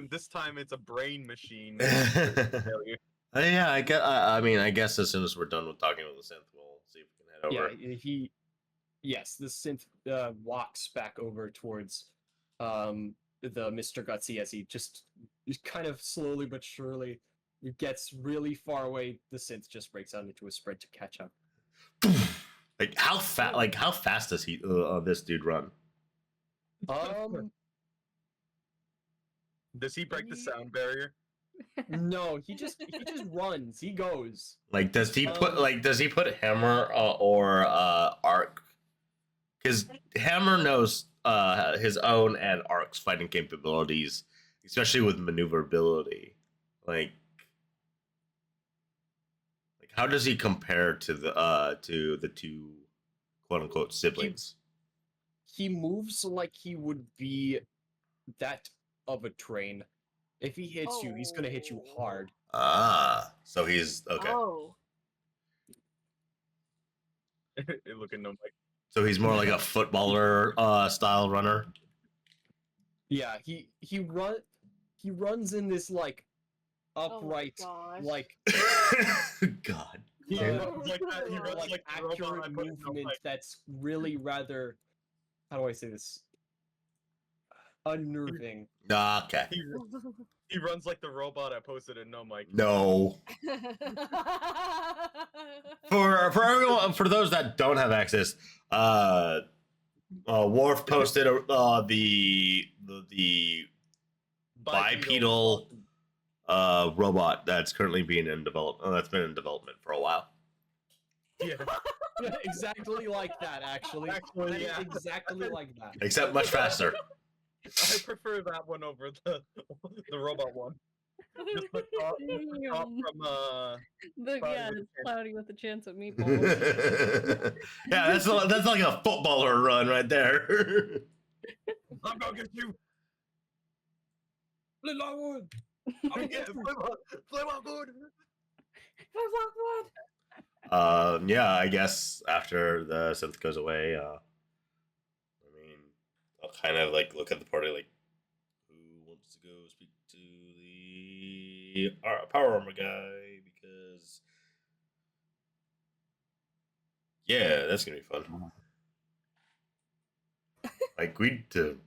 This time it's a brain machine. yeah, failure. I mean, I guess as soon as we're done with talking with the synth, we'll see if we can head over. Yeah, yes, the synth walks back over towards the Mr. Gutsy as he just kind of slowly but surely gets really far away. The synth just breaks out into a sprint to catch up. Like how fast does he this dude run? Does he break the sound barrier? No, he just runs. He goes. Like does he put Hammer or Arc? Because Hammer knows his own and Arc's fighting capabilities, especially with maneuverability. Like how does he compare to the two quote unquote siblings? He moves like he would be that of a train. If he hits you, he's gonna hit you hard. Ah, so he's okay. Oh. Looking no like. So he's more like a footballer style runner. Yeah, he runs in this like upright, gosh. like God. He Yeah. runs like that. He runs like the robot I accurate put in the movement mic. that's really rather, how do I say this? Unnerving. Okay. He runs like the robot I posted in No Mic. No. For everyone, for those that don't have access, Warf posted the bipedal robot that's currently being in development. That's been in development for a while. Yeah. Exactly like that, actually. Actually, yeah. Exactly like that. Except much faster. I prefer that one over the robot one. Just the top from Yeah, it's cloudy with a chance of meatballs. Yeah, that's like a footballer run right there. I'm gonna get you. Flint Lockwood! Flame on good. Yeah, I guess after the synth goes away, I mean, I'll kind of like look at the party like, who wants to go speak to the power armor guy? Because yeah, that's gonna be fun. Like we to.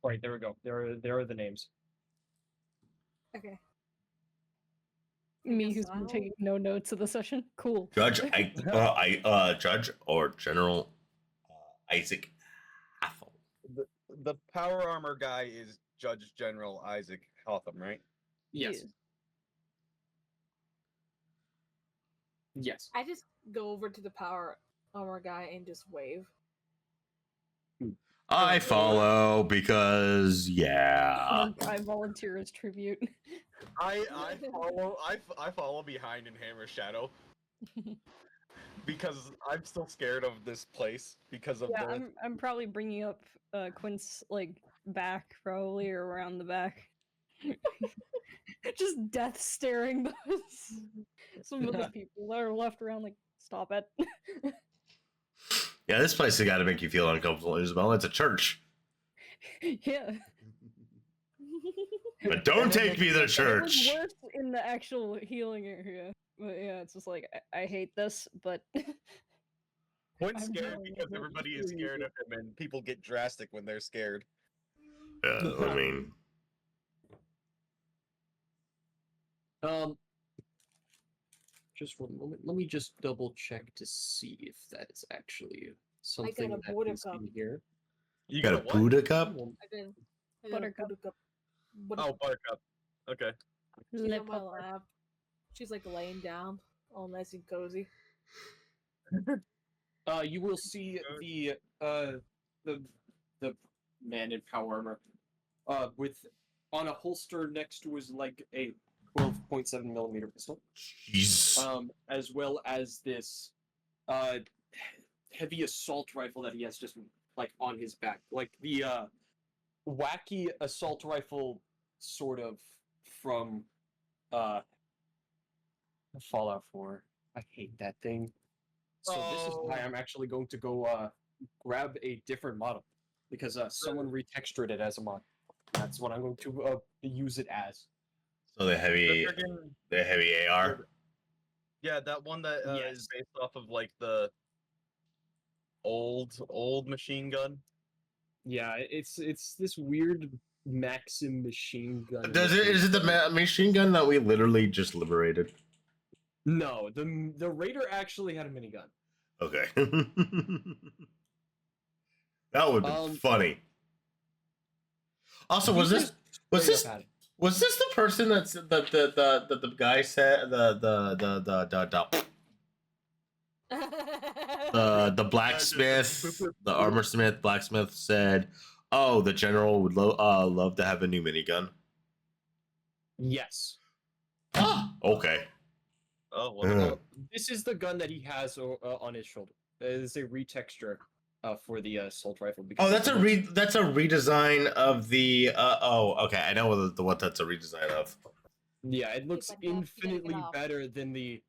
Right, there we go. There are the names. Okay. Me, guess who's been I'll- taking no notes of the session. Cool. Judge Judge or General Isaac Haffel. The power armor guy is Judge General Isaac Hotham, right? Yes. Yeah. Yes. I just go over to the power armor guy and just wave. I follow because yeah. I volunteer as tribute. I follow behind in Hammer's shadow because I'm still scared of this place because of Yeah, the. I'm probably bringing up Quint's like back, probably, or around the back. Just death staring those some of the people that are left around. Like, stop it. Yeah, this place has got to make you feel uncomfortable, Isabel. It's a church. Yeah. But don't take me to It was church. worse in the actual healing area. But yeah, it's just like I hate this, but Quint's I'm scared telling you, because it's everybody is really scared of him, and people get drastic when they're scared. I mean, Just one moment. Let me just double check to see if that is actually something a that border is cup. in here. You got a what? Buddha cup? I got a Buttercup. Buttercup. Oh, Buttercup. Okay. She's on Lip my lap. She's like laying down, all nice and cozy. You will see the man in power armor, with on a holster next to his like a 12.7 millimeter pistol, Jeez. as well as this heavy assault rifle that he has just like on his back, like the wacky assault rifle sort of from Fallout 4. I hate that thing. So this is why I'm actually going to go grab a different model, because someone retextured it as a mod. That's what I'm going to use it as. So the heavy AR. Yeah, that one that Yes. is based off of like the old machine gun. Yeah, it's this weird Maxim machine gun. Is it the machine gun that we literally just liberated? No, the Raider actually had a minigun. Okay. That would be funny. Also, was this the person that's the guy said the blacksmith, the armor smith, blacksmith said, "Oh, the general would love to have a new minigun." Yes. Ah, okay. Oh, well, This is the gun that he has on his shoulder. It is a retexture for the assault rifle. Oh, that's a redesign of the. Okay, I know what that's a redesign of. Yeah, it looks Like that, you gotta get infinitely off. better than the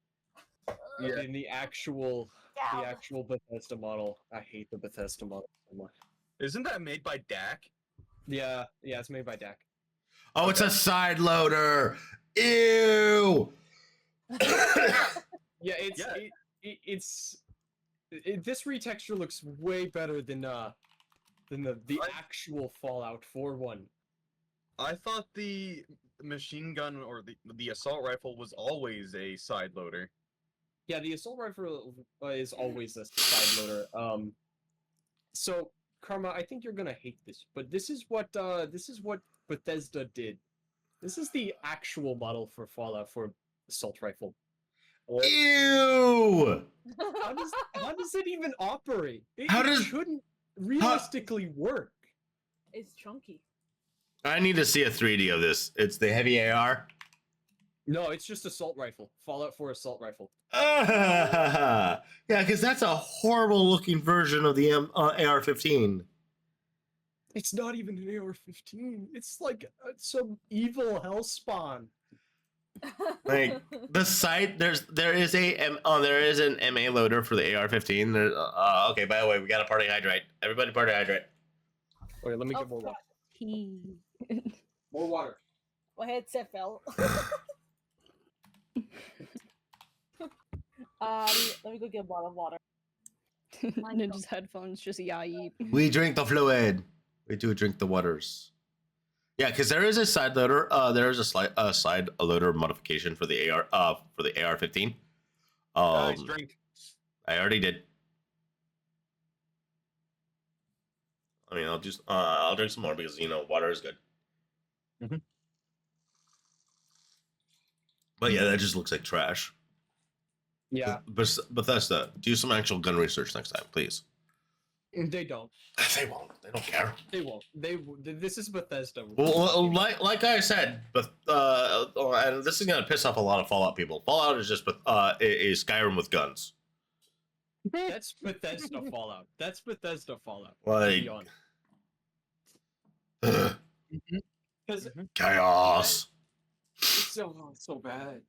actual Bethesda model. I hate the Bethesda model so much. isn't that made by DAC? Yeah, it's made by DAC. Oh, it's a side loader. Ew. Yeah, this retexture looks way better than the actual Fallout 4 one. I thought the machine gun or the assault rifle was always a side loader. Yeah, the assault rifle is always a side loader. So Karma, I think you're gonna hate this, but this is what Bethesda did. This is the actual model for Fallout 4 assault rifle. Ew. How does it even operate? It shouldn't realistically work. It's chunky. I need to see a 3D of this. It's the heavy AR. No, it's just assault rifle. Fallout 4 assault rifle. Yeah, because that's a horrible looking version of the AR-15. It's not even an AR-15. It's like some evil hellspawn. Like the sight, there is an MA loader for the AR-15. Okay, by the way, we got a party hydrate. Everybody, party hydrate. Wait, let me Oh, get more water. More water. My headset fell. Let me go get a bottle of water. Ninja's headphones just yayi. We drink the fluid. We do drink the waters. Yeah, because there is a side loader. There is a side loader modification for the AR-15. Guys, drink. I already did. I mean, I'll drink some more because water is good. Mhm. But yeah, that just looks like trash. Yeah, Bethesda, do some actual gun research next time, please. they don't. They won't. They don't care. They won't. This is Bethesda. Well, like I said, but and this is gonna piss off a lot of Fallout people. Fallout is just is Skyrim with guns. That's Bethesda Fallout. That's Bethesda Fallout. Like, Beyond. Because chaos. it's so bad.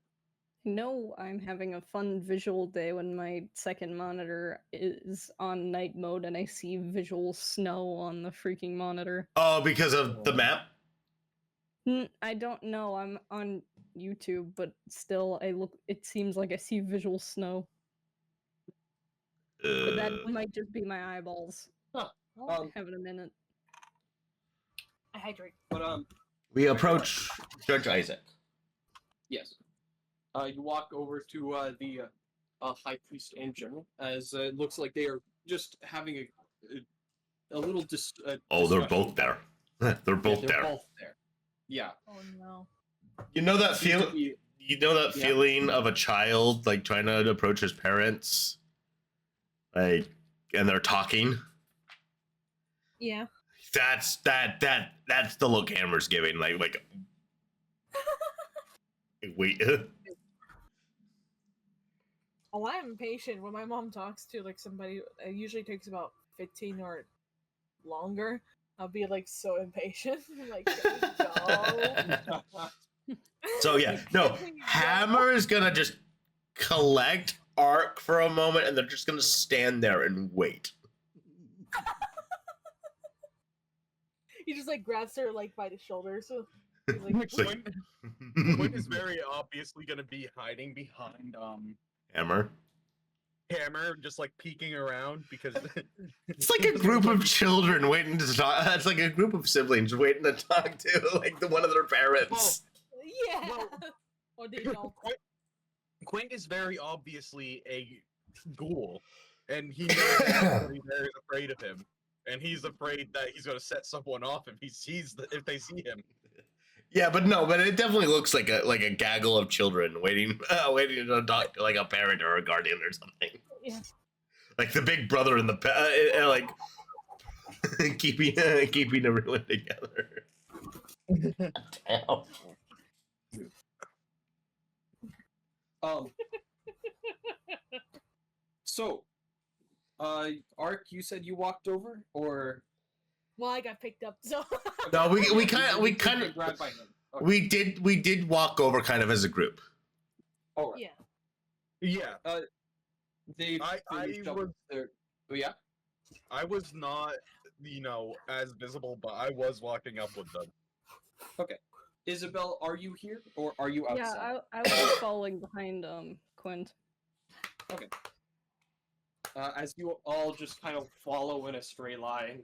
No, I'm having a fun visual day when my second monitor is on night mode and I see visual snow on the freaking monitor. Oh, because of the map? I don't know. I'm on YouTube, but still, it seems like I see visual snow. But that might just be my eyeballs. Huh. I'll have it a minute. I hydrate. But we approach Judge Isaac. yes. You walk over to the high priest and general, as it looks like they are just having a little Oh, they're discussion. both there. They're both they're there. both there. Yeah. Oh no. You know that Seems to feel? be- You know that Yeah. feeling of a child like trying to approach his parents, like, and they're talking. Yeah. That's the look Hammer's giving. Like wait. Oh, I'm impatient. When my mom talks to like somebody, it usually takes about 15 or longer. I'll be like so impatient. Like, can we go? So yeah, no. Hammer is gonna just collect Arc for a moment, and they're just gonna stand there and wait. He just like grabs her like by the shoulder. So he's like, It's like, Quinn is very obviously gonna be hiding behind Hammer. Hammer, just like peeking around because It's like a group of children waiting to talk. It's like a group of siblings waiting to talk to like one of their parents. yeah. Well, Or they don't. Quinn is very obviously a ghoul, and he knows everybody there is afraid of him, and he's afraid that he's gonna set someone off if if they see him. Yeah, but it definitely looks like a gaggle of children waiting to talk to like a parent or a guardian or something. Yeah. Like the big brother and the like keeping everyone together. Damn. So, Ark, you said you walked over, or Well, I got picked up, so. No, we kind of grabbed by him. Okay. we did walk over kind of as a group. All right. Yeah. Yeah, They I finished up was- their. Oh yeah. I was not, as visible, but I was walking up with them. Isabel, are you here or are you Yeah, outside? I was following behind Quint. As you all just kind of follow in a straight line,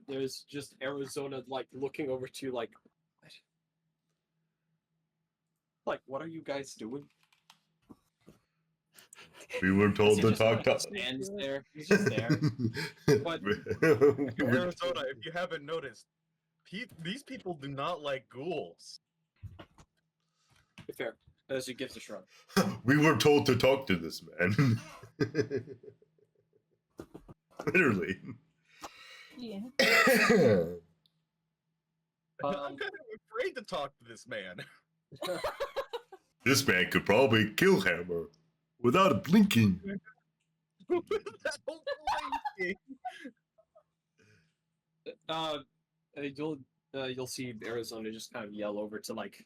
there's just Arizona like looking over to you like what are you guys doing? We were told He to just talk kinda to. stands there. He's just there. But- Arizona, if you haven't noticed, these people do not like ghouls. Fair. As he gives a shrug. We were told to talk to this man. Literally. Yeah. I'm kind of afraid to talk to this man. This man could probably kill Hammer without blinking. That whole thing. You'll see Arizona just kind of yell over to like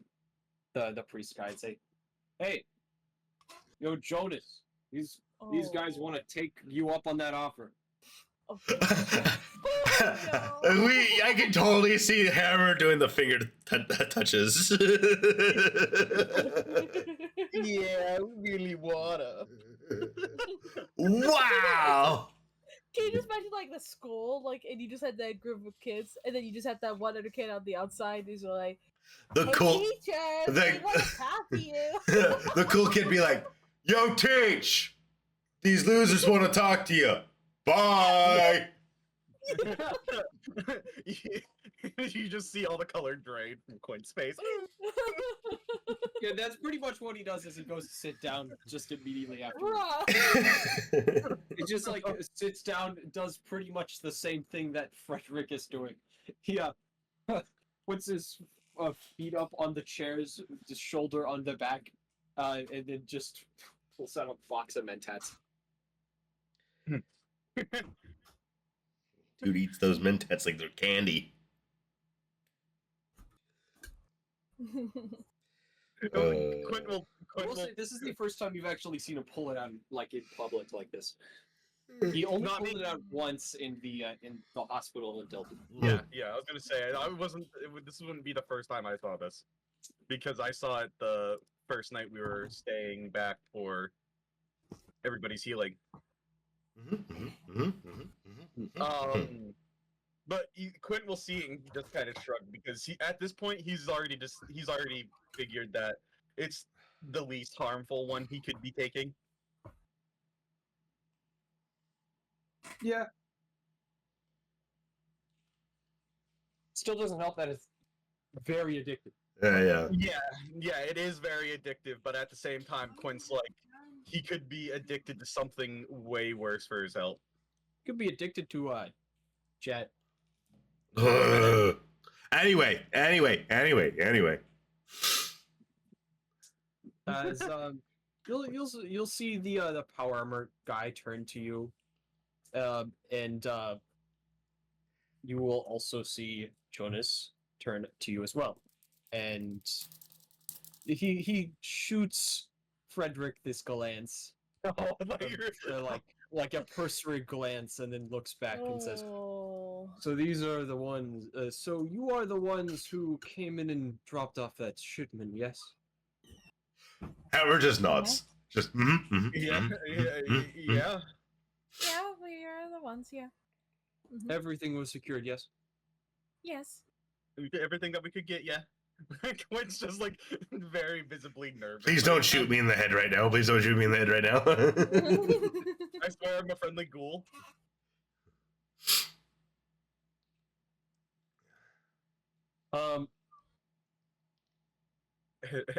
the priest guy and say, "Hey, yo Jonas, these guys want to take you up on that offer." Oh, I can totally see Hammer doing the finger touches. Yeah, we really wanna. Wow! Can you just imagine like the school, like, and you just had that group of kids, and then you just had that one other kid on the outside who's like, The "Hey, cool, teacher, the- we want to talk to you." the cool kid be like, "Yo, Teach, these losers want to talk to you. Bye." You just see all the color drain from Quinn's face. Yeah, that's pretty much what he does. Is he goes to sit down just immediately after. Bruh. It's just like sits down, does pretty much the same thing that Frederick is doing. He puts his feet up on the chairs, his shoulder on the back, and then just pulls out a box of Mentats. Dude eats those Mentats like they're candy. Quinn will. I will say this is the first time you've actually seen him pull it out like in public like this. He only Not pulled me. it out once in the hospital in Delta. Yeah, I was gonna say I wasn't. This wouldn't be the first time I saw this, because I saw it the first night we were staying back for everybody's healing. But Quinn will see it and just kind of shrug, because at this point he's already figured that it's the least harmful one he could be taking. Yeah. Still doesn't help that it's very addictive. Yeah, it is very addictive, but at the same time, Quint's like, he could be addicted to something way worse for his health. Could be addicted to jet. Anyway. As you'll see the power armor guy turn to you, and you will also see Jonas turn to you as well, and he shoots Frederick this glance, Oh, I thought you were- like a cursory glance, and then looks back and says, Oh. "So these are the ones. So you are the ones who came in and dropped off that shipment, yes?" Hammer just nods. Just Yeah. Yeah, we are the ones, yeah. Mhm. Everything was secured, yes. Yes. Everything that we could get, yeah. Quint's just like very visibly nervous. Please don't shoot me in the head right now. Please don't shoot me in the head right now. I swear I'm a friendly ghoul.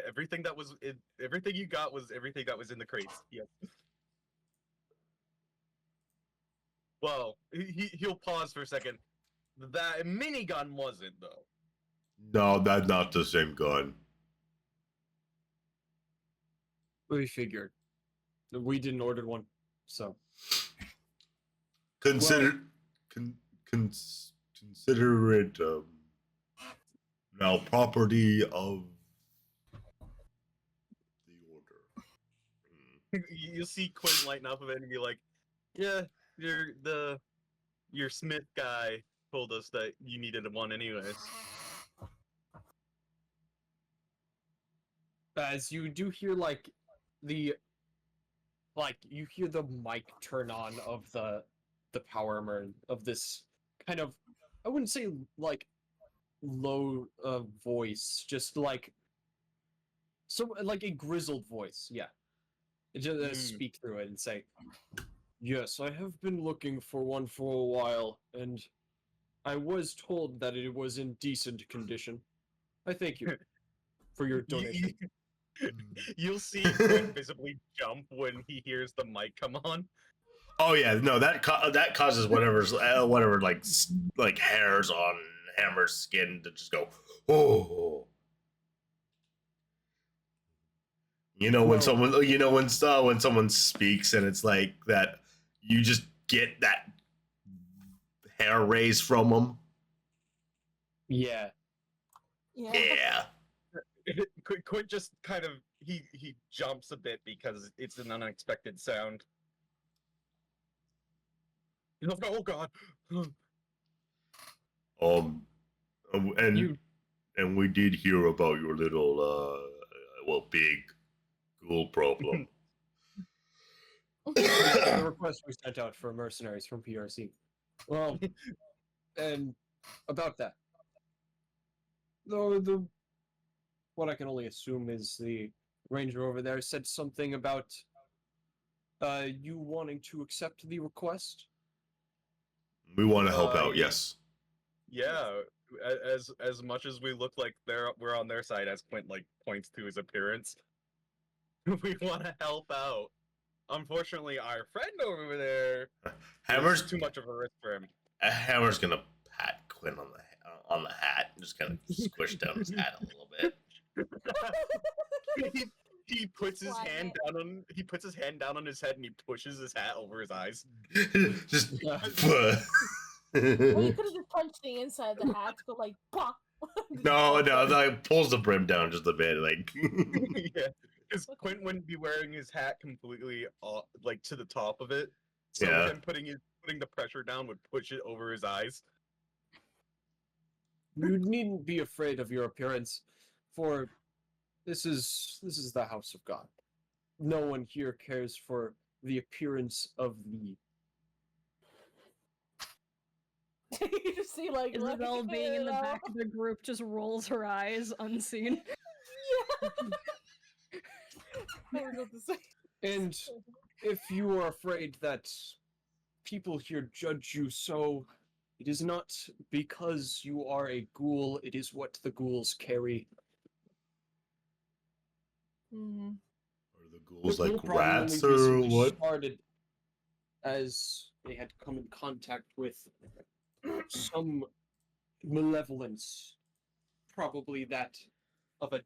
Everything you got was everything that was in the crates. Yes. Well, he'll pause for a second. That minigun wasn't though. No, that's not the same gun. We figured. We didn't order one, so. Consider consider it now property of the order. You'll see Quinn lighten up a bit and be like, "Yeah, your Smith guy told us that you needed one anyways." As you do hear you hear the mic turn on of the power armor of this kind of, I wouldn't say like low voice, just like like a grizzled voice, yeah. Just speak through it and say, "Yes, I have been looking for one for a while, and I was told that it was in decent condition. I thank you for your donation." You'll see Quinn visibly jump when he hears the mic come on. Oh yeah, no, that causes whatever like hairs on Hammer's skin to just go, oh. You know when when someone speaks and it's like that, you just get that hair raise from them. Yeah. Yeah. Quinn just kind of he jumps a bit because it's an unexpected sound. He's like, "Oh God!" And we did hear about your little big ghoul problem. The request we sent out for mercenaries from PRC. Well, and about that, though, what I can only assume is the ranger over there said something about you wanting to accept the request. We want to help out, yes. Yeah, as much as we look like we're on their side, as Quint like points to his appearance, we want to help out. Unfortunately, our friend over there, Hammer's too much of a risk for him. Hammer's gonna pat Quinn on the hat and just kind of squish down his hat a little bit. He puts his hand down on his head and he pushes his hat over his eyes. Just Well, you could have just punched the inside of the hat to go like, pop. no, like pulls the brim down just a bit, like. Yeah, because Quint wouldn't be wearing his hat completely like to the top of it. So Yeah. him putting the pressure down would push it over his eyes. You needn't be afraid of your appearance, for this is the house of God. No one here cares for the appearance of the. You just see like Isabel being in the back of the group just rolls her eyes unseen. I was about to say. And if you are afraid that people here judge you so, it is not because you are a ghoul, it is what the ghouls carry. Mm-hmm. Are the ghouls The like ghoul problem rats only or recently what? started as they had come in contact with some malevolence, probably that of a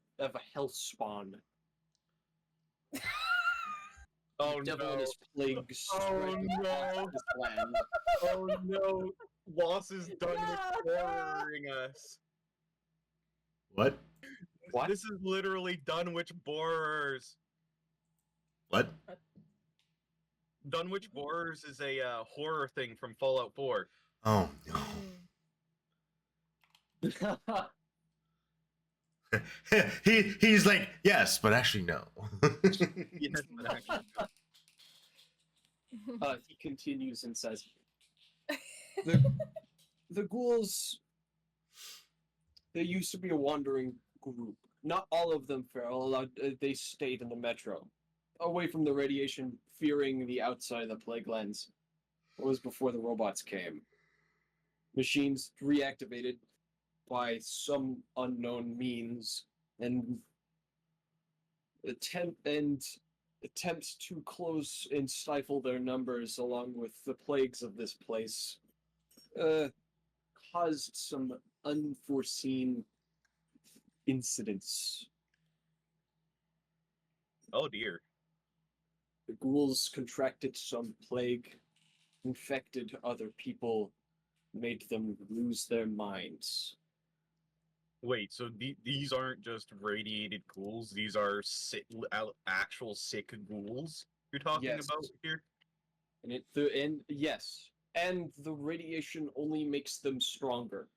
hellspawn. Oh The devil and no. his plagues Oh, spread no. across this land. Oh no. Loss is done with boring us. What? What? This is literally Dunwich Borers. What? Dunwich Borers is a horror thing from Fallout 4. Oh Mm. no. He's like, yes, but actually no. Yes, but actually, He continues and says, the ghouls, they used to be a wandering group. Not all of them feral, they stayed in the metro. Away from the radiation, fearing the outside of the plague lands. It was before the robots came. Machines reactivated by some unknown means and attempts to close and stifle their numbers along with the plagues of this place caused some unforeseen incidents. oh dear. The ghouls contracted some plague, infected other people, made them lose their minds. Wait, so these aren't just radiated ghouls? These are actual sick ghouls you're talking Yes. about here? And yes, and the radiation only makes them stronger.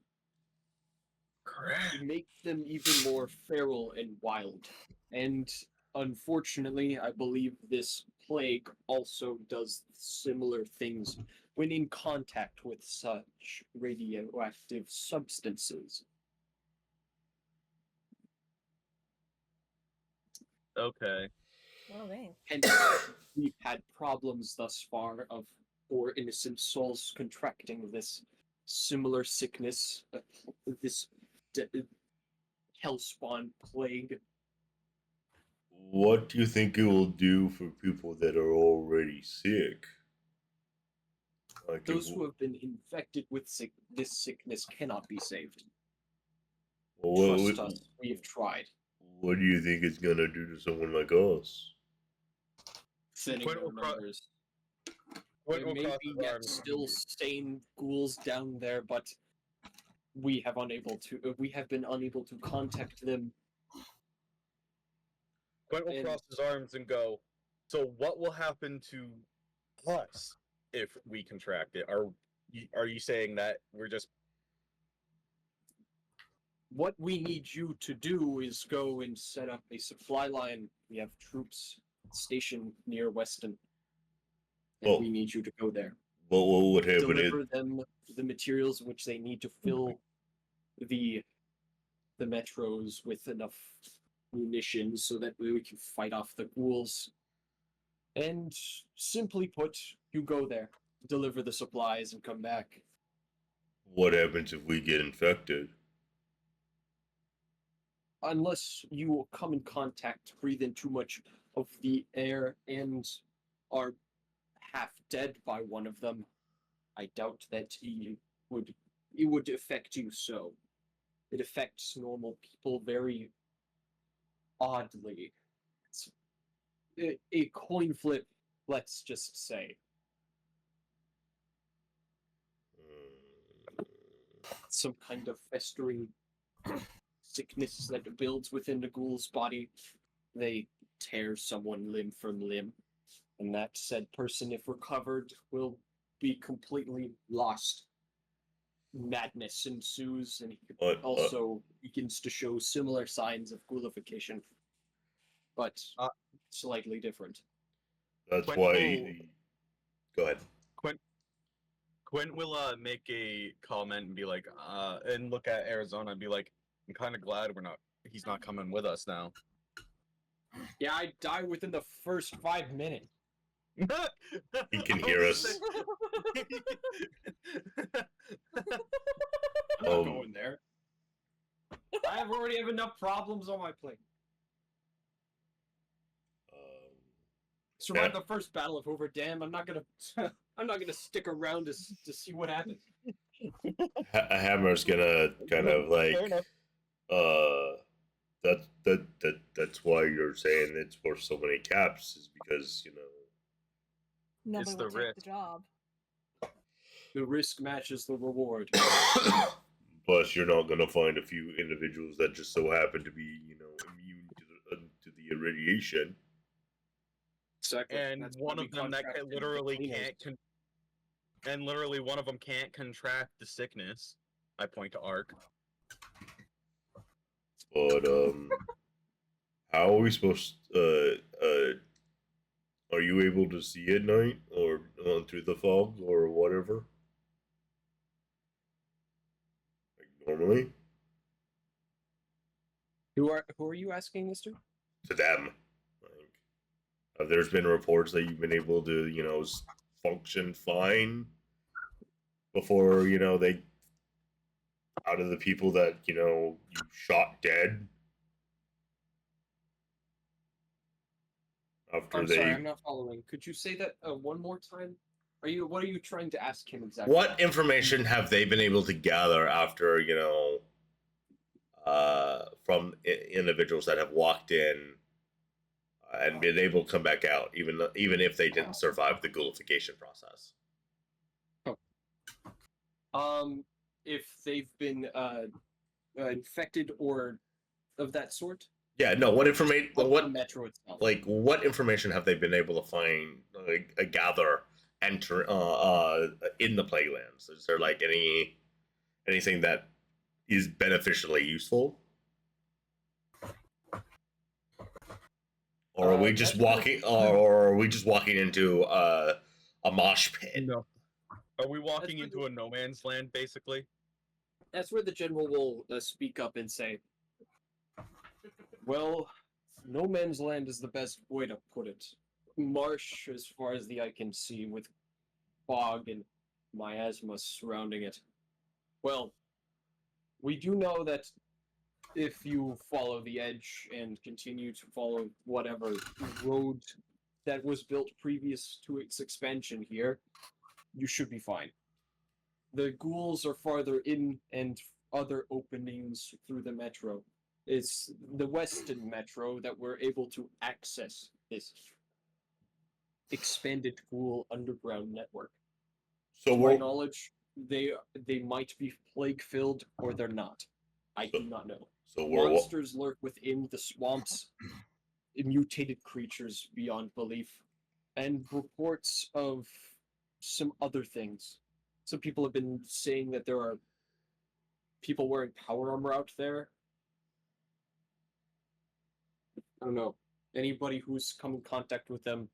Correct. It makes them even more feral and wild. And unfortunately, I believe this plague also does similar things when in contact with such radioactive substances. Okay. Well, dang. Hence, we've had problems thus far of poor innocent souls contracting this similar sickness, this hellspawn plague. What do you think it will do for people that are already sick? Like Those who have been infected with this sickness cannot be saved. Trust us, we have tried. What do you think it's gonna do to someone like us? Thinning Quinn their will cro- numbers. Quinn There will may cross be his yet arms. still sane ghouls down there, but we have been unable to contact them. Quinn will and- cross his arms and go, so what will happen to us if we contract it? Are you saying that we're just... What we need you to do is go and set up a supply line. We have troops stationed near Weston. And Oh. we need you to go there. But what would happen Deliver them the materials which they need to fill the metros with enough munitions so that we can fight off the ghouls. And simply put, you go there, deliver the supplies, and come back. what happens if we get infected? Unless you come in contact, breathe in too much of the air, and are half dead by one of them, I doubt that it would affect you so. It affects normal people very oddly. It's a coin flip, let's just say. Some kind of festering sickness that builds within the ghoul's body. They tear someone limb from limb, and that said person, if recovered, will be completely lost. Madness ensues, and he also begins to show similar signs of ghoulification, but slightly different. That's Quinn why. will- Go ahead. Quinn will make a comment and be like, and look at Arizona and be like, I'm kind of glad he's not coming with us now. Yeah, I die within the first 5 minutes. He can hear us. I'm not going there. I already have enough problems on my plate. Survive the first battle of Hoover Dam. I'm not gonna. I'm not gonna stick around to see what happens. Hammer's gonna kind of like, that's why you're saying it's worth so many caps, is because, you know. Nobody the will take risk. the job. The risk matches the reward. Plus, you're not gonna find a few individuals that just so happen to be, you know, immune to the irradiation. Exactly. And That's one why of we them that contracted literally cleaners. can't and literally one of them can't contract the sickness. I point to Ark. But how are we supposed? Are you able to see at night or through the fog or whatever? Like normally, Who are you asking, Mister? to them. Like, there's been reports that you've been able to, you know, function fine before, you know, they out of the people that, you know, you shot dead. After I'm they, sorry, I'm not following. Could you say that one more time? What are you trying to ask him exactly? what information have they been able to gather after, you know, from individuals that have walked in and been able to come back out, even if they didn't survive the ghoulification process? If they've been infected or of that sort? Yeah, no. What information? Of What the metro itself? like what information have they been able to find, gather, enter in the Plaguelands? Is there like anything that is beneficially useful? Or are we just walking? Or are we just walking into a mosh pit? No. Are we walking That's into a no man's land, basically? That's where the general will speak up and say, well, no man's land is the best way to put it. Marsh, as far as the eye can see, with fog and miasma surrounding it. Well, we do know that if you follow the edge and continue to follow whatever road that was built previous to its expansion here, you should be fine. The ghouls are farther in and other openings through the metro. It's the western metro that we're able to access this expanded ghoul underground network. So To my we're knowledge, they might be plague filled or they're not. I do not know. we're Monsters lurk within the swamps, mutated creatures beyond belief, and reports of some other things. Some people have been saying that there are people wearing power armor out there. I don't know. Anybody who's come in contact with them,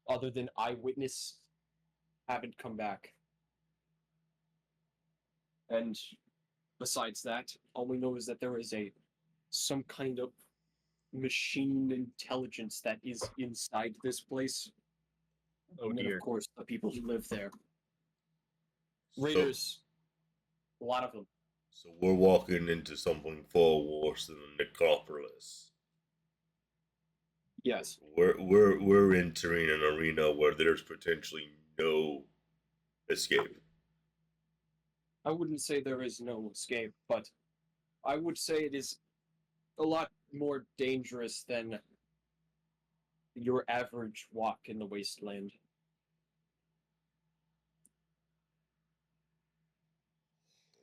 other than eyewitness, haven't come back. And besides that, all we know is that there is some kind of machine intelligence that is inside this place. Oh And then, dear. of course, the people who live there. so, Raiders, a lot of them. so we're walking into something far worse than the necropolis. Yes. We're entering an arena where there's potentially no escape. I wouldn't say there is no escape, but I would say it is a lot more dangerous than your average walk in the wasteland.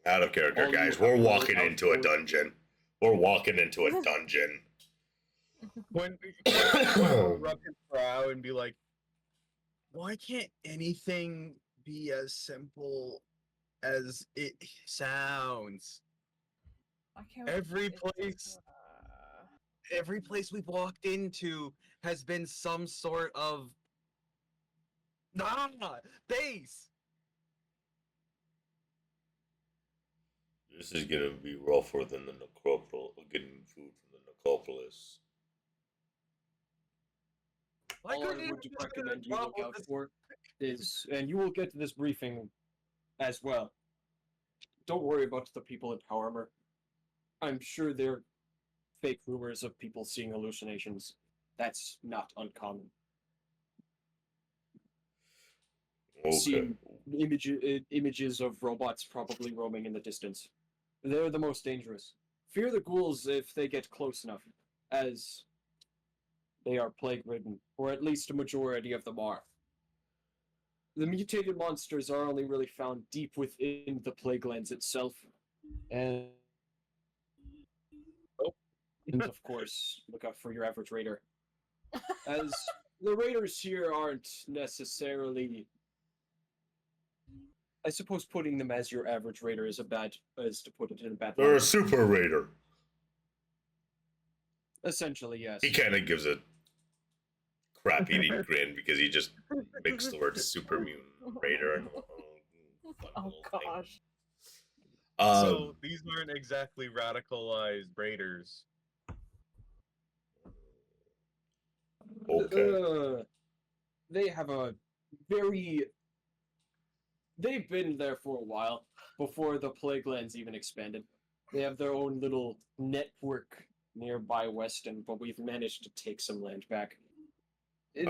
Out of character, All you guys. have We're to walking look out into a for- dungeon. We're walking into a dungeon. When will rub his brow and be like, why can't anything be as simple as it sounds? I can't Every it's, place every place we've walked into has been some sort of base. This is gonna be rougher than the necropolis. Getting food from the necropolis. Why all I couldn't you would just recommend you drop look all out this- for is, and you will get to this briefing as well. Don't worry about the people in power armor. I'm sure they're fake rumors of people seeing hallucinations. That's not uncommon. Okay. See images of robots probably roaming in the distance. They're the most dangerous. Fear the ghouls if they get close enough, as they are plague-ridden, or at least a majority of them are. The mutated monsters are only really found deep within the plague lands itself, and of course, look out for your average raider. As the raiders here aren't necessarily, I suppose putting them as your average raider is to put it in a bad They're a light. super raider. Essentially, yes. He kind of gives a crap-eating grin because he just mixed the word super mutant raider and Oh gosh. So these aren't exactly radicalized raiders. okay. They have a very. They've been there for a while before the plague lands even expanded. They have their own little network nearby Weston, but we've managed to take some land back. And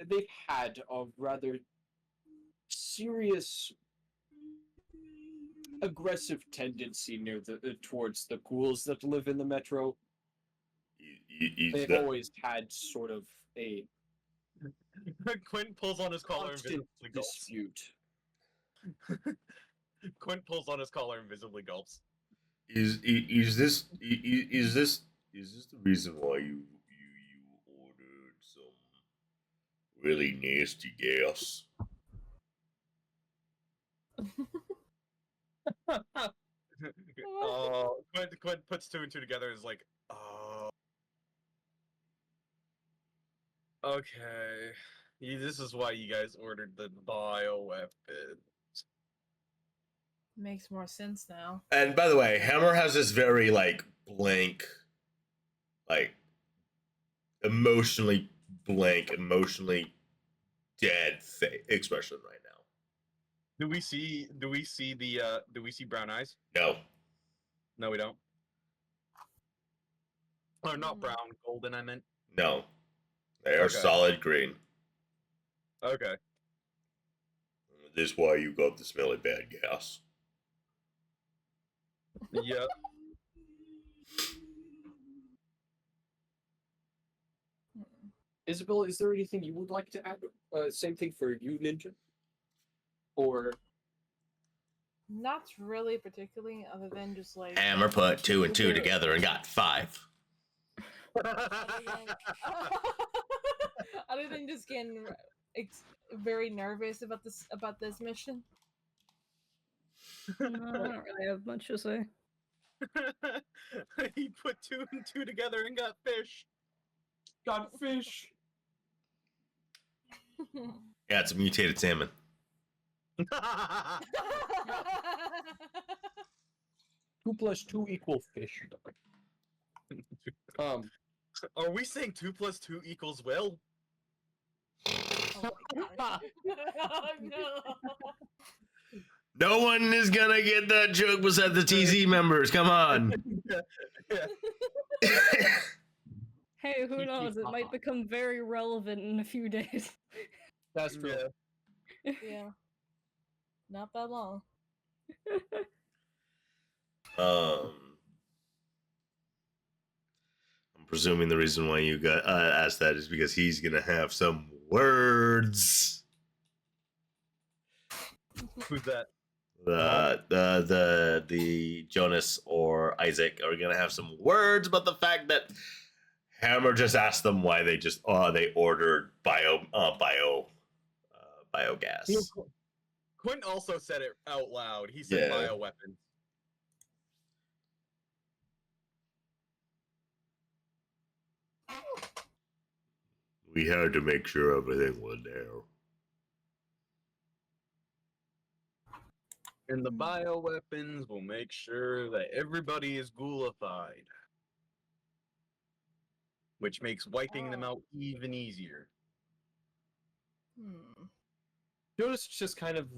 They've had a rather serious aggressive tendency towards the ghouls that live in the metro. They've always had sort of a Quint pulls on his collar and constant visibly gulps. dispute. Quint pulls on his collar and visibly gulps. Is this the reason why you ordered some really nasty gas? Quint puts two and two together and is like, oh. Okay. This is why you guys ordered the bioweapon. Makes more sense now. And by the way, Hammer has this very like blank, like emotionally blank, emotionally dead expression right now. Do we see brown eyes? No. No, we don't. Or not brown, golden I meant. No. They are Okay. solid green. Okay. This is why you got the smelly bad gas. Yep. Isabel, is there anything you would like to add? Same thing for you, Ninja? Or Not really particularly, other than just like Hammer put two and two together and got 5. other than just getting very nervous about this mission. No, I don't really have much to say. He put two and two together and got fish. got fish. Yeah, it's a mutated salmon. 2 + 2 = fish. Are we saying 2 + 2 = Will? Oh my gosh. Oh, no. No one is gonna get that joke besides the TZ members. Come on. Hey, who knows? It might become very relevant in a few days. That's true. Yeah. Yeah. Not that long. I'm presuming the reason why you got asked that is because he's gonna have some words. Who's that? The Jonas or Isaac are gonna have some words about the fact that Hammer just asked them why they ordered biogas. Quint also said it out loud. He said Yeah. bioweapons. We had to make sure everything was there. And the bioweapons will make sure that everybody is ghoulified. which makes wiping them Oh. out even easier. Hmm. Jonas just kind of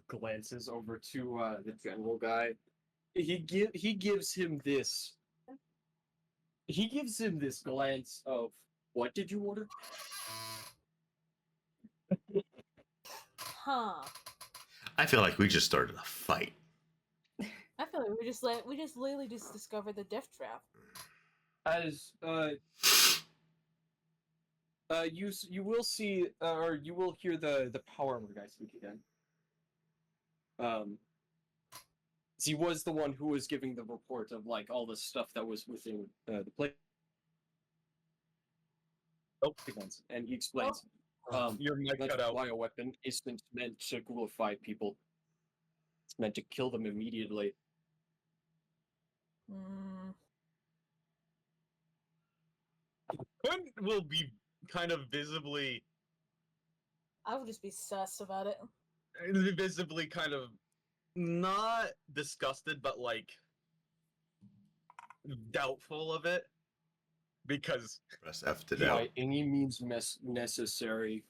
glances over to the general guy. He gives him this. He gives him this glance of, "What did you order?" Huh. I feel like we just started a fight. I feel like we just literally just discovered the death trap. As you will see or you will hear the power armor guy speak again. He was the one who was giving the report of like all the stuff that was within the play. Oh, And he explains. your mic That cut out. bioweapon isn't meant to glorify people. It's meant to kill them immediately. Hmm. Quinn will be kind of visibly, I would just be sus about it. kind of not disgusted, but like doubtful of it, because Press F to By doubt. any means necessary,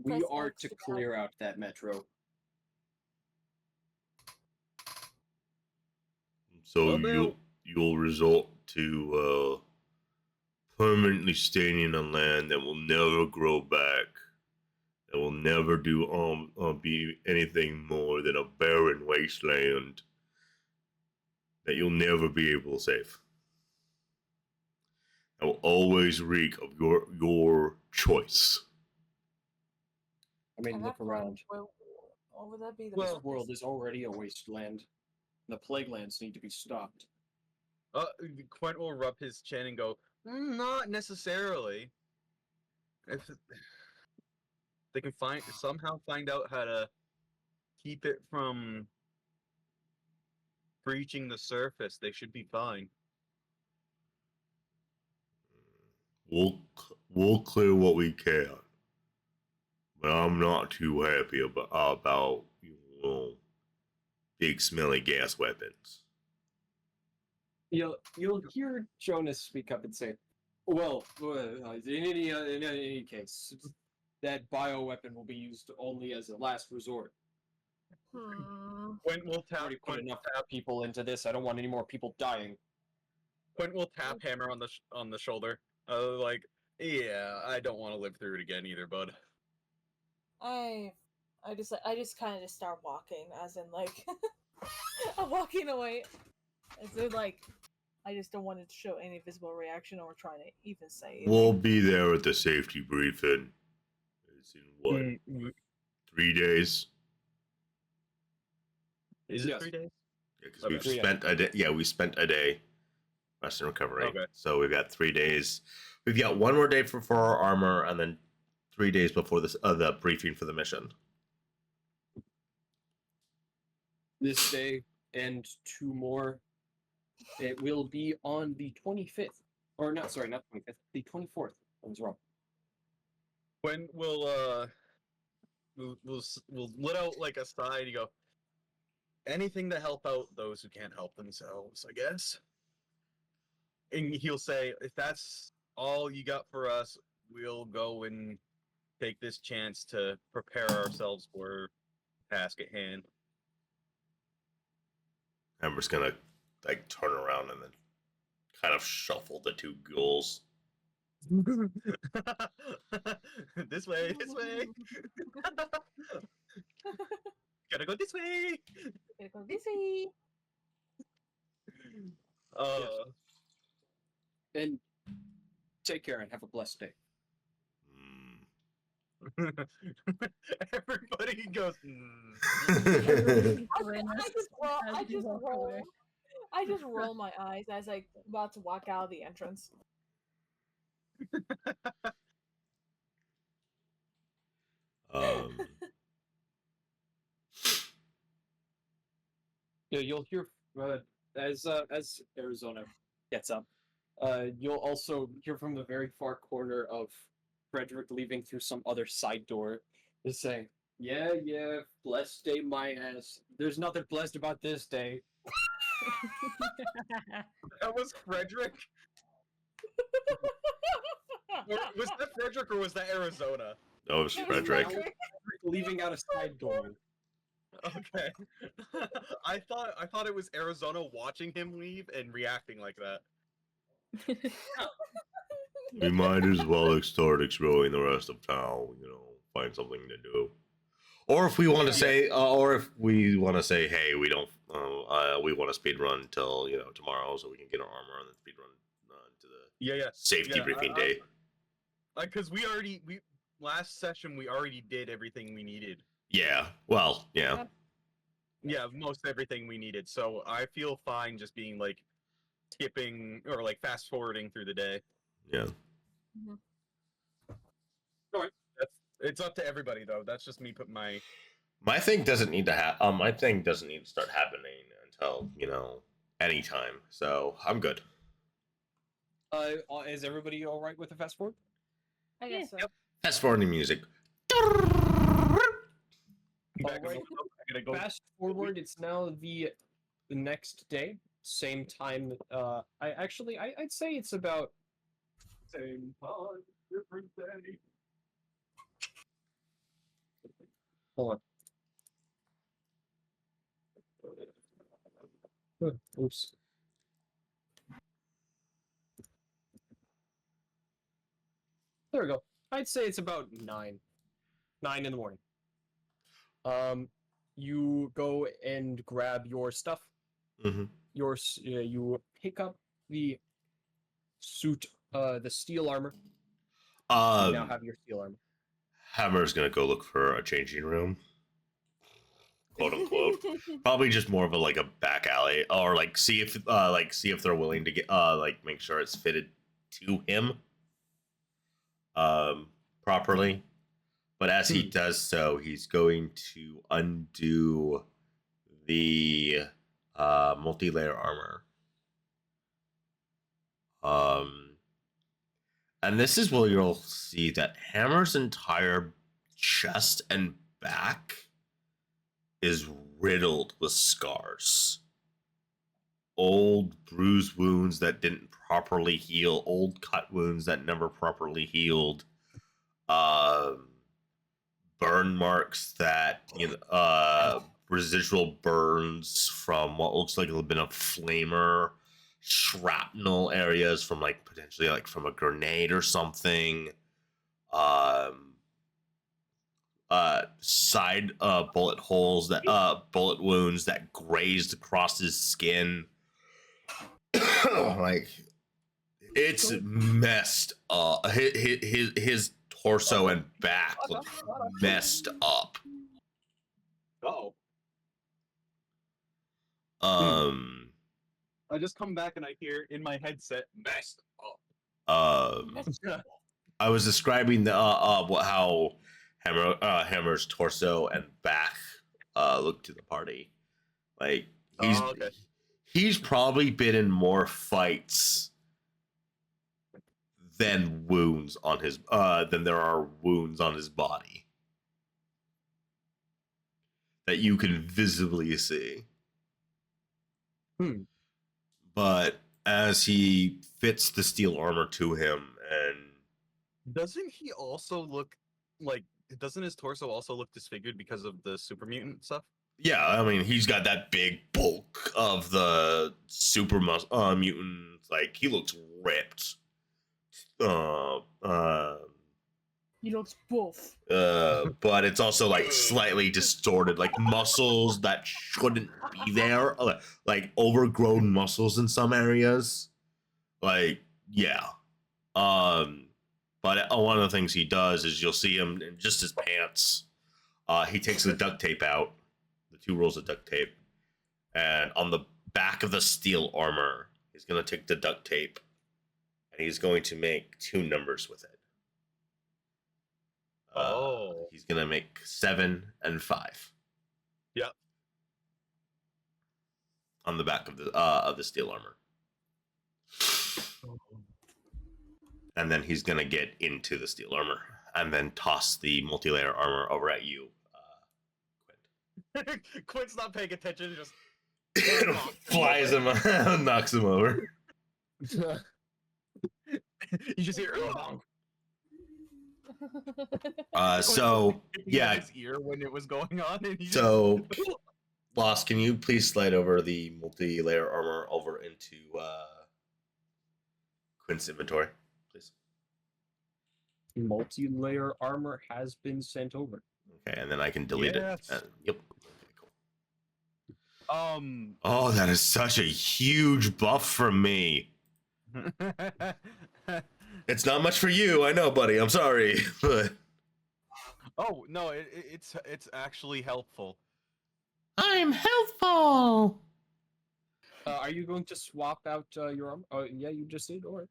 we Press are X to to doubt. clear out that metro. So Well, then- you'll resort to permanently staying on land that will never grow back, that will never be anything more than a barren wasteland that you'll never be able to save. That will always reek of your choice. I mean, At look that point, around. what would that be? The Well, This world is already a wasteland. The plague lands need to be stopped. Quinn will rub his chin and go, not necessarily. If they can somehow find out how to keep it from breaching the surface, they should be fine. We'll clear what we can, but I'm not too happy about big smelly gas weapons. You'll hear Jonas speak up and say, "Well, in any case, that bioweapon will be used only as a last resort. Hmm. Quinn will I already put enough people into this. I don't want any more people dying." Quinn will tap Hammer on the shoulder. Like, yeah, I don't want to live through it again either, bud. I just kind of just start walking, as in like I'm walking away, as in like I just don't want it to show any visible reaction or trying to even say anything. We'll be there at the safety briefing. It's in what? Mm, 3 days? Is it Yes. 3 days? Yeah, because Okay. we've 3 days. spent a day. Yeah, we spent a day rest and recovery. Okay. So we've got 3 days. We've got one more day for our armor, and then 3 days before this the briefing for the mission. This day and 2 more. It will be on the 25th. Or not, sorry, not 25th. The 24th. I was wrong. Quinn will we'll let out like a sigh and go, anything to help out those who can't help themselves, I guess. And he'll say, if that's all you got for us, we'll go and take this chance to prepare ourselves for task at hand. I'm just gonna like turn around and then kind of shuffle the 2 ghouls. This way, this way. Gotta go this way. Gotta go this way. And take care and have a blessed day. Everybody goes. I just roll my eyes as I about to walk out of the entrance. Yeah, you'll hear as Arizona gets up. You'll also hear from the very far corner of Frederick leaving through some other side door, is saying, "Yeah, blessed day, my ass. There's nothing blessed about this day." That was Frederick. Was that Frederick or was that Arizona? Oh, it's It was Frederick. Leaving out a side door. Okay. I thought it was Arizona watching him leave and reacting like that. We might as well start exploring the rest of town. Find something to do. Or if we want to say, hey, we don't, we want to speed run till tomorrow, so we can get our armor and then speed run to the Yeah. safety briefing day. Because we last session we already did everything we needed. Yeah. Well, yeah. Yeah, most everything we needed. So I feel fine just being like skipping or like fast forwarding through the day. Yeah. It's up to everybody though. That's just me putting my. My thing doesn't need to my thing doesn't need to start happening until anytime. So I'm good. Is everybody all right with the fast forward? I guess so. Yep. Fast forwarding music. Alright. Fast forward. It's now the next day, same time. I'd say it's about same time, different day. Hold on. Oops. There we go. I'd say it's about 9 in the morning. You go and grab your stuff. Mm-hmm. You pick up the suit, the steel armor. You now have your steel armor. Hammer's gonna go look for a changing room, quote unquote. Probably just more of a back alley, or see if they're willing to get make sure it's fitted to him properly. But as he does so, he's going to undo the multi-layer armor. And this is where you'll see that Hammer's entire chest and back is riddled with scars. Old bruised wounds that didn't properly heal, old cut wounds that never properly healed, burn marks that residual burns from what looks like a bit of flamer, shrapnel areas from potentially from a grenade or something, side bullet holes that bullet wounds that grazed across his skin. It's messed up. His torso and back look messed up. Oh. I just come back and I hear in my headset messed up. I was describing the how Hammer's torso and back look to the party. He's probably been in more fights than wounds on his than there are wounds on his body that you can visibly see. But as he fits the steel armor to him, and doesn't he also look doesn't his torso also look disfigured because of the super mutant stuff? Yeah, I mean, he's got that big bulk of the super mutant. He looks ripped. He looks buff. But it's also slightly distorted, muscles that shouldn't be there, overgrown muscles in some areas. Yeah. But one of the things he does is you'll see him in just his pants. He takes the duct tape out, the 2 rolls of duct tape, and on the back of the steel armor, he's going to take the duct tape and he's going to make 2 numbers with it. He's going to make 7 and 5. Yep. On the back of the steel armor. And then he's going to get into the steel armor and then toss the multi-layer armor over at you, Quint. Quint's not paying attention, just flies him, knocks him over. You just hear. So yeah, his ear when it was going on, and he so Lost, can you please slide over the multi-layer armor over into Quint's inventory, please? Multi-layer armor has been sent over. Okay, and then I can delete Yes. it. Yep. Okay, cool. Um. Oh, that is such a huge buff from me. It's not much for you, I know, buddy. I'm sorry, but Oh no, it's actually helpful. I'm helpful. Are you going to swap out your armor? Oh, yeah, you just did, or?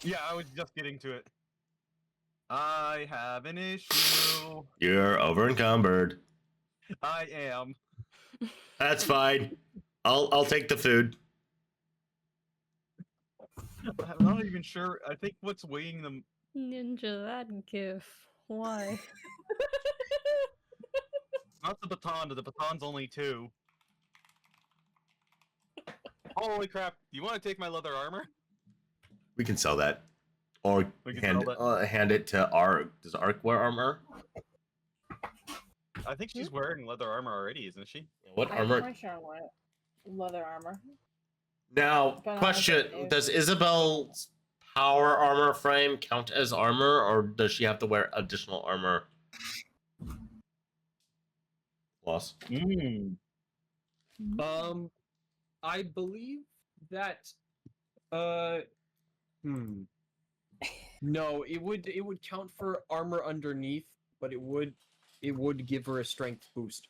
Yeah, I was just getting to it. I have an issue. You're over encumbered. I am. That's fine. I'll take the food. I'm not even sure. I think what's weighing them. Ninja, that gif. Why? Not the baton. The baton's only 2. Holy crap! You want to take my leather armor? We can sell that, or We can hand sell hand it to Ark. Does Ark wear armor? I think she's wearing leather armor already, isn't she? What I armor? my sure wear leather armor. Now, But I question: don't know. does Isabel's power armor frame count as armor, or does she have to wear additional armor? Loss. I believe that, no, it would count for armor underneath, but it would give her a strength boost.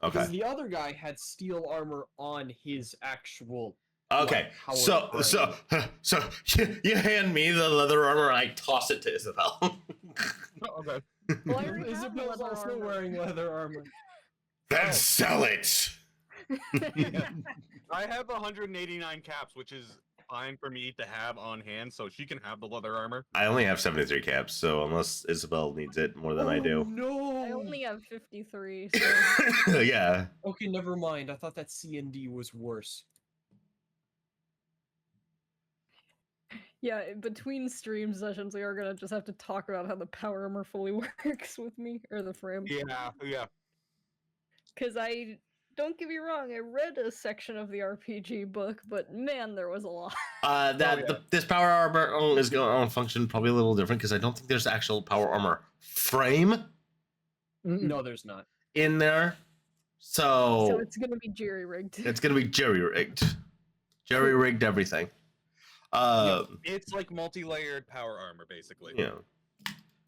Okay. Because the other guy had steel armor on his actual. Okay. power So you hand me the leather armor, and I toss it to Isabel. Oh, okay. Well, I already have Isabel's leather also armor. wearing leather armor. Then sell it. I have 189 caps, which is fine for me to have on hand, so she can have the leather armor. I only have 73 caps, so unless Isabel needs it more than I do. No. I only have 53, so Yeah. Okay, never mind. I thought that C and D was worse. yeah, between stream sessions, we are gonna just have to talk about how the power armor fully works with me, or the frame. Yeah. Because don't get me wrong, I read a section of the RPG book, but man, there was a lot. This power armor is going to function probably a little different because I don't think there's actual power armor frame No, there's not. in there. So So it's gonna be jerry-rigged. it's going to be jerry-rigged. Jerry-rigged everything. It's like multi-layered power armor, basically. You know,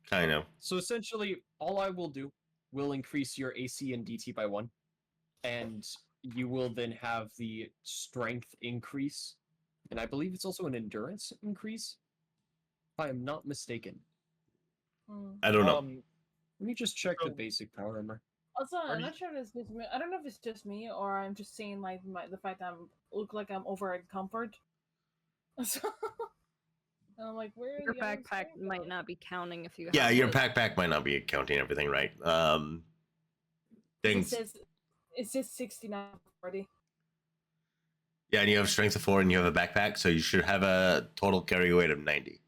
kind of. So essentially, all I will do will increase your AC and DT by 1, and you will then have the strength increase, and I believe it's also an endurance increase, if I am not mistaken. I don't know. Let me just check the So- basic power armor. Also, Are I'm you- not sure if it's just me. I don't know if it's just me or I'm just seeing like the fact that I look like I'm over encumbered. So, and I'm like, where? Your are the other backpack stuff? might not be counting if you Yeah, have your it. backpack might not be counting everything right. It Things. says 69 already. Yeah, and you have strength of 4 and you have a backpack, so you should have a total carry weight of 90.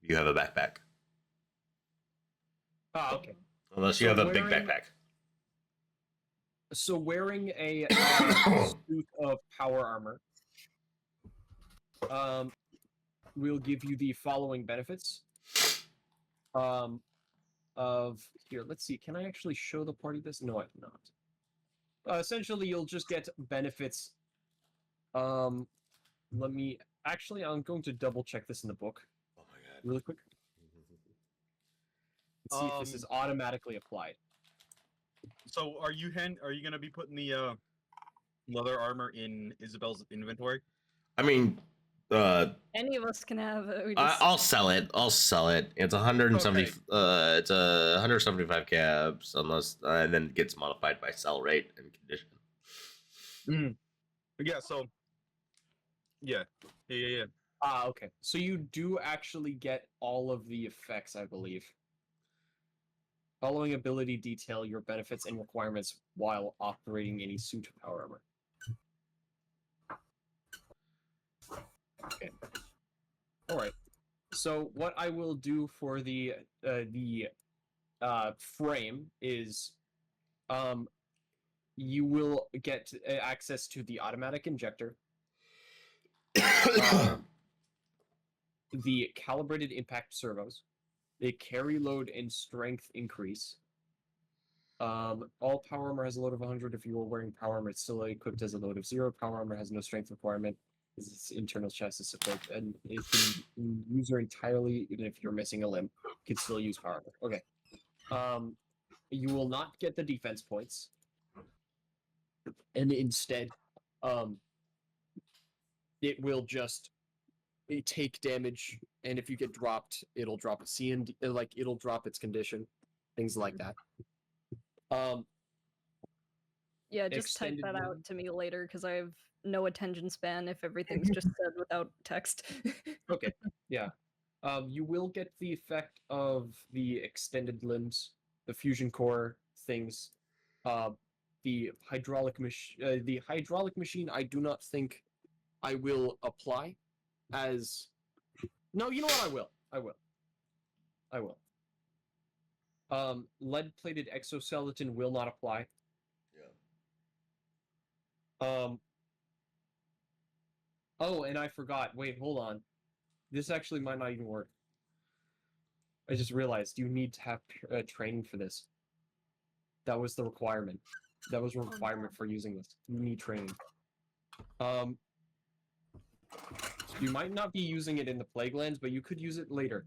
You have a backpack. Ah, okay. Unless you So have a big wearing- backpack. So wearing a suit of power armor will give you the following benefits. Of here, let's see. Can I actually show the party this? No, I cannot. Essentially, you'll just get benefits. Let me actually. I'm going to double check this in the book Oh my god. really quick. Let's see if this is automatically applied. So are you gonna be putting the leather armor in Isabel's inventory? I mean, Any of us can have it. We just... I'll sell it. I'll sell it. It's 170. Okay. It's 175 caps, unless and then it gets modified by sell rate and condition. Yeah. So. Yeah. Ah, okay. So you do actually get all of the effects, I believe. Following ability detail your benefits and requirements while operating any suit of power armor. Okay. Alright. So what I will do for the frame is, you will get access to the automatic injector, the calibrated impact servos, the carry load and strength increase. All power armor has a load of 100. If you are wearing power armor, it's still equipped as a load of 0. Power armor has no strength requirement. Its internal chassis support, and it can use her entirely, even if you're missing a limb. You can still use power armor. Okay. You will not get the defense points, and instead, it will just take damage, and if you get dropped, it'll drop a C and D, like it'll drop its condition, things like that. Yeah, just type Extended that out limb. to me later because I have no attention span if everything's just said without text. Okay, yeah. You will get the effect of the extended limbs, the fusion core things, the hydraulic machine. I do not think I will apply as. No, you know what? I will. Lead-plated exoskeleton will not apply. Oh, and I forgot. Wait, hold on. This actually might not even work. I just realized you need to have training for this. That was the requirement. That was a requirement for using this. You need training. You might not be using it in the Plaguelands, but you could use it later.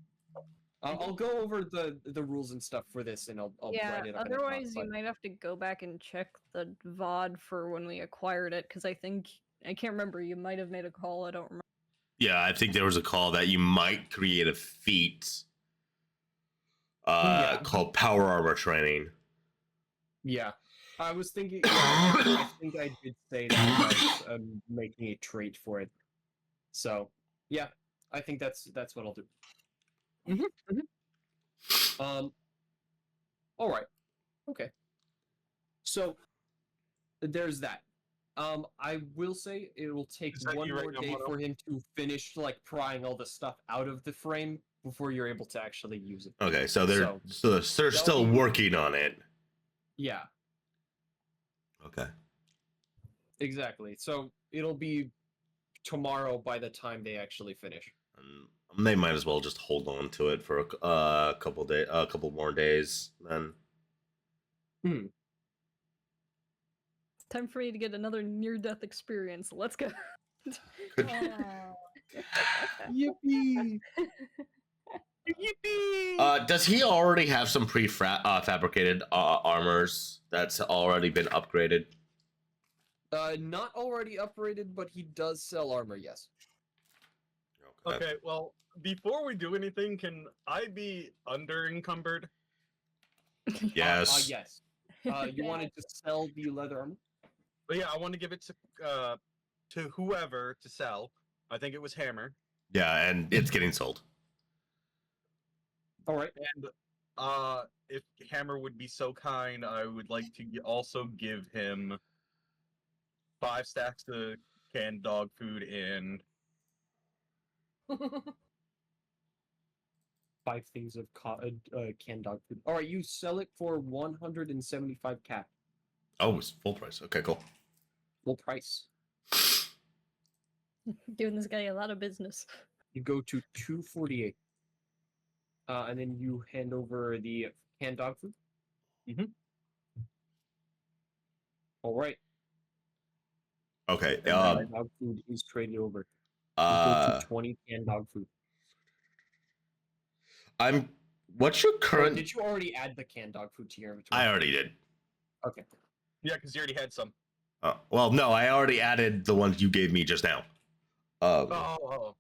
I'll go over the rules and stuff for this, and I'll Yeah, write it up. in a doc, otherwise you but- might have to go back and check the VOD for when we acquired it, because I can't remember, you might have made a call, I don't remember. Yeah, I think there was a call that you might create a feat Yeah. called Power Armor Training. Yeah, I was thinking. Yeah, I think I did say that I was making a trait for it. So yeah, I think that's what I'll do. All right. Okay. So there's that. I will say it will take Is that one you more right now, day Mono? for him to finish like prying all the stuff out of the frame before you're able to actually use it. Okay, so they're So, still be- working on it. Yeah, Okay. exactly. So it'll be tomorrow by the time they actually finish. They might as well just hold on to it for a couple more days then. Time for me to get another near-death experience, let's go. Yippee! Yippee! Does he already have some fabricated armors that's already been upgraded? Not already upgraded, but he does sell armor, yes. Okay, well, before we do anything, can I be under encumbered? Yes. Yes. You wanted to sell the leather armor? But yeah, I want to give it to whoever to sell. I think it was Hammer. Yeah, and it's getting sold. All right. And if Hammer would be so kind, I would like to also give him 5 stacks of canned dog food and 5 things of canned dog food. All right, you sell it for 175 cap. Oh, it's full price. Okay, cool. Full price. Giving this guy a lot of business. You go to 248. And then you hand over the canned dog food. All right. Okay. Canned dog food is traded over. You go to 20 canned dog food. What's your Or current? did you already add the canned dog food to your inventory? I already did. Okay. yeah, because you already had some. Well, no, I already added the ones you gave me just now. Oh.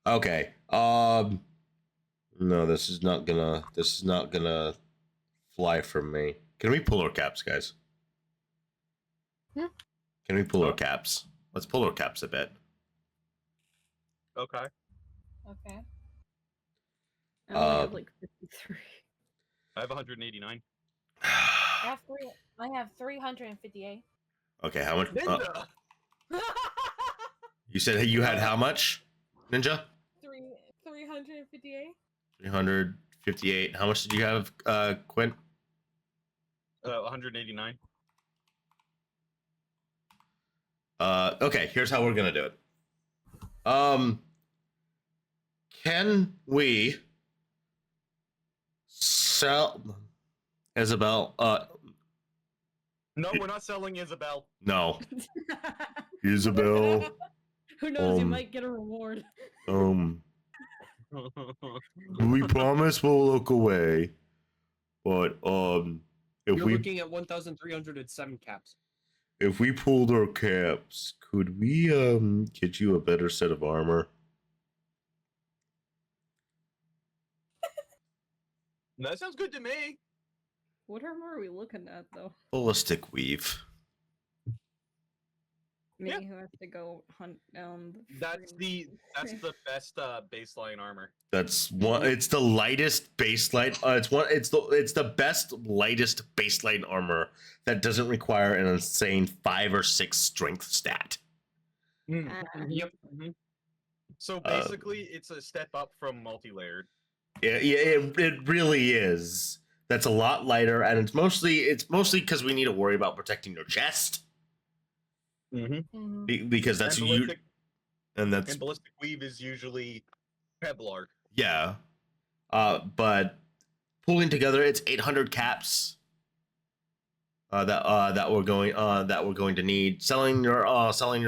Okay. No, this is not gonna fly for me. Can we pull our caps, guys? Can we pull our caps? Let's pull our caps a bit. Okay. Okay. I only have like 53. I have 189. I have 358. Okay, how much? Ninja! You said you had how much, Ninja? 358. 358. How much did you have, Quint? 189. Okay, here's how we're gonna do it. Can we sell Isabel? No, we're not selling Isabel. No, Isabel. Who knows? You Um, might get a reward. We promise we'll look away, but if You're we looking at 1,307 caps. if we pulled our caps, could we get you a better set of armor? That sounds good to me. What armor are we looking at, though? Ballistic weave. Me, Yeah. who has to go hunt down the That's freaking- the best baseline armor. That's one. It's the lightest baseline. It's the best lightest baseline armor that doesn't require an insane 5 or 6 strength stat. Yep. So basically, it's a step up from multi-layered. It really is. That's a lot lighter, and it's mostly because we need to worry about protecting your chest because that's and you. ballistic, And that's and ballistic weave is usually Kevlar. yeah. But pulling together, it's 800 caps. That we're going to need. Selling your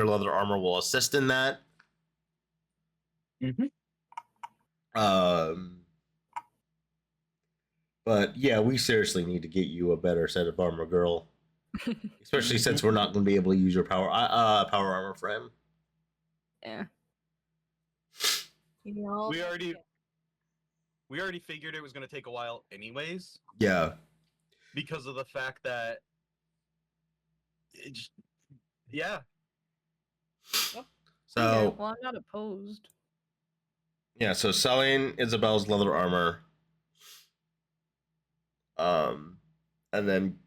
leather armor will assist in that. But yeah, we seriously need to get you a better set of armor, girl. Especially since we're not going to be able to use your power armor frame. Yeah. You know, We already figured it was going to take a while, anyways, Yeah. because of the fact that it just, yeah. So Well, I'm not opposed. yeah, so selling Isabel's leather armor. And then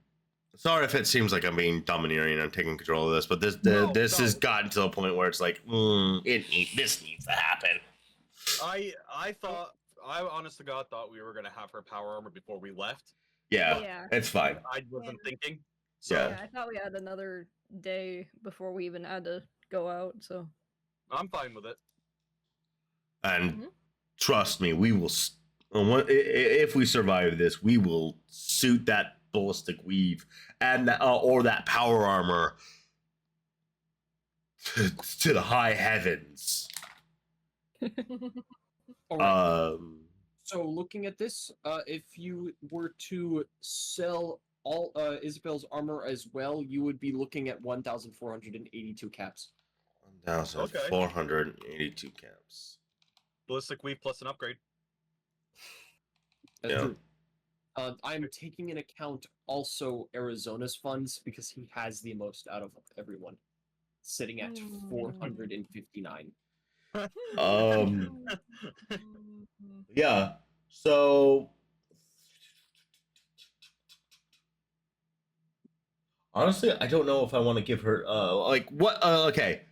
sorry if it seems like I'm being domineering and taking control of this, but this has gotten to a point where it's like, this needs to happen. I honest to God thought we were going to have her power armor before we left. Yeah, Yeah. it's fine. I wasn't thinking. Yeah. Yeah, I thought we had another day before we even had to go out, so. I'm fine with it. And trust me, we will. If we survive this, we will suit that ballistic weave and or that power armor to the high heavens. All right. So looking at this, if you were to sell all Isabel's armor as well, you would be looking at 1,482 caps. 1,482 caps. Ballistic weave plus an upgrade. That's Yeah. true. I'm taking into account also Arizona's funds because he has the most out of everyone, sitting at 459. Yeah. So honestly, I don't know if I want to give her what okay.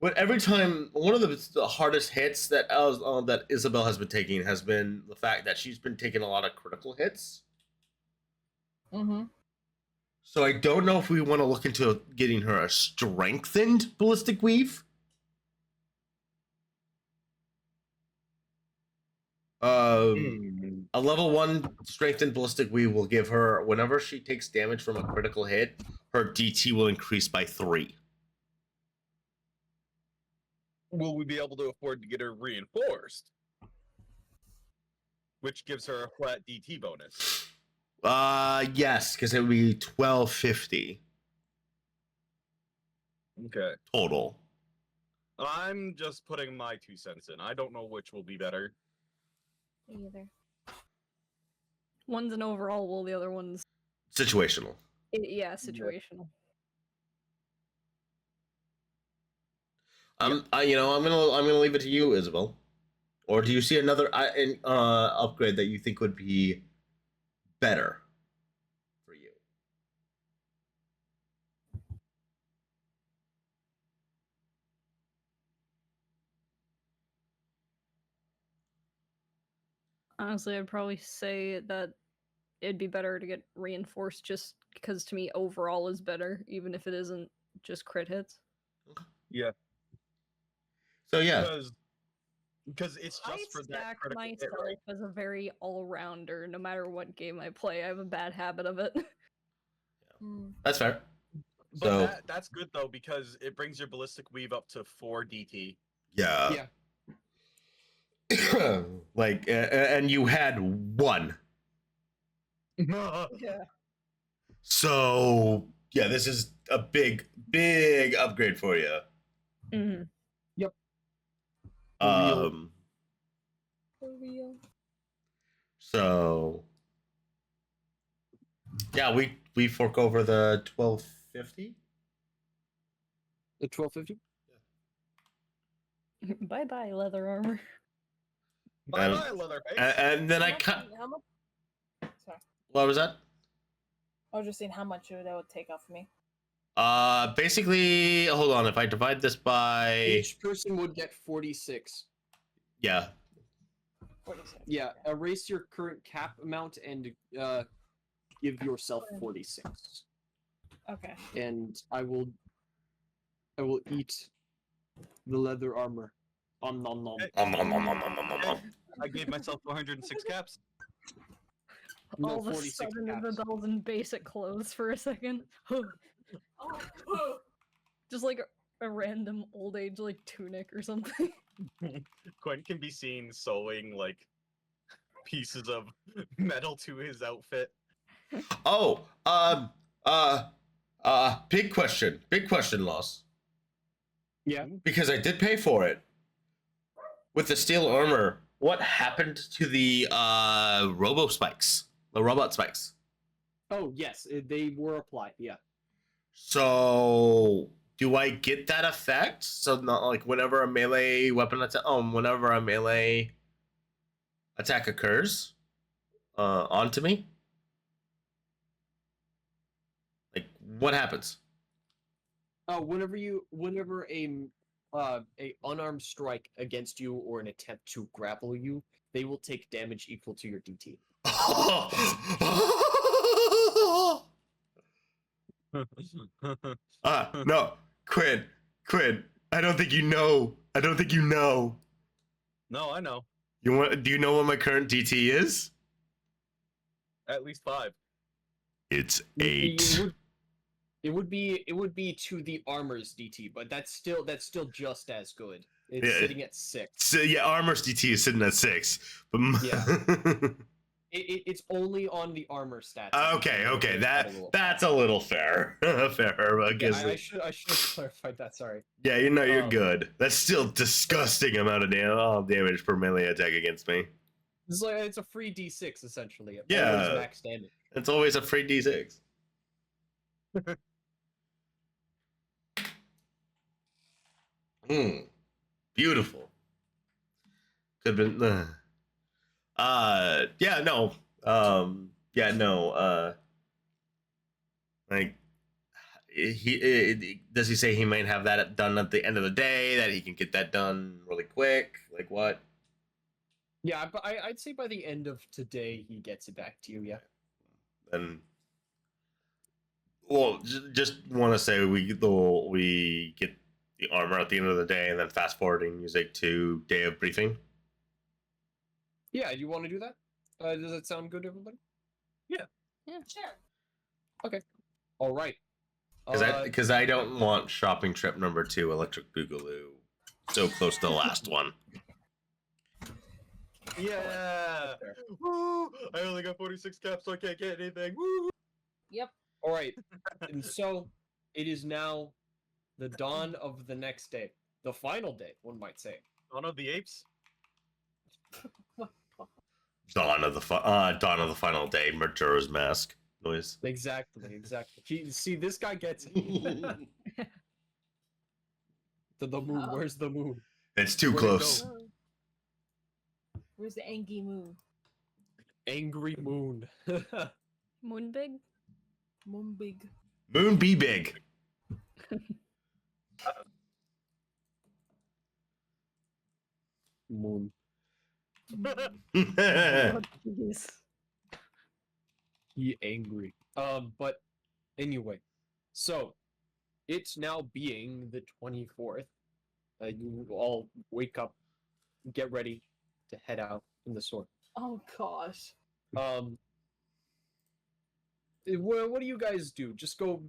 But every time, one of the hardest hits that that Isabel has been taking has been the fact that she's been taking a lot of critical hits. So I don't know if we want to look into getting her a strengthened ballistic weave. A level 1 strengthened ballistic weave will give her, whenever she takes damage from a critical hit, her DT will increase by 3. Will we be able to afford to get her reinforced? Which gives her a flat DT bonus. Yes, because it would be 1250 Okay. total. I'm just putting my 2 cents in. I don't know which will be better. Either. One's an overall, while the other one's Situational. yeah, situational. I'm gonna leave it to you, Isabel. Or do you see another upgrade that you think would be better for you? Honestly, I'd probably say that it'd be better to get reinforced just because to me overall is better, even if it isn't just crit hits. Yeah. So yeah, Because it's I just for that stack critical hit, myself right? as a very all-rounder, no matter what game I play. I have a bad habit of it. Hmm. that's fair. But So that's good though because it brings your ballistic weave up to 4 DT. yeah, Yeah. like and you had one. Yeah. Yeah. So yeah, this is a big upgrade for you. Mhm. Real. For real. So yeah, we fork over the 1250. The 1250. Bye bye, leather armor. Bye bye, Leatherface. And then I much- cut. How much? Sorry, What was that? I was just saying how much that would take off me. Basically, hold on. If I divide this by Each person would get 46. yeah, 46. Yeah, erase your current cap amount and give yourself 46. Okay. And I will eat the leather armor. Nom nom nom. I gave myself 406 caps. No, All of a 46 sudden, caps. Isabel's in basic clothes for a second. Oh, Just like a random old age like tunic or something. Quinn can be seen sewing like pieces of metal to his outfit. Oh, big question, Loss. Yeah. Because I did pay for it. With the steel armor, what happened to the robo spikes? The robot spikes. Oh yes, they were applied. Yeah. So do I get that effect? So not like whenever a melee weapon attack, whenever a melee attack occurs, onto me. Like what happens? Whenever a unarmed strike against you or an attempt to grapple you, they will take damage equal to your DT. No, Quinn. I don't think you know. No, I know. Do you know what my current DT is? At least 5. It's It would be to the armor's DT, but that's still just as good. It's Yeah. sitting at 6. So yeah, armor's DT is sitting at 6. But It's only on the armor stats. okay. That's a little fair. Fair, I guess. Yeah, I should have clarified that. Sorry. Yeah, you're good. That's still disgusting amount of damage per melee attack against me. It's a free D6 essentially. Yeah. Always max damage. It's always a free D6. Beautiful. Could have been. Yeah, no. Like, does he say he might have that done at the end of the day? That he can get that done really quick? Like what? Yeah, but I'd say by the end of today he gets it back to you. Yeah. Then, well, just want to say we get the armor at the end of the day, and then fast forwarding music to day of briefing. Yeah. Do you want to do that? Does that sound good, everybody? Yeah, sure. All right. Because I don't want shopping trip number 2, Electric Boogaloo, so close to the last one. Yeah. Woo! I only got 46 caps, so I can't get anything. Woo! Yep. All right. And so it is now the dawn of the next day, the final day, one might say. Dawn of the Apes? Dawn of the final day, Majora's Mask noise. Exactly. See, this guy gets it. The moon. Oh. Where's the moon? It's too Where'd it close. go? Where's the Angie moon? Angry moon. Moonbig? Moon big. Moon be big. Moon. Oh, jeez. He angry. But anyway, so it's now being the 24th. You all wake up, get ready to head out in the store. Oh gosh. What do you guys do? Just go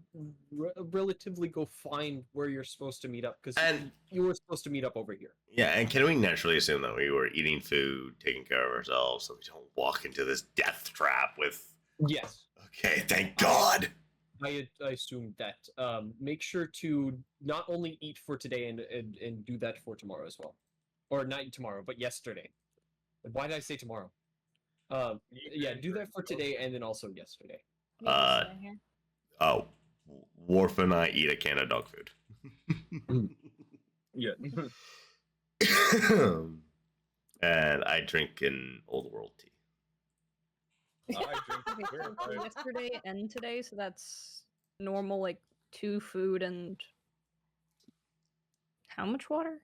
relatively go find where you're supposed to meet up because And you were supposed to meet up over here. yeah, and can we naturally assume that we were eating food, taking care of ourselves, so we don't walk into this death trap with? Yes, Okay, thank God. I assume that. Make sure to not only eat for today and do that for tomorrow as well, or not tomorrow, but yesterday. Why did I say tomorrow? Yeah, do that for today and then also yesterday. You understand here? Oh, Warf and I eat a can of dog food. Yeah. And I drink an old world tea. I drink Okay, beer, so for but- yesterday and today, so that's normal, like 2 food and how much water?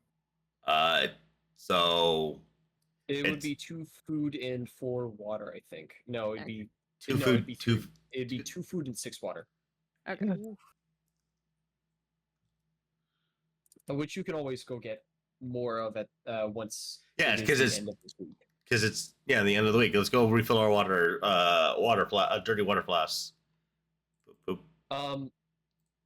So It would It's- be 2 food and 4 water, I think. No, it'd be two no, food, it'd be two. it'd be 2 food and 6 water, Okay. which you can always go get more of at once. Yeah, it is because the it's end of this week. because it's the end of the week. Let's go refill our water, dirty water flasks. Boop, boop.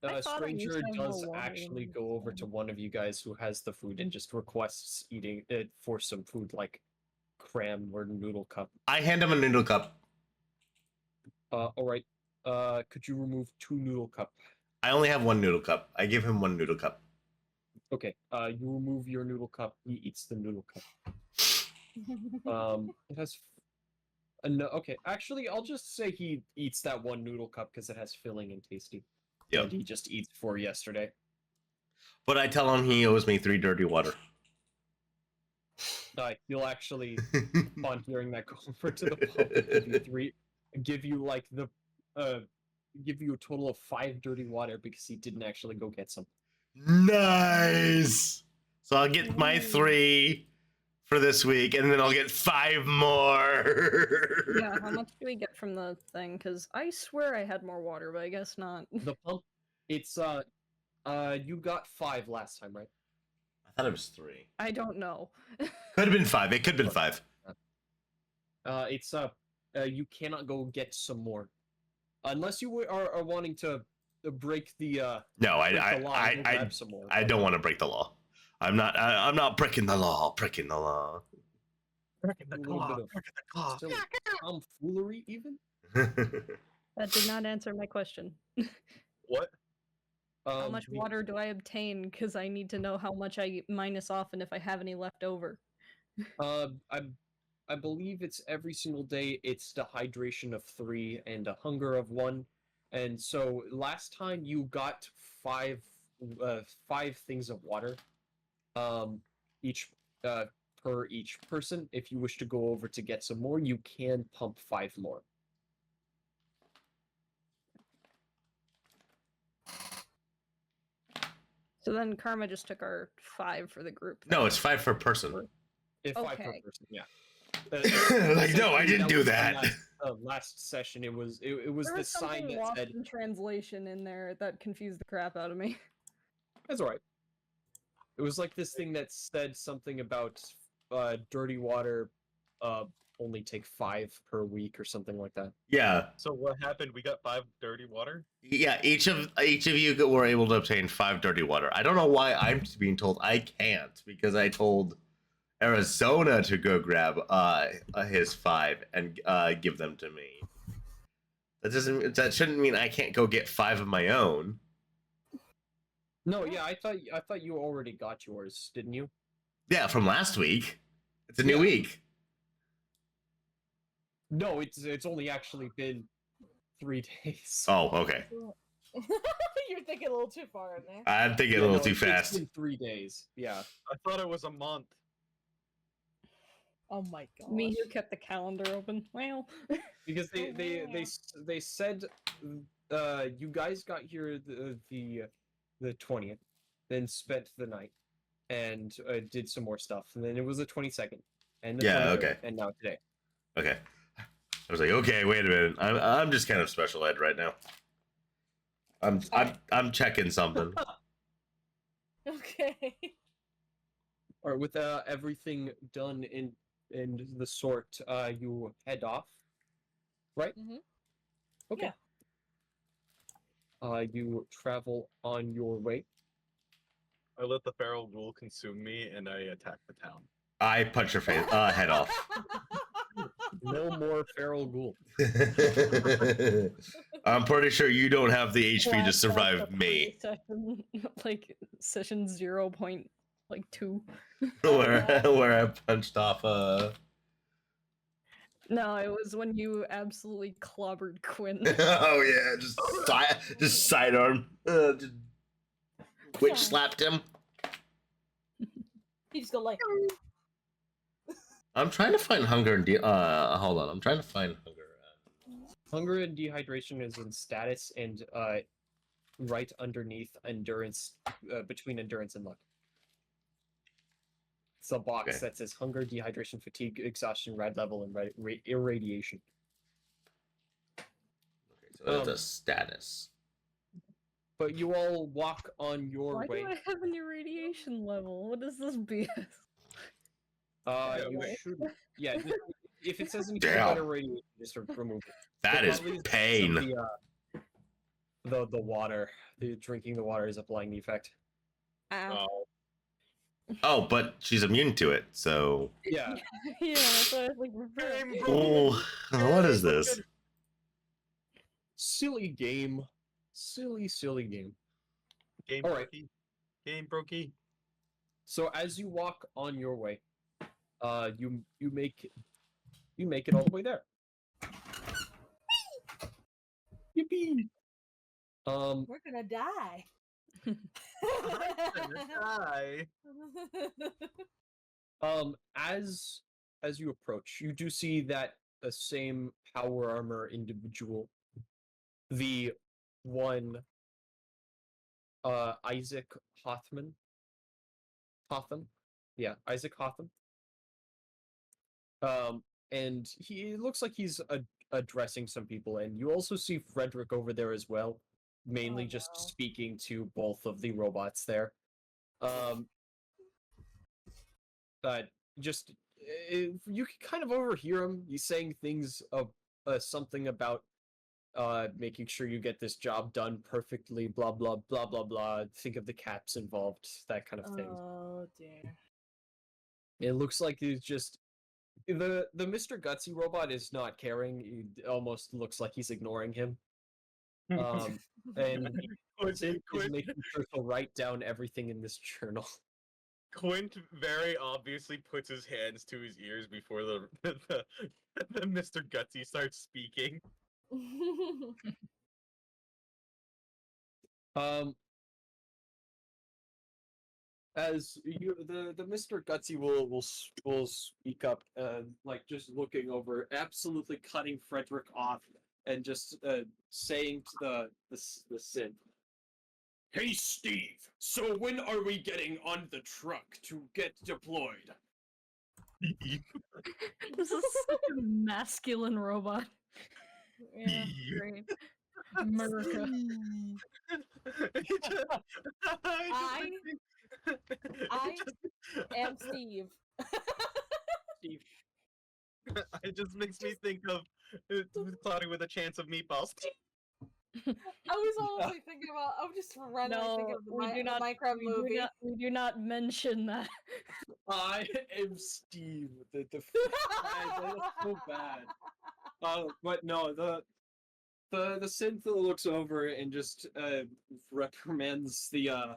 I thought I used Stranger to have more does water actually than go over this to one. one of you guys who has the food and just requests eating it for some food like cram or noodle cup. I hand him a noodle cup. All right. Could you remove 2 noodle cup? I only have one noodle cup. I give him one noodle cup. Okay. You remove your noodle cup. He eats the noodle cup. It has. No, okay. Actually, I'll just say he eats that one noodle cup because it has filling and tasty. Yep. And he just eats 4 yesterday. But I tell him he owes me 3 dirty water. You'll actually, upon hearing that, go over to the pub and give you 3, give you like the, give you a total of 5 dirty water because he didn't actually go get some. Nice. So I'll get my 3 for this week, and then I'll get 5 more. Yeah, how much do we get from the thing? Because I swear I had more water, but I guess not. The pump, it's you got 5 last time, right? I thought it was 3. I don't know. Could have been 5. It could have been 5. It's you cannot go get some more, unless you are wanting to break the No, break the law and go I grab some more. don't want to break the law. I'm not breaking the law. Breaking the law. Breaking A little bit of still tomfoolery, even. That did not answer my question. What? How much The- water do I obtain? Because I need to know how much I minus off and if I have any left over. I believe it's every single day. It's the hydration of 3 and a hunger of 1. And so last time you got 5 things of water, each per each person. If you wish to go over to get some more, you can pump 5 more. So then Karma just took our 5 for the group. No, it's 5 per person. If 5 per Okay. person, yeah. Like, no, I essentially, didn't do was the that. last session, it was There the was sign something that lost said, in translation in there that confused the crap out of me. "That's all right." It was like this thing that said something about dirty water only take 5 per week or something like that. Yeah, So what happened? We got 5 dirty water. yeah. Each of you were able to obtain 5 dirty water. I don't know why I'm being told I can't, because I told Arizona to go grab his 5 and give them to me. That shouldn't mean I can't go get 5 of my own. No, yeah, I thought you already got yours, didn't you? Yeah, from last week. It's a new Yeah. week. No, it's only actually been 3 days. Oh, okay. You're thinking a little too far in there. I'm thinking Yeah, a little no, too it's fast. been 3 days. Yeah. I thought it was a month. Oh my god. Me who kept the calendar open. Well, Because Oh, they said you guys got here the 20th, then spent the night and did some more stuff, and then it was the 22nd, and the Yeah, 23rd, okay. and now today. Okay. I was like, okay, wait a minute. I'm just kind of special ed right now. I'm checking something. Okay. Or with everything done in the sort, you head off, right? Mhm. Okay. You travel on your way. I let the feral ghoul consume me, and I attack the town. I punch your face head off. No more feral ghoul. I'm pretty sure you don't have the HP to Blast off survive the me. Session, like session 0.2. where I punched off No, it was when you absolutely clobbered Quinn. oh yeah, just sidearm. Just witch slapped him. You just go like. I'm trying to find hunger and hold on. I'm trying to find hunger. Hunger and dehydration is in status and right underneath endurance, between endurance and luck. It's a box Okay. that says hunger, dehydration, fatigue, exhaustion, red level, and irradiation. Okay, so that's a status. But you all walk on your Why way. do I have an irradiation level? What is this BS? You Right. should. Yeah, just, if it says anything Damn. about irradiation, just remove it. That is Probably pain. The water, the drinking the water is applying the effect. Ow. Oh, Oh, but she's immune to it, so. Yeah. Yeah, that's why I was like, Game Oh, what is this? Silly game. Silly game. Game All right. brokey. Game brokey. So as you walk on your way, you make it all the way there. Yippee! We're gonna die. Hi. As you approach, you do see that the same power armor individual, the one, Isaac Hotham. Yeah, Isaac Hotham. And he looks like he's addressing some people, and you also see Frederick over there as well, mainly just no. speaking to both of the robots there. But just you can kind of overhear him. He's saying things of something about making sure you get this job done perfectly, blah blah blah blah blah. Think of the caps involved, that kind of thing. Oh dear. It looks like he's just the Mr. Gutsy robot is not caring. It almost looks like he's ignoring him. And he's making sure to write down everything in this journal. Quint very obviously puts his hands to his ears before the Mr. Gutsy starts speaking. As you, the Mr. Gutsy will speak up, like just looking over, absolutely cutting Frederick off, and just saying to the synth, "Hey Steve, so when are we getting on the truck to get deployed?" This is such a masculine robot. Yeah, great. America. I am Steve. Steve. It just makes me think of Cloudy with a Chance of Meatballs. I was honestly thinking about. I'm just randomly thinking of the Minecraft movie. We do not mention that. I am Steve. That's so bad. But no, the synth looks over and just reprimands the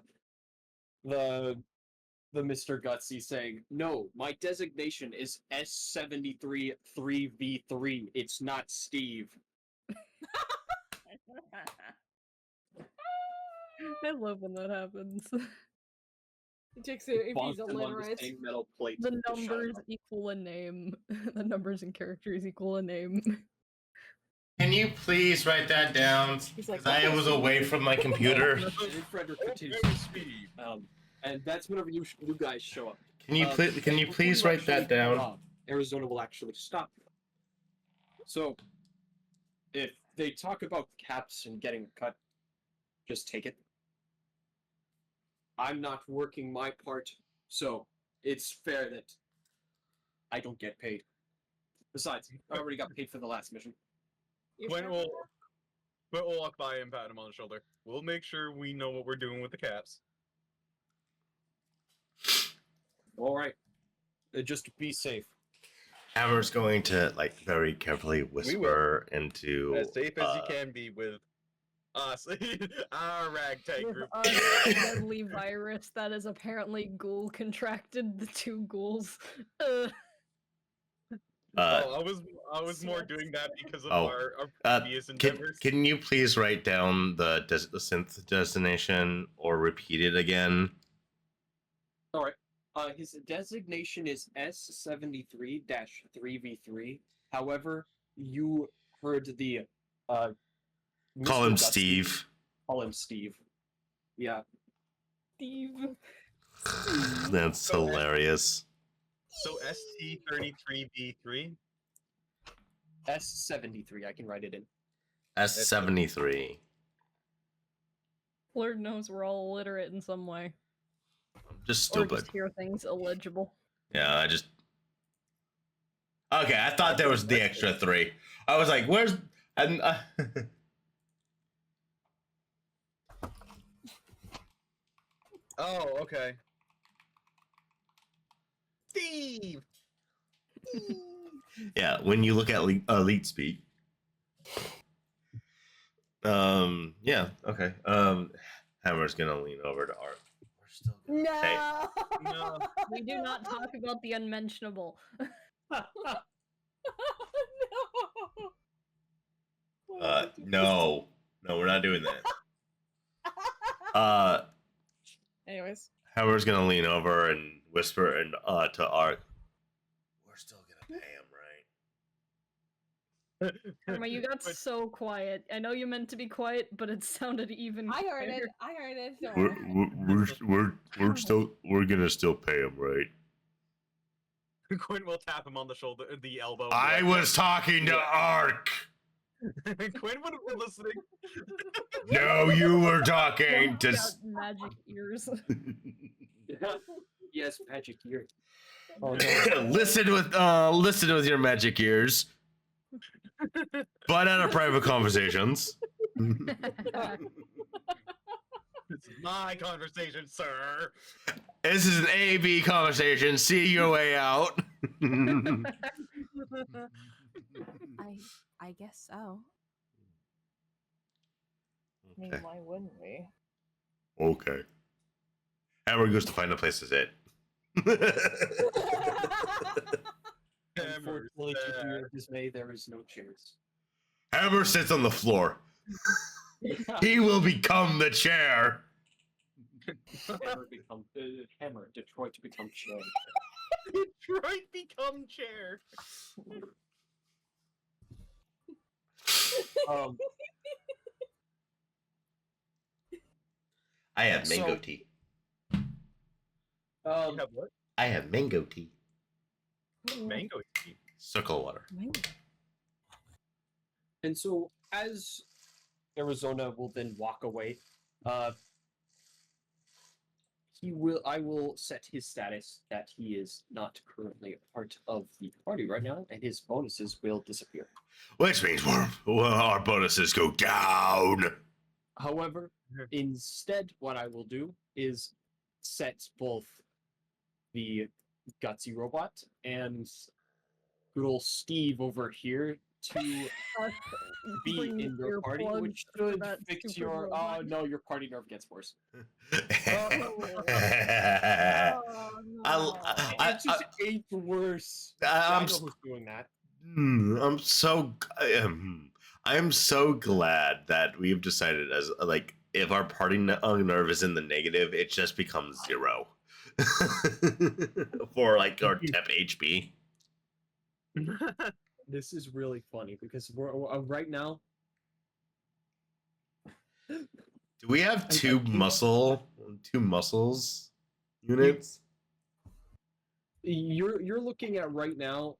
Mr. Gutsy, saying, "No, my designation is S73 3v3. It's not Steve." I love when that happens. Takes it if he's Bonk them on the illiterate. same metal plate The to shut numbers up. equal a name. The numbers and characters equal a name. Can you please write that down? He's like, 'Cause I was away from my computer. And Frederick continues. And that's whenever you guys show up. Can you please write that down? Arizona will actually stop you. So, if they talk about caps and getting a cut, just take it. I'm not working my part, so it's fair that I don't get paid. Besides, I already got paid for the last mission. You When sure we'll, about when we'll walk by and pat him on the shoulder. We'll make sure we know what we're doing with the caps. All right. Just be safe. Hammer's going to like very carefully whisper into As safe as you can be with us, our ragtag With group. a deadly virus that is apparently ghoul contracted the two ghouls. I was more doing that because of our previous endeavors. can you please write down the synth destination or repeat it again? All right. His designation is S73-3v3. However, you heard the Call Mr. him Gutsy Steve. Call him Steve. Yeah. Steve. That's So, hilarious. So ST33B3. S73. I can write it in. S73. Lord knows we're all illiterate in some way. Just Or stupid. just hear things illegible. Yeah, I just. Okay, I thought there was the extra 3. I was like, where's. And, Oh, okay. Steve. yeah, when you look at elite speak. Yeah, okay. Hammer's gonna lean over to Art. We're still gonna pay. No. No. We do not talk about the unmentionable. No. No, we're not doing that. Anyways. Hammer's gonna lean over and whisper and to Art. We're still gonna pay him, right? Karma, you got so quiet. I know you meant to be quiet, but it sounded even. I heard it. quieter. I heard it. Don't worry. We're gonna still pay him, right? Quinn will tap him on the shoulder, the elbow. I was talking to Yeah. Ark. Quinn would have been listening. No, you were talking to. Got magic ears. Yes, magic ear. listen with your magic ears, but out of private conversations. It's my conversation, sir. This is an A/B conversation. See your way out. I guess so. I mean, why wouldn't we? Okay. Hammer goes to find a place to sit. Unfortunately, to your dismay, there is no chairs. Hammer sits on the floor. He will become the chair. Hammer, Detroit to become chair. Detroit become chair. I have mango So- tea. You have what? I have mango tea. Mango tea. Circle water. And so, as Arizona will then walk away, I will set his status that he is not currently a part of the party right now, and his bonuses will disappear. Which means our bonuses go down. However, instead, what I will do is set both the Gutsy robot and good old Steve over here to be Bring in your party, earplugs which for should that fix stupid your. Oh robot. no, your party nerve gets worse. Oh, no. It just ain't worse. I'm I know who's doing that. I'm so glad that we've decided as like if our party nerve is in the negative, it just becomes 0 for like our temp HP. This is really funny because we're right now. Do we have I two can't- muscles units? You're looking at right now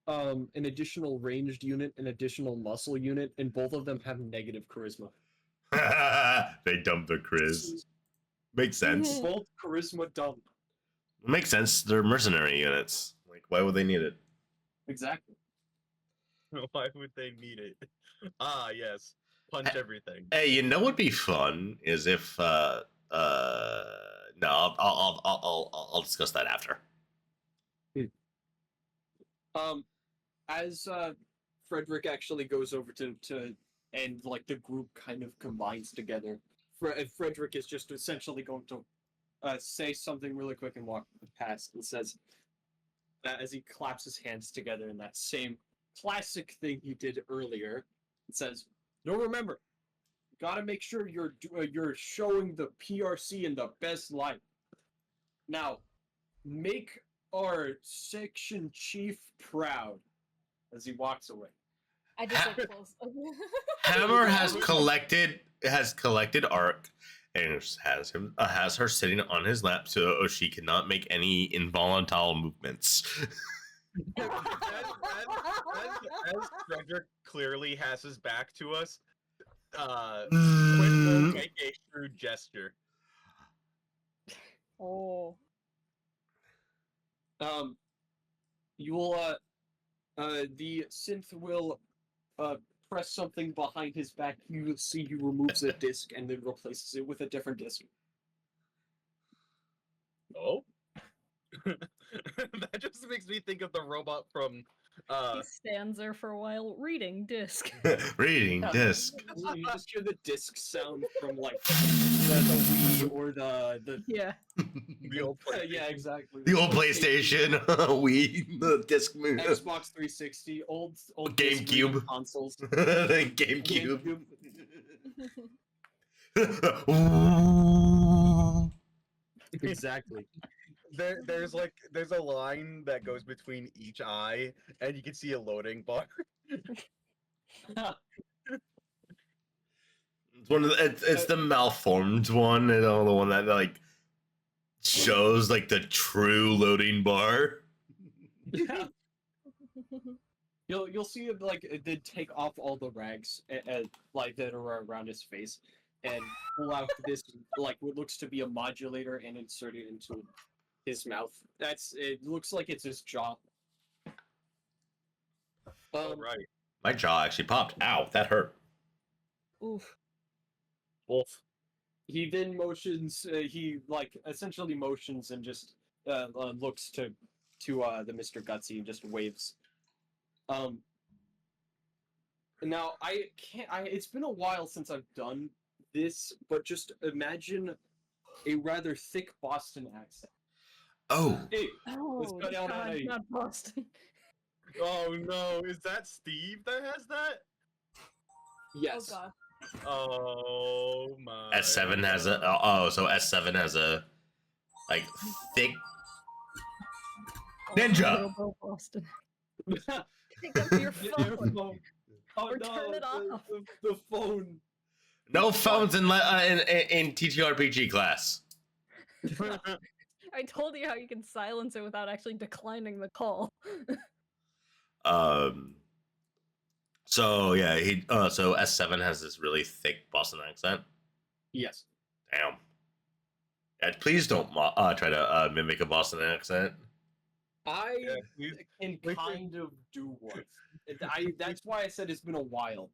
an additional ranged unit, an additional muscle unit, and both of them have negative charisma. They dumped their Chris. Makes sense. Both charisma dump. Makes sense. They're mercenary units. Like, why would they need it? Exactly. Why would they need it? Ah, yes. Punch everything. Hey, you know what'd be fun is if no, I'll discuss that after. As Frederick actually goes over to and like the group kind of combines together. Frederick is just essentially going to say something really quick and walk past and says that as he claps his hands together in that same classic thing he did earlier. It says, "No, remember, gotta make sure you're showing the PRC in the best light. Now, make our section chief proud." As he walks away. I just like close. Hammer has collected Ark and has her sitting on his lap so she cannot make any involuntary movements. As Frederick clearly has his back to us, Quinn will make a shrewd gesture. Oh. You will the synth will press something behind his back. You will see he removes a disc and then replaces it with a different disc. Oh? That just makes me think of the robot from He stands there for a while reading disc. Reading disc. You just hear the disc sound from like the Wii or the Yeah. the old PlayStation. yeah, exactly. The old PlayStation, Wii, the disc move, Xbox 360, old disc GameCube. reading consoles. the GameCube. Exactly. There's a line that goes between each eye, and you can see a loading bar. It's one of it's the malformed one, you know, the one that like shows like the true loading bar. Yeah. You'll see it like it did take off all the rags like that are around his face and pull out this like what looks to be a modulator and insert it into his mouth. It looks like it's his jaw. Right. My jaw actually popped. Ow, that hurt. Oof. Wolf. He then motions. He like essentially motions and just looks to the Mr. Gutsy and just waves. Now I can't. It's been a while since I've done this, but just imagine a rather thick Boston accent. Oh, Hey, Oh, let's go down on God, a. not Boston. Oh no, is that Steve that has that? Yes. Oh god. Oh my. S7 has a so S7 has a like thick ninja. Robo Boston. Pick Pick up your phone. Oh Or no! turn it off. The phone. No phones in TTRPG class. I told you how you can silence it without actually declining the call. So yeah, so S7 has this really thick Boston accent. Yes. Damn. Yeah, please don't try to mimic a Boston accent. I Yeah, you- can we- kind of do one. That's why I said it's been a while.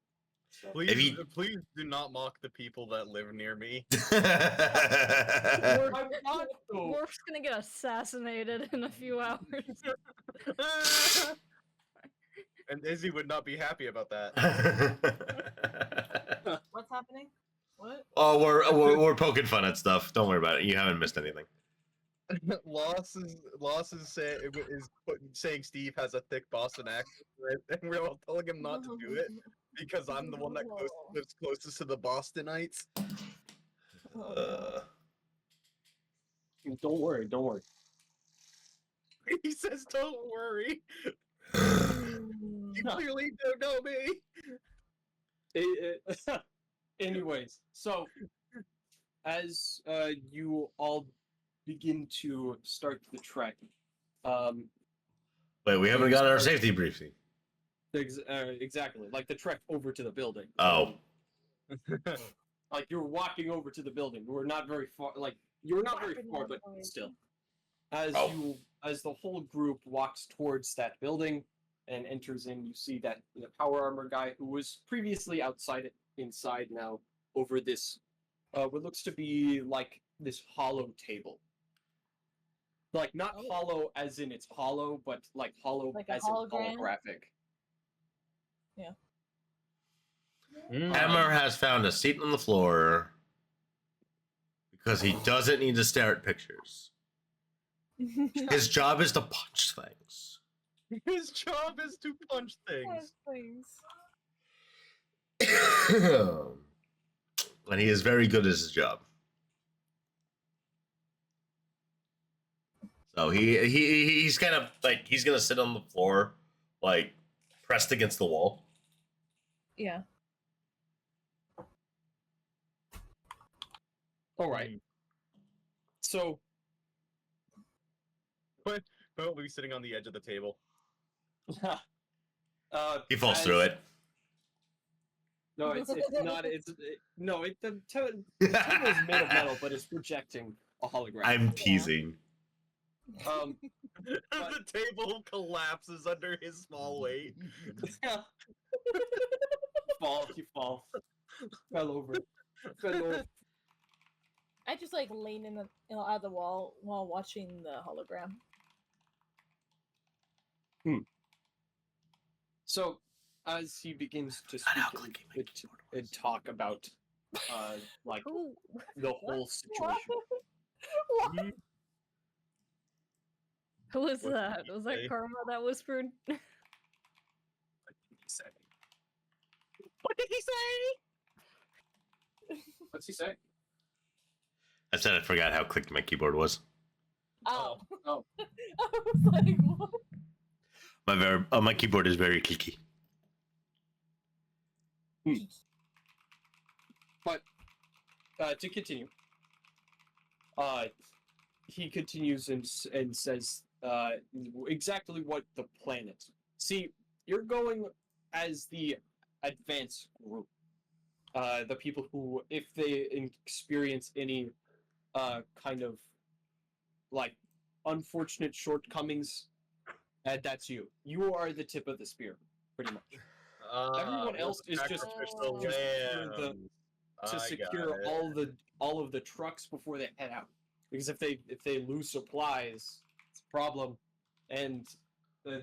So. Please, If you- please do not mock the people that live near me. I'm not though. Warf's gonna get assassinated in a few hours. And Izzy would not be happy about that. What's happening? What? Oh, we're poking fun at stuff. Don't worry about it. You haven't missed anything. Loss is saying Steve has a thick Boston accent, right? And we're all telling him not to do it because I'm the one that lives closest to the Bostonites. Don't worry. Don't worry. He says, "Don't worry." You clearly don't know me. Anyways, so as you all begin to start the trek, Wait, we haven't got our safety briefing. Exactly, like the trek over to the building. Oh. Like you're walking over to the building. We're not very far. Like you're not very far, but still. As the whole group walks towards that building and enters in, you see that power armor guy who was previously inside now over this, what looks to be like this hollow table. Like not hollow as in it's hollow, but like hollow Like as in holographic. Yeah. Hammer has found a seat on the floor because he doesn't need to stare at pictures. His job is to punch things. His job is to punch things. And he is very good at his job. So he's kind of like he's gonna sit on the floor, like pressed against the wall. Yeah. All right. So Probably sitting on the edge of the table. He falls through it. No, it's not. The table is made of metal, but it's projecting a hologram. I'm teasing. The table collapses under his small weight. You fall. Fell over. I just like lean in the out the wall while watching the hologram. So, as he begins to speak and talk about, like the whole situation. Who was What that? did he Was that say? Karma that whispered? What did he say? What's he say? I said I forgot how clicked my keyboard was. Oh. Oh. I was like, what? My keyboard is very clicky. But to continue, he continues and says exactly what the plan is. See, you're going as the advanced group. The people who, if they experience any kind of like unfortunate shortcomings, that's you. You are the tip of the spear, pretty much. Everyone else is just to secure all of the trucks before they head out. Because if they lose supplies, it's a problem, and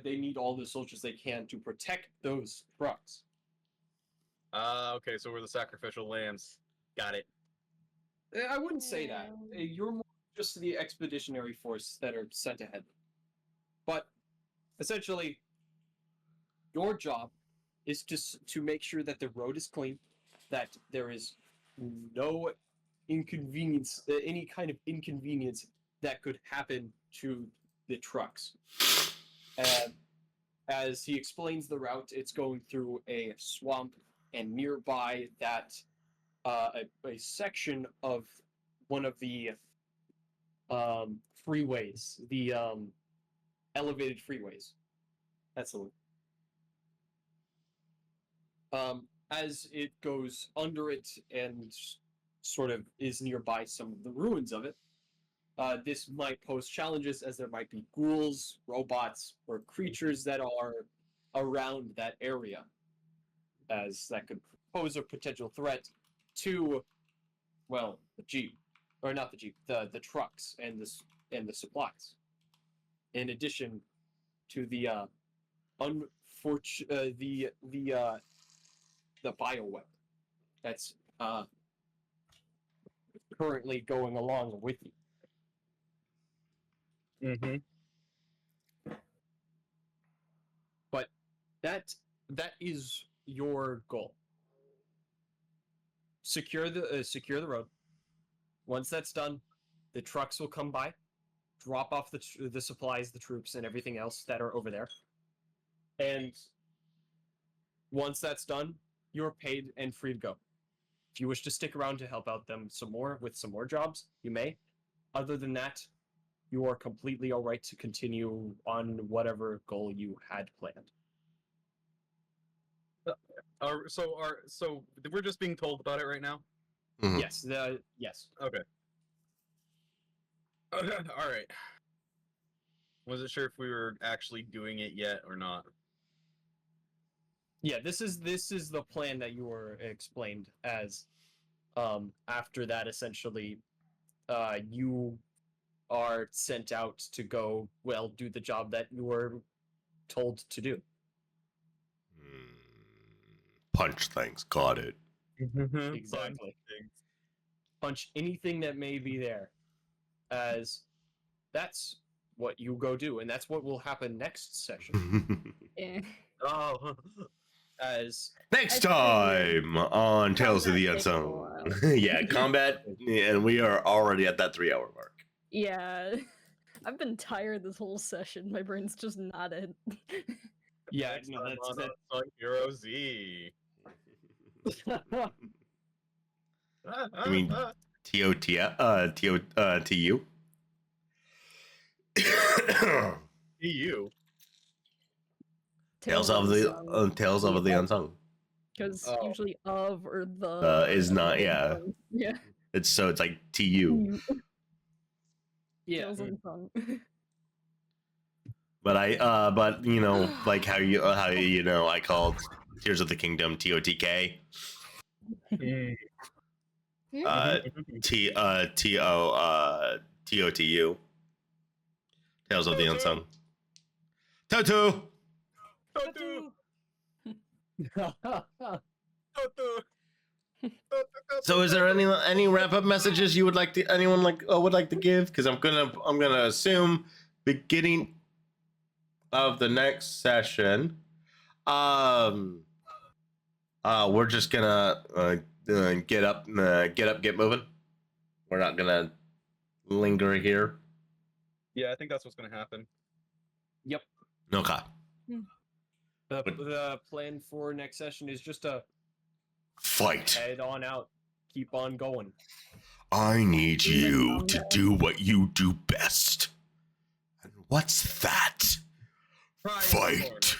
they need all the soldiers they can to protect those trucks. Okay, so we're the sacrificial lambs. Got it. I wouldn't say that. You're more just the expeditionary force that are sent ahead. But essentially, your job is to make sure that the road is clean, that there is no inconvenience, any kind of inconvenience that could happen to the trucks. As he explains the route, it's going through a swamp, and nearby that a section of one of the freeways, the elevated freeways. That's the one. As it goes under it and sort of is nearby some of the ruins of it, this might pose challenges, as there might be ghouls, robots, or creatures that are around that area, as that could pose a potential threat to, well, the jeep, or not the jeep, the trucks and the supplies. In addition to the the bioweapon that's currently going along with you. Mm-hmm. But that is your goal. Secure the road. Once that's done, the trucks will come by, drop off the supplies, the troops, and everything else that are over there. And once that's done, you're paid and free to go. If you wish to stick around to help out them some more with some more jobs, you may. Other than that, you are completely all right to continue on whatever goal you had planned. So we're just being told about it right now. Mhm. Yes, yes. Okay. All right. Wasn't sure if we were actually doing it yet or not. Yeah, this is the plan that you were explained as. After that, essentially, you are sent out to go do the job that you were told to do. Punch things. Got it. Exactly. Punch anything that may be there, as that's what you go do, and that's what will happen next session. Eh. Oh. As Next I figured time on Tales of the combat takes a Unsung. while. Yeah, combat, and we are already at that 3-hour mark. Yeah. I've been tired this whole session. My brain's just not in. yeah, Next no, time on that's Unsung Hero Z. I mean, TU. EU. Tales of the Unsung. Because Oh. usually of or the Is not, yeah. Yeah. It's like TU. yeah. Tales Unsung. But but you know, like how I called Tears of the Kingdom TOTK. TOTU. Tales of the Unsung. Toto. Totu! So, is there any wrap up messages you would like to would like to give? Because I'm gonna assume beginning of the next session, we're just gonna get up, get moving. We're not gonna linger here. Yeah, I think that's what's gonna happen. Yep. Okay. The plan for next session is just to Fight. head on out, keep on going. I need you to do what you do best. And what's that? Fight.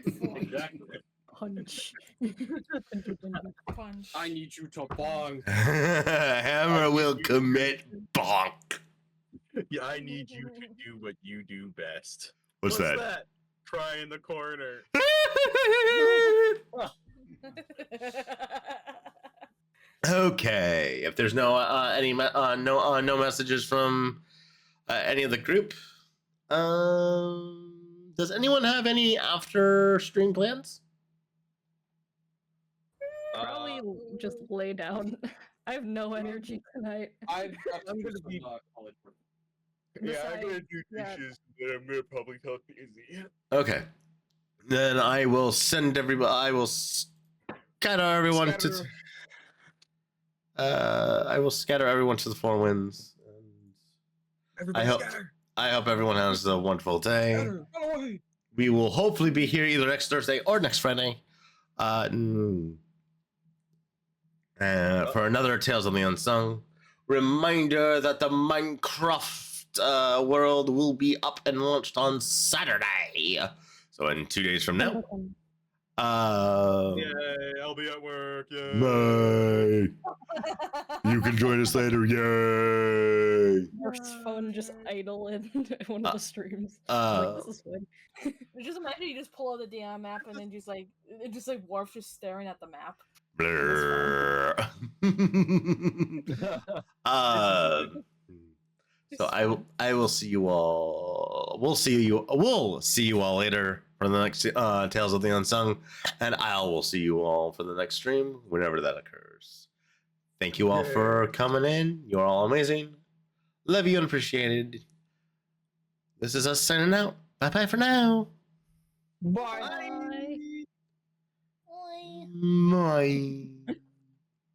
Exactly. Punch. Punch. I need you to bong. Hammer will commit bonk. Yeah, I need you to do what you do best. What's that? Cry in the corner. Okay. If there's no no messages from any of the group, does anyone have any after stream plans? Probably just lay down. I have no energy tonight. I'm gonna be- college work. Yeah, I'm gonna Besides, do yeah. dishes, and then I'm gonna probably talk to Izzy. Okay. Then I will send everybody. I will scatter everyone to. I will scatter everyone to the four winds. Everybody hope- scatter. I hope everyone has a wonderful day. Scatter. Run away. We will hopefully be here either next Thursday or next Friday. For another Tales of the Unsung. Reminder that the Minecraft world will be up and launched on Saturday. So in 2 days from now. Yay, I'll be at work. Yay. Bye. You can join us later. Yay. Work's phone just idle in one of the streams. This is fun. Just imagine you just pull out the damn map and then just like Warf just staring at the map. Blur. So I will see you all. We'll see you all later for the next Tales of the Unsung, and I will see you all for the next stream whenever that occurs. Thank you all for coming in. You're all amazing. Love you and appreciated. This is us signing out. Bye bye for now. Bye. Bye.